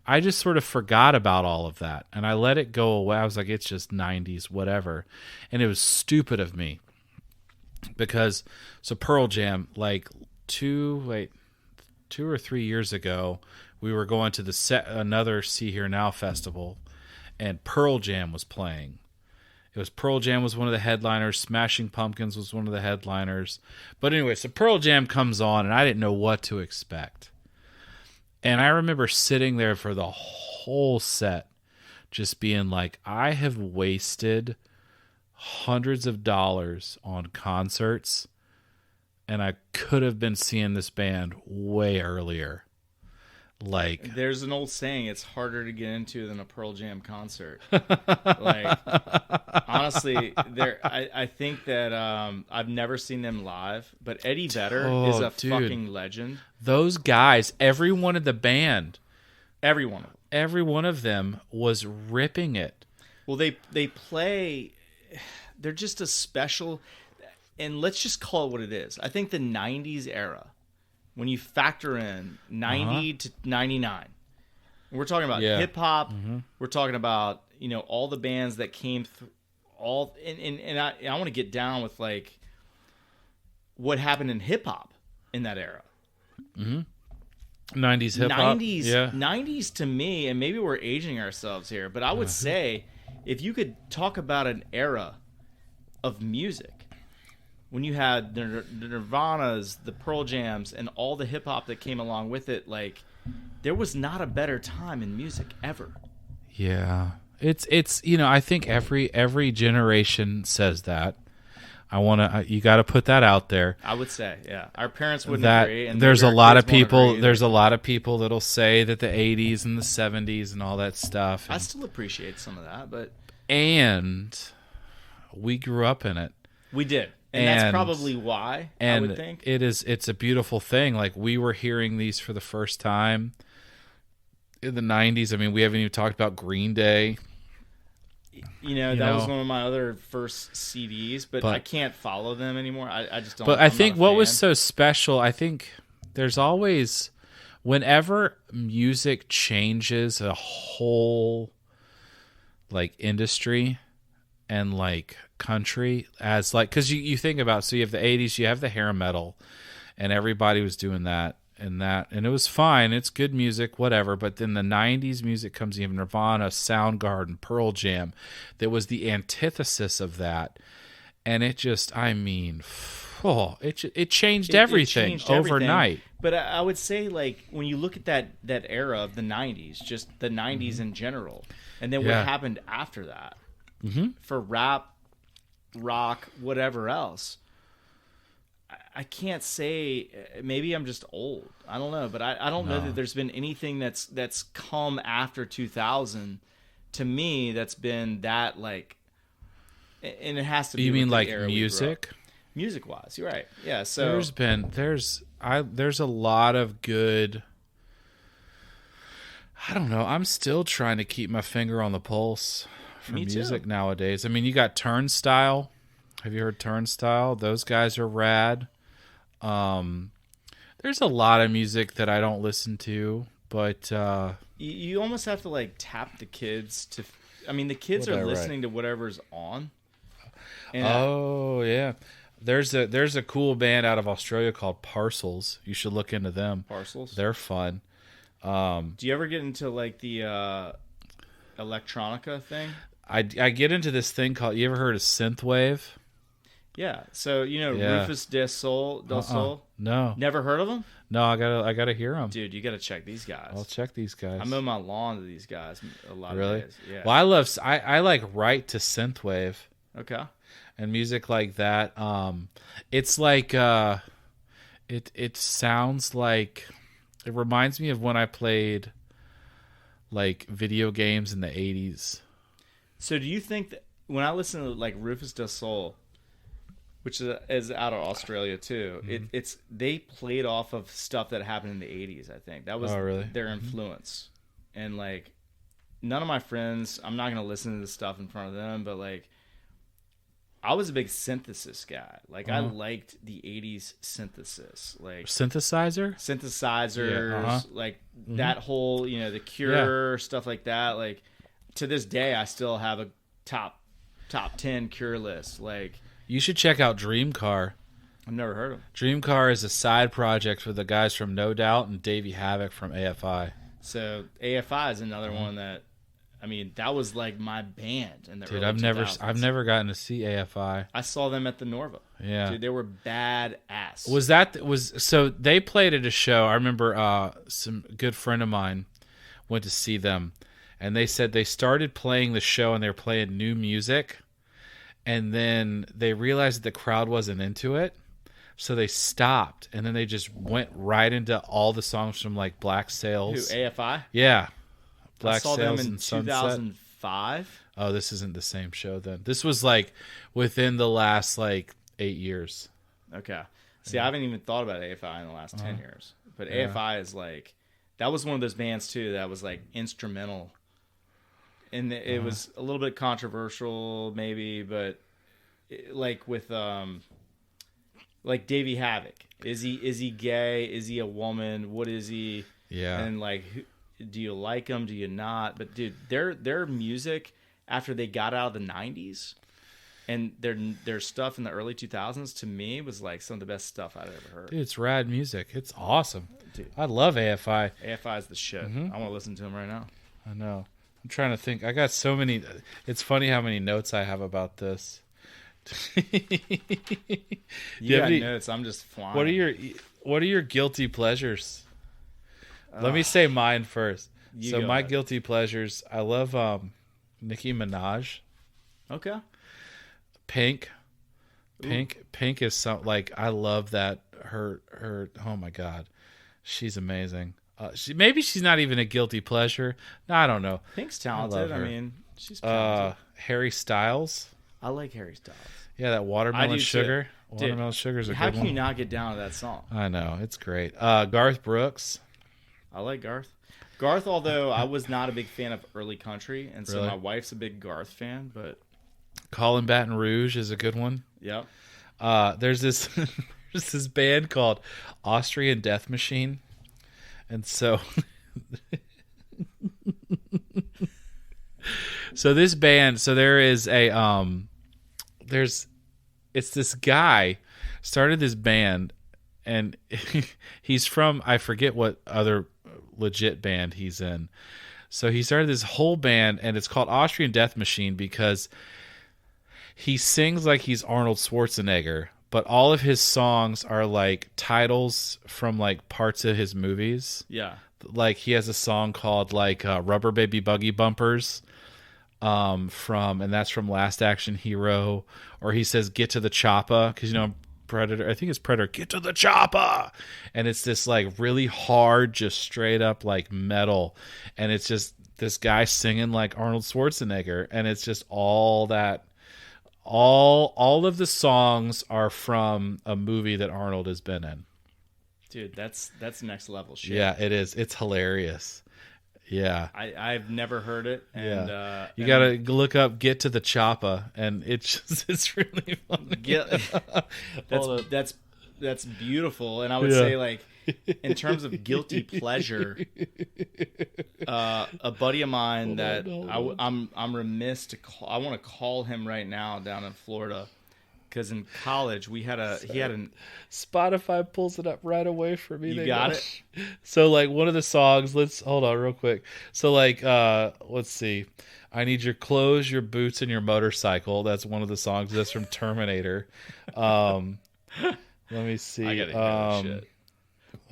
I just sort of forgot about all of that, and I let it go away. I was like, it's just 90s, whatever. And it was stupid of me. Because, Pearl Jam, 2 or 3 years ago, we were going to another See Here Now festival, and Pearl Jam was playing. Pearl Jam was one of the headliners. Smashing Pumpkins was one of the headliners. But anyway, so Pearl Jam comes on, and I didn't know what to expect. And I remember sitting there for the whole set, just being like, I have wasted hundreds of dollars on concerts, and I could have been seeing this band way earlier. Like, there's an old saying, it's harder to get into than a Pearl Jam concert. Like, honestly, I think that I've never seen them live, but Eddie Vedder is a fucking legend. Those guys, every one of the band, every one of them was ripping it. Well, they play. They're just a special, and let's just call it what it is. I think the '90s era, when you factor in 90 to 99, we're talking about hip hop. We're talking about all the bands that came through. And I want to get down with like what happened in hip hop in that era. 90s hip hop. 90s to me, and maybe we're aging ourselves here, but I would say if you could talk about an era of music when you had the Nirvanas, the Pearl Jams, and all the hip hop that came along with it, like there was not a better time in music ever. Yeah, it's I think every generation says that. You got to put that out there. I would say, yeah, our parents wouldn't agree. And there's a lot of people. There's a lot of people that'll say that the '80s and the '70s and all that stuff. I still appreciate some of that, and we grew up in it. We did. And that's probably why, I would think. It's a beautiful thing. Like, we were hearing these for the first time in the 90s. I mean, we haven't even talked about Green Day. That was one of my other first CDs, but I can't follow them anymore. I just don't. But I think what was so special, I think there's always, whenever music changes a whole, like, industry and, like, country, as like, because you think about, so you have the 80s, you have the hair metal, and everybody was doing that, and it was fine, it's good music, whatever. But then the 90s music comes in, Nirvana, Soundgarden, Pearl Jam, that was the antithesis of that, and it just, it changed everything overnight. But I would say, like, when you look at that era of the 90s, just the 90s in general, and then what happened after that for rap, rock, whatever else, I can't say. Maybe I'm just old, I don't know, but I don't know that there's been anything that's come after 2000 to me that's been that, like, and it has to be. You mean like music wise? You're right. Yeah, so there's a lot of good, I don't know, I'm still trying to keep my finger on the pulse for music nowadays. I mean, you got Turnstile. Have you heard Turnstile? Those guys are rad. There's a lot of music that I don't listen to, but you almost have to, like, tap the kids to. I mean, the kids are listening to whatever's on. And yeah, there's a cool band out of Australia called Parcels. You should look into them. Parcels, they're fun. Do you ever get into, like, the electronica thing? I get into this thing called. You ever heard of synthwave? Yeah. So Rufus del Sol. No. Never heard of them? No, I gotta hear them. Dude, you gotta check these guys. I'll check these guys. I mow my lawn to these guys a lot really? of days. Yeah. Well, I like right to synthwave. Okay. And music like that. It's like it sounds like, it reminds me of when I played, like, video games in the 80s. So do you think that when I listen to, like, Rufus del Sol, which is out of Australia too, it's they played off of stuff that happened in the 80s, I think. That was their influence. And, like, none of my friends, I'm not going to listen to this stuff in front of them, but, like, I was a big synthesis guy. Like, I liked the 80s synthesis. Like, synthesizers, like, that whole, the Cure, stuff like that. Like, to this day, I still have a top 10 Cure list. Like, you should check out Dreamcar. I've never heard of them. Dreamcar is a side project for the guys from No Doubt and Davey Havok from AFI. So AFI is another one that, I mean, that was like my band in the early 2000s. I've never gotten to see AFI. I saw them at the Norva. Yeah, dude, they were badass. So they played at a show. I remember some good friend of mine went to see them, and they said they started playing the show and they were playing new music, and then they realized that the crowd wasn't into it. So they stopped, and then they just went right into all the songs from like Black Sails. Who, AFI? Yeah. Black Sails them in 2005. Oh, this isn't the same show then. This was like within the last like 8 years. Okay. See, I haven't even thought about AFI in the last 10 years. But AFI is like, that was one of those bands too that was like instrumental. And it was a little bit controversial maybe, but like with like Davey Havok. Is he gay? Is he a woman? What is he? Yeah. And like, do you like him? Do you not? But dude, their music after they got out of the 90s and their stuff in the early 2000s to me was like some of the best stuff I'd ever heard. Dude, it's rad music. It's awesome. Dude, I love AFI. AFI is the shit. I want to listen to him right now. I know. I'm trying to think. I got so many. It's funny how many notes I have about this. You got notes. I'm just flying. What are your guilty pleasures? Let me say mine first. So my guilty pleasures, I love Nicki Minaj. Okay. Pink is so like I love that her oh my god, she's amazing. Maybe she's not even a guilty pleasure. No, I don't know. Pink's talented. I mean, she's talented. Harry Styles. I like Harry Styles. Yeah, that Watermelon Sugar. Watermelon Sugar is a good one. How can you not get down to that song? I know, it's great. Garth Brooks. I like Garth. Garth, although I was not a big fan of early country, and so my wife's a big Garth fan, but Colin Baton Rouge is a good one. Yep. There's this there's this band called Austrian Death Machine. And so this band, there is it's this guy started this band, and he's from, I forget what other legit band he's in. So he started this whole band, and it's called Austrian Death Machine because he sings like he's Arnold Schwarzenegger, but all of his songs are like titles from like parts of his movies. Yeah. Like he has a song called like Rubber Baby Buggy Bumpers and that's from Last Action Hero. Or he says Get to the Choppa, because Predator, I think it's Predator, Get to the Choppa. And it's this like really hard, just straight up like metal. And it's just this guy singing like Arnold Schwarzenegger. And it's just all that. All of the songs are from a movie that Arnold has been in. Dude, that's next level shit. Yeah, it is. It's hilarious. Yeah. I've never heard it. And you gotta look up Get to the Choppa, and it's really funny. That's beautiful. And I would say, like, in terms of guilty pleasure, a buddy of mine I'm remiss to call. I want to call him right now down in Florida, because in college he had an Spotify pulls it up right away for me. You got it. So like one of the songs. Let's hold on real quick. So like let's see. I need your clothes, your boots, and your motorcycle. That's one of the songs. That's from Terminator. Let me see. I gotta hear that shit.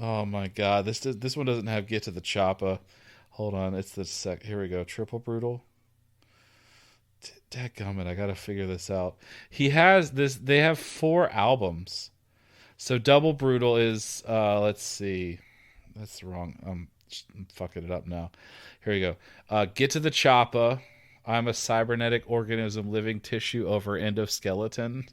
Oh my god, this one doesn't have Get to the Choppa. Hold on, it's the here we go. Triple Brutal. Dadgummit, I gotta figure this out. He has this. They have 4 albums. So Double Brutal is. Let's see. That's wrong. I'm fucking it up now. Here we go. Get to the Choppa. I'm a cybernetic organism, living tissue over endoskeleton.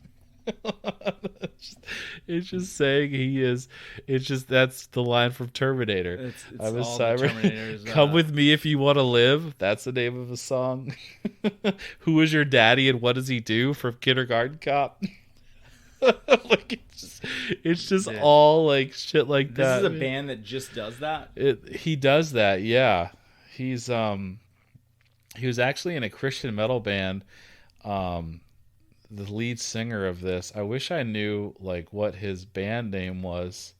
It's just saying he is. It's just that's the line from Terminator. It's I'm a cyber. Come with me if you want to live. That's the name of a song. Who is your daddy and what does he do? From Kindergarten Cop. Like it's just all like shit like that. This is a band that just does that. He does that. Yeah, he was actually in a Christian metal band. The lead singer of this, I wish I knew like what his band name was,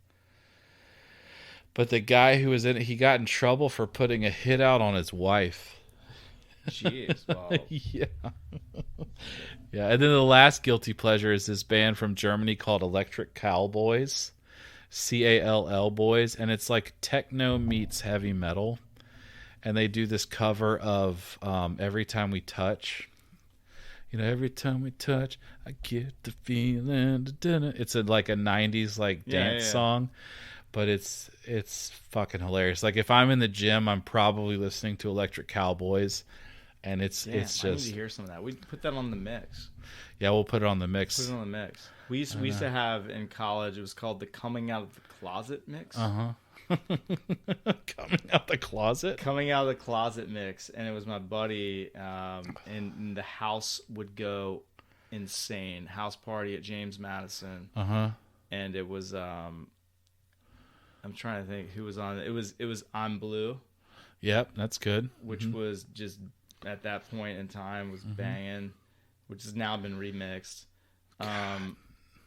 but the guy who was in it, he got in trouble for putting a hit out on his wife. Jeez, wow. Yeah. And then the last guilty pleasure is this band from Germany called Electric Callboys, Call Boys, and it's like techno meets heavy metal, and they do this cover of Every Time We Touch. every time we touch, I get the feeling. It's like a 90s like dance song, but it's fucking hilarious. Like if I'm in the gym, I'm probably listening to Electric Cowboys, and it's just. I need to hear some of that. We put that on the mix. Yeah, we'll put it on the mix. Put it on the mix. We used to have in college. It was called the Coming Out of the Closet mix. Coming out the closet. Coming out of the closet mix, and it was my buddy, and the house would go insane. House party at James Madison. And it was I'm trying to think who was on it. It was I'm Blue. Yep, that's good. Which was just at that point in time was banging, which has now been remixed.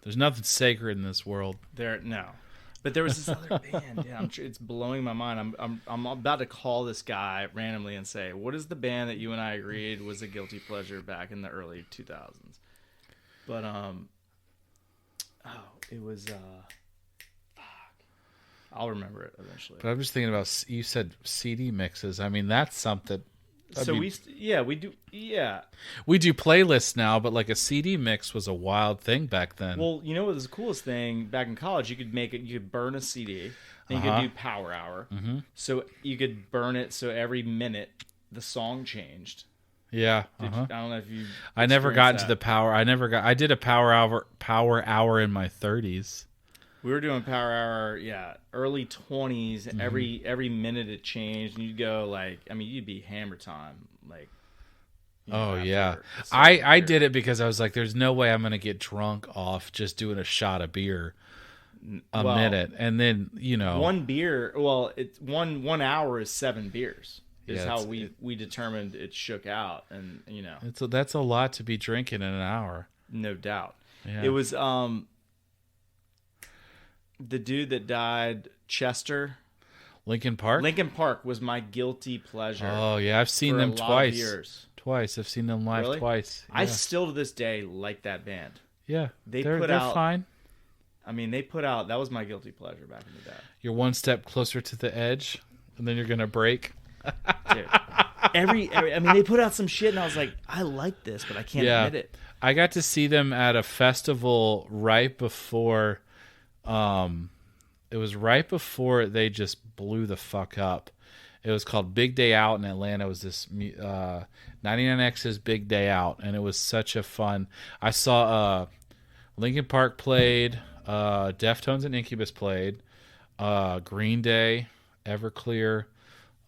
There's nothing sacred in this world. But there was this other band. Yeah, it's blowing my mind. I'm about to call this guy randomly and say, "What is the band that you and I agreed was a guilty pleasure back in the early 2000s?" But it was I'll remember it eventually. But I'm just thinking about, you said CD mixes. I mean, that's something. We do playlists now, but like a CD mix was a wild thing back then. Well, you know what was the coolest thing back in college? You could burn a CD, and you could do Power Hour. So you could burn it so every minute the song changed. Yeah. I don't know if you. I never got into the Power. I did a Power Hour in my 30s. We were doing Power Hour, early 20s. Every minute it changed, and you'd go you'd be hammer time, I did it because I was like, there's no way I'm gonna get drunk off just doing a shot of beer a minute, and then one beer. Well, it's 1 hour is 7 beers. Is how we determined it shook out, and that's a lot to be drinking in an hour, no doubt. Yeah. It was the dude that died, Chester. Linkin Park? Linkin Park was my guilty pleasure. Oh, yeah. I've seen them twice. Twice. I've seen them live twice. Yeah. I still to this day like that band. Yeah. They're fine. I mean, they put out, that was my guilty pleasure back in the day. You're one step closer to the edge, and then you're going to break. Dude. They put out some shit, and I was like, I like this, but I can't admit it. I got to see them at a festival right before... it was right before they just blew the fuck up. It was called Big Day Out in Atlanta. It was this 99X's Big Day Out, and it was such a fun. I saw Linkin Park played, Deftones and Incubus played, Green Day, Everclear,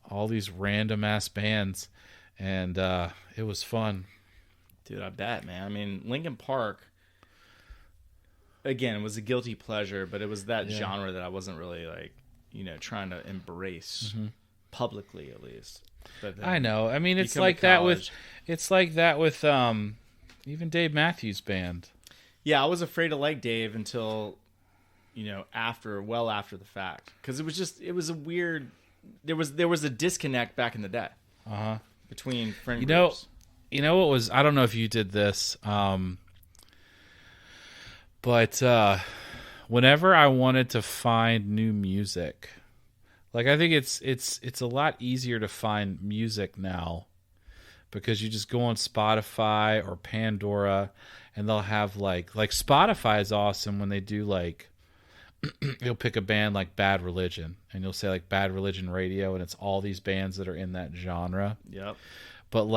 all these random ass bands, and it was fun. Dude, I bet, man. I mean, Linkin Park. Again, it was a guilty pleasure, but it was that genre that I wasn't really trying to embrace publicly, at least. But I know. I mean, it's like that with even Dave Matthews Band. Yeah, I was afraid to like Dave until after the fact, because it was a weird. There was a disconnect back in the day between friend groups. You know what was? I don't know if you did this. But whenever I wanted to find new music, I think it's a lot easier to find music now, because you just go on Spotify or Pandora, and they'll have like Spotify is awesome when they do you'll pick a band like Bad Religion, and you'll say Bad Religion Radio, and it's all these bands that are in that genre. Yep. But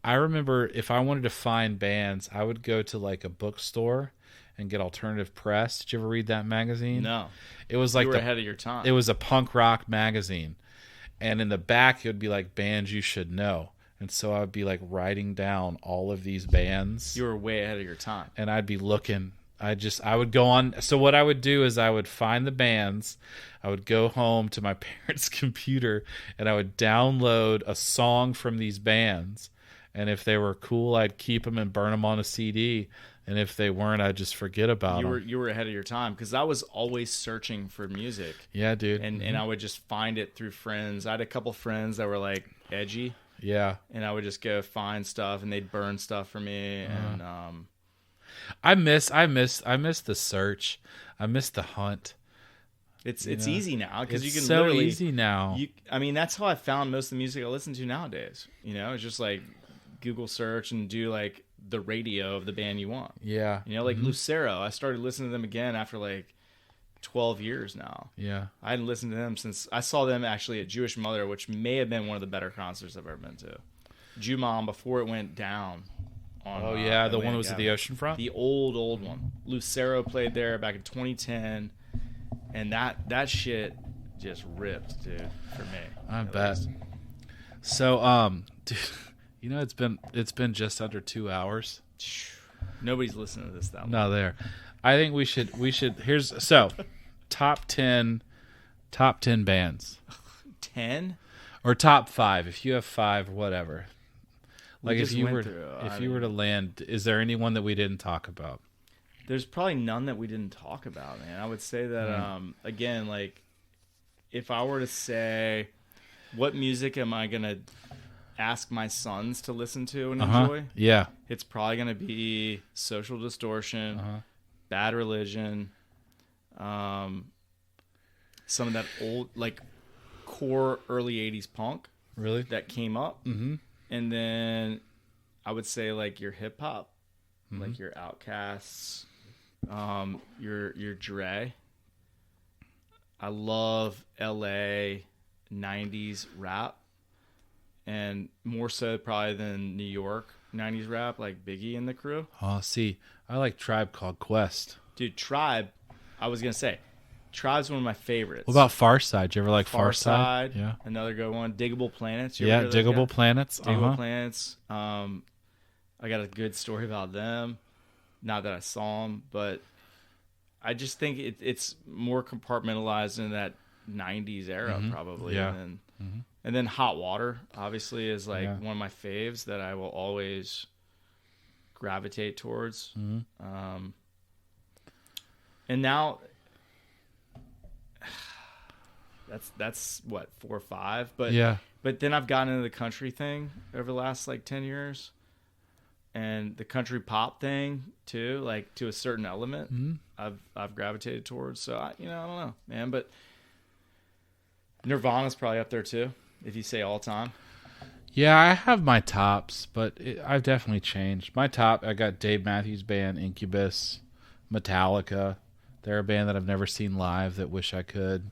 I remember if I wanted to find bands, I would go to a bookstore and get Alternative Press. Did you ever read that magazine? No. It was you were ahead of your time. It was a punk rock magazine. And in the back, it would be bands you should know. And so I would be writing down all of these bands. You were way ahead of your time. And I'd be looking. I would go on. So what I would do is I would find the bands. I would go home to my parents' computer, and I would download a song from these bands. And if they were cool, I'd keep them and burn them on a CD. And if they weren't, I'd just forget about them. You were ahead of your time, because I was always searching for music. Yeah, dude. And I would just find it through friends. I had a couple friends that were edgy. Yeah. And I would just go find stuff, and they'd burn stuff for me. And I miss the search. I miss the hunt. It's easy now, because you can so easy now. That's how I found most of the music I listen to nowadays. It's just Google search and do the radio of the band you want. Yeah. You know, like Lucero. I started listening to them again after like 12 years now. Yeah. I hadn't listened to them since I saw them actually at Jewish Mother, which may have been one of the better concerts I've ever been to. Jumon before it went down. On, the one that was at the oceanfront? The old one. Lucero played there back in 2010, and that shit just ripped, dude, for me. I bet. So, dude, you know, it's been just under 2 hours. Nobody's listening to this that long. No, there. I think we should top 10 bands. 10? Or top 5 if you have 5, whatever. Like if you were to land, is there anyone that we didn't talk about? There's probably none that we didn't talk about, man. I would say that again, like if I were to say what music am I going to ask my sons to listen to and enjoy? Yeah. It's probably going to be Social Distortion, Bad Religion, some of that old like core early 80s punk. Really? That came up. Mm-hmm. And then I would say like your hip hop, like your Outcasts, your Dre. I love LA 90s rap, and more so probably than New York 90s rap, like Biggie and the crew. Oh, see, I like Tribe Called Quest. Dude, Tribe, I was going to say, Tribe's one of my favorites. What about Farside? Do you ever like Farside? Yeah. Another good one. Diggable Planets. Diggable Planets. Diggable Planets. I got a good story about them. Not that I saw them, but I just think it's more compartmentalized in that 90s era probably. Yeah. And then Hot Water, obviously, is like one of my faves that I will always gravitate towards. And now... That's what 4 or 5, but then I've gotten into the country thing over the last like 10 years, and the country pop thing too, like to a certain element. I've gravitated towards. So I don't know, man, but Nirvana's probably up there too if you say all time. Yeah, I have my tops, but I've definitely changed. My top, I got Dave Matthews Band, Incubus, Metallica. They're a band that I've never seen live that wish I could.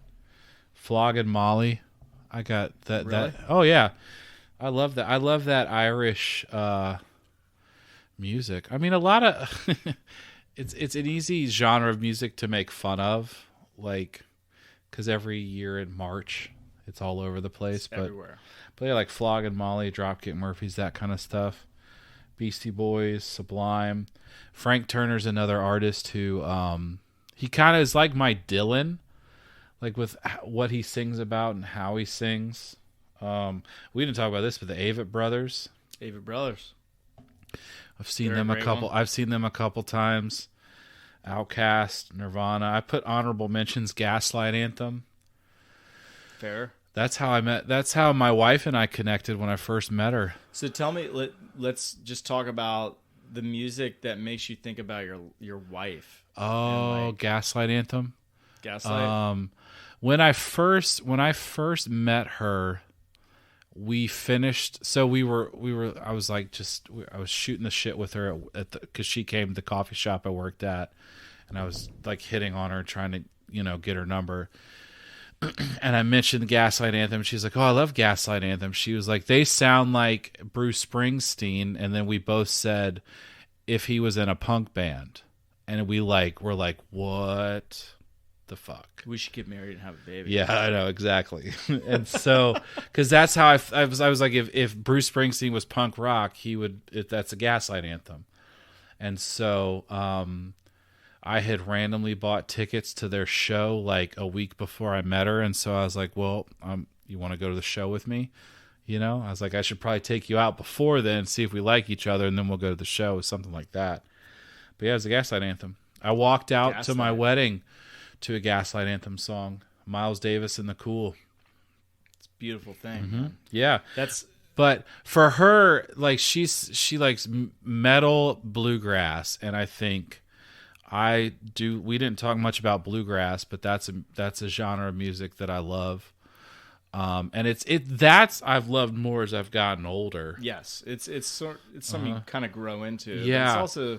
Flogging Molly, I got that. Really? Oh yeah, I love that. I love that Irish music. I mean, a lot of it's an easy genre of music to make fun of, like because every year in March it's all over the place. But everywhere. But yeah, like Flogging Molly, Dropkick Murphys, that kind of stuff. Beastie Boys, Sublime. Frank Turner's another artist who he kind of is like my Dylan. Like with what he sings about and how he sings. We didn't talk about this, but the Avett Brothers. Avett Brothers. I've seen them a couple. I've seen them a couple times. Outkast, Nirvana. I put honorable mentions. Gaslight Anthem. Fair. That's how my wife and I connected when I first met her. So tell me, let's just talk about the music that makes you think about your wife. Oh, like, Gaslight Anthem. Gaslight. When I first met her, we finished. So we were. I was shooting the shit with her because she came to the coffee shop I worked at, and I was like hitting on her, trying to get her number. And I mentioned Gaslight Anthem. She's like, "Oh, I love Gaslight Anthem." She was like, "They sound like Bruce Springsteen." And then we both said, "If he was in a punk band," and we're like, "What the fuck? We should get married and have a baby." Yeah, I know exactly. And so, because that's how I was like, if Bruce Springsteen was punk rock, he would. That's a Gaslight Anthem. And so, I had randomly bought tickets to their show like a week before I met her, and so I was like, "Well, you want to go to the show with me?" I was like, "I should probably take you out before then, see if we like each other, and then we'll go to the show," something like that. But yeah, it was a Gaslight Anthem. I walked out to my wedding to a Gaslight Anthem song, Miles Davis and the Cool. It's a beautiful thing. Yeah, that's. But for her, like she likes metal bluegrass, and I think. I do. We didn't talk much about bluegrass, but that's a genre of music that I love. And that's I've loved more as I've gotten older. Yes, it's something you kind of grow into. Yeah, but it's also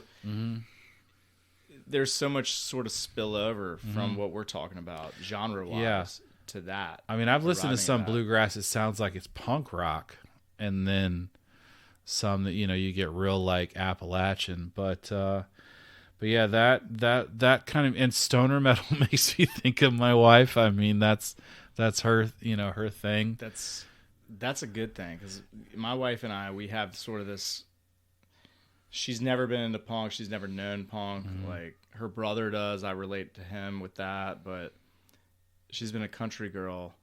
there's so much sort of spillover from what we're talking about genre wise to that. I mean, I've listened to some bluegrass. It sounds like it's punk rock, and then some that you get real like Appalachian, but yeah, that kind of, and stoner metal makes me think of my wife. I mean, that's her, her thing. That's a good thing, because my wife and I, we have sort of this. She's never been into punk. She's never known punk. Like her brother does. I relate to him with that, but she's been a country girl.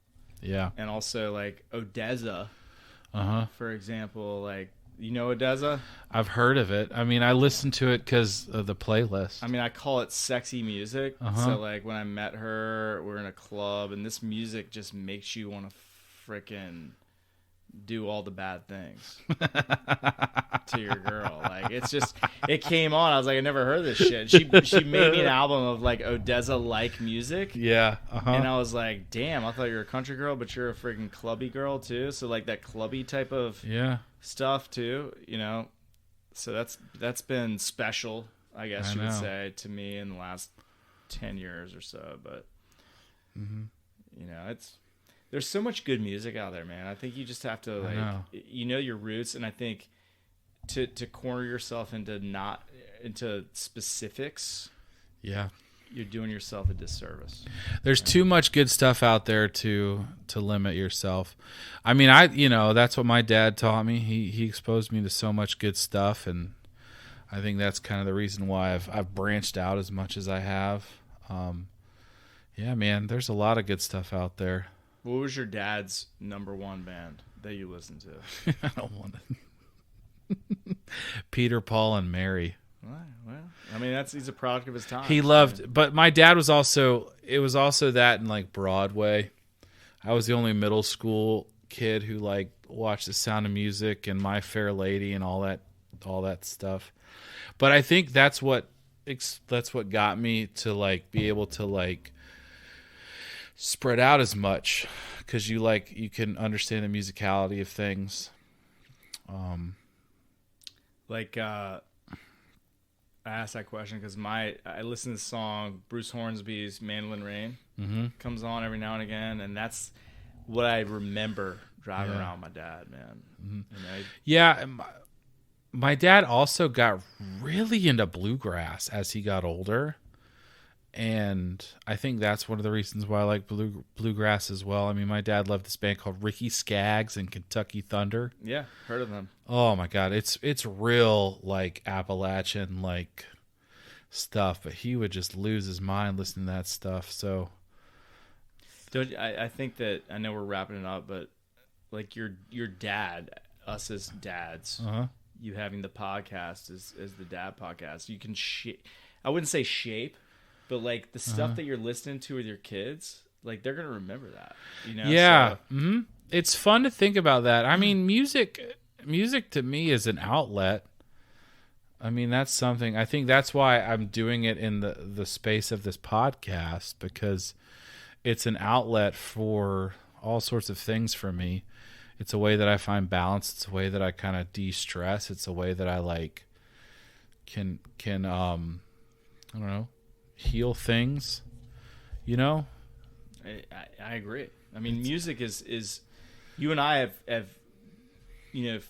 Yeah, and also like ODESZA, for example, like. You know ODESZA? I've heard of it. I mean, I listened to it because of the playlist. I mean, I call it sexy music. So, like, when I met her, we're in a club, and this music just makes you want to frickin' do all the bad things to your girl. Like, it came on. I was like, I never heard this shit. She made me an album of, like, ODESZA-like music. Yeah. And I was like, damn, I thought you were a country girl, but you're a freaking clubby girl, too. So, like, that clubby type of... stuff too, so that's been special, I guess you would say, to me in the last 10 years or so. But there's so much good music out there, man. I think you just have to your roots, and I think to corner yourself into specifics, you're doing yourself a disservice. There's too much good stuff out there to limit yourself. I mean, that's what my dad taught me. He exposed me to so much good stuff, and I think that's kind of the reason why I've branched out as much as I have. Yeah, man, there's a lot of good stuff out there. What was your dad's number one band that you listened to? I don't want to. Peter, Paul, and Mary. Well, I mean, he's a product of his time. He loved, but my dad was also that in like Broadway. I was the only middle school kid who like watched The Sound of Music and My Fair Lady and all that stuff. But I think that's what got me to like be able to like spread out as much, because you can understand the musicality of things. I asked that question because I listen to the song Bruce Hornsby's Mandolin Rain comes on every now and again, and that's what I remember driving around with my dad, man. Yeah, my dad also got really into bluegrass as he got older, and I think that's one of the reasons why I like bluegrass as well. I mean, my dad loved this band called Ricky Skaggs and Kentucky Thunder. Yeah, heard of them. Oh my God, it's real like Appalachian like stuff, but he would just lose his mind listening to that stuff. So, I think that, I know we're wrapping it up, but like your dad, us as dads, you having the podcast as the dad podcast, you can I wouldn't say shape, but like the stuff that you're listening to with your kids, like they're gonna remember that, Yeah, so, it's fun to think about that. I mean, music to me is an outlet. I mean, that's something. I think that's why I'm doing it in the space of this podcast, because it's an outlet for all sorts of things for me. It's a way that I find balance. It's a way that I kind of de-stress. It's a way that I like can I don't know, heal things. I agree. I mean, music is you and I have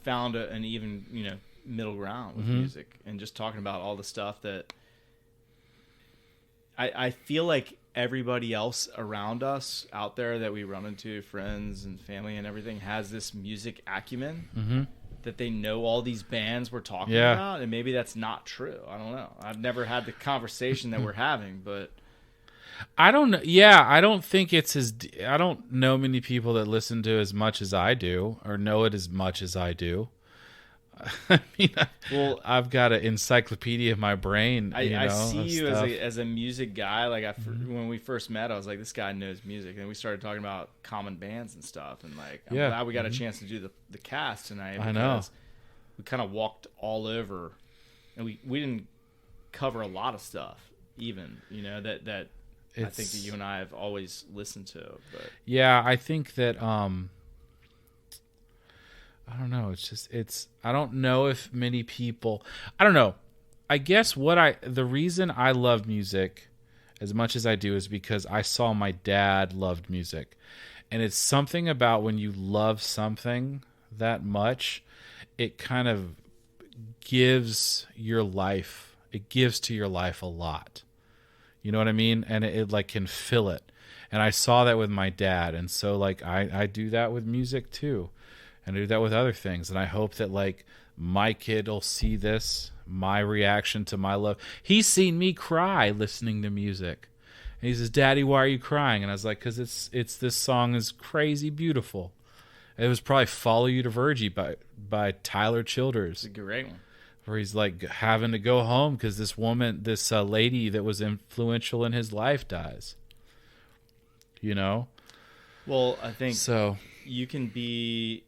found an even middle ground with music, and just talking about all the stuff that I feel like everybody else around us out there that we run into, friends and family and everything, has this music acumen that they know all these bands we're talking about, and maybe that's not true. I don't know. I've never had the conversation that we're having, but I don't know. Yeah, I don't think it's I don't know many people that listen to as much as I do, or know it as much as I do. I mean, I've got an encyclopedia in my brain. I see you as a music guy. Like when we first met, I was like, this guy knows music, and we started talking about common bands and stuff. And like, I'm glad we got a chance to do the cast tonight. I know. We kind of walked all over, and we didn't cover a lot of stuff, even that I think that you and I have always listened to. But yeah, I think that I don't know. I don't know if many people. I don't know. I guess the reason I love music as much as I do is because I saw my dad loved music, and it's something about when you love something that much, it kind of gives your life. It gives to your life a lot. You know what I mean? And it like can fill it. And I saw that with my dad. And so like I do that with music too. And I do that with other things. And I hope that like my kid will see this, my reaction to my love. He's seen me cry listening to music. And he says, "Daddy, why are you crying?" And I was like, "'Cause it's this song is crazy beautiful." It was probably "Follow You to Virgie" by Tyler Childers. It's a great one. Where he's like having to go home because this lady that was influential in his life dies. You know? Well, I think so. You can be.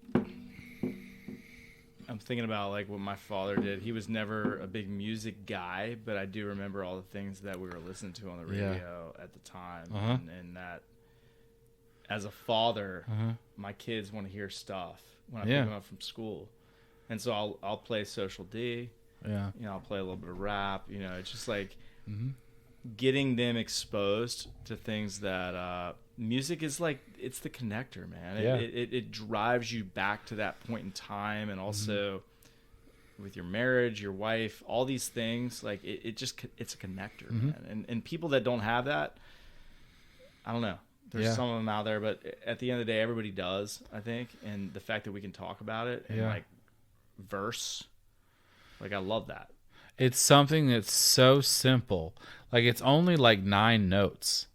I'm thinking about like what my father did. He was never a big music guy, but I do remember all the things that we were listening to on the radio at the time, and that as a father, my kids want to hear stuff when I pick them up from school. And so I'll play Social D. Yeah. You know, I'll play a little bit of rap. You know, it's just like getting them exposed to things that music is like, it's the connector, man. Yeah. It drives you back to that point in time, and also with your marriage, your wife, all these things. Like it's a connector, man. And people that don't have that, I don't know. There's some of them out there, but at the end of the day, everybody does, I think. And the fact that we can talk about it and like verse, like I love that. It's something that's so simple. Like it's only like 9 notes.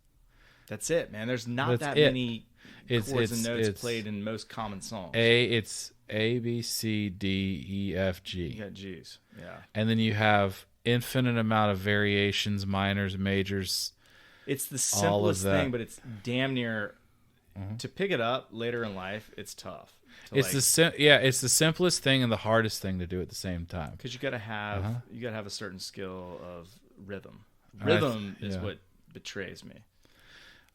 That's it, man. There's not that many chords and notes played in most common songs. It's A, B, C, D, E, F, G. You got G's, yeah. And then you have infinite amount of variations, minors, majors. It's the simplest thing, but it's damn near to pick it up later in life. It's tough. It's it's the simplest thing and the hardest thing to do at the same time. Because you got to have a certain skill of rhythm. Rhythm is what betrays me.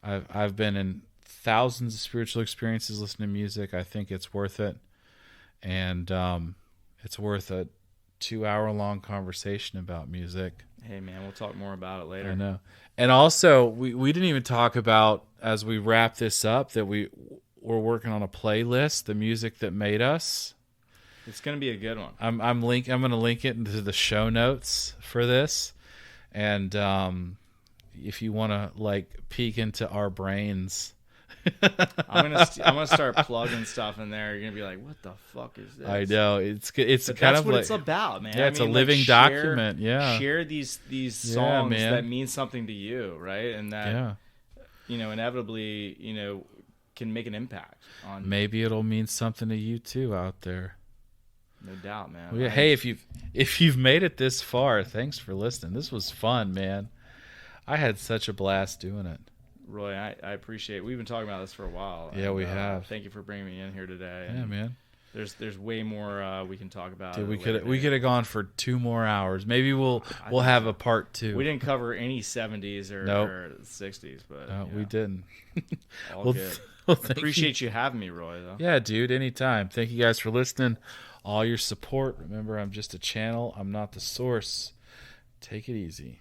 I've been in thousands of spiritual experiences listening to music. I think it's worth it, and it's worth a 2-hour-long conversation about music. Hey man, we'll talk more about it later. I know. And also, we didn't even talk about, as we wrap this up, that we're working on a playlist, the music that made us. It's going to be a good one. I'm going to link it into the show notes for this, and if you want to like peek into our brains. I'm gonna start plugging stuff in there. You're gonna be like, "What the fuck is this?" I know it's but kind that's of what like, it's about, man. Yeah, it's a living document. Yeah, share these songs that mean something to you, right? And that inevitably can make an impact on. Maybe it'll mean something to you too out there. No doubt, man. Well, hey, if you've made it this far, thanks for listening. This was fun, man. I had such a blast doing it. Roy, I appreciate it. We've been talking about this for a while. Yeah, we have. Thank you for bringing me in here today. Yeah, man. There's way more we can talk about. Dude, we could have gone for 2 more hours. Maybe we'll have a part 2. We didn't cover any 70s or 60s, but we didn't. All good. Well, appreciate you having me, Roy, though. Yeah, dude, anytime. Thank you guys for listening. All your support. Remember, I'm just a channel. I'm not the source. Take it easy.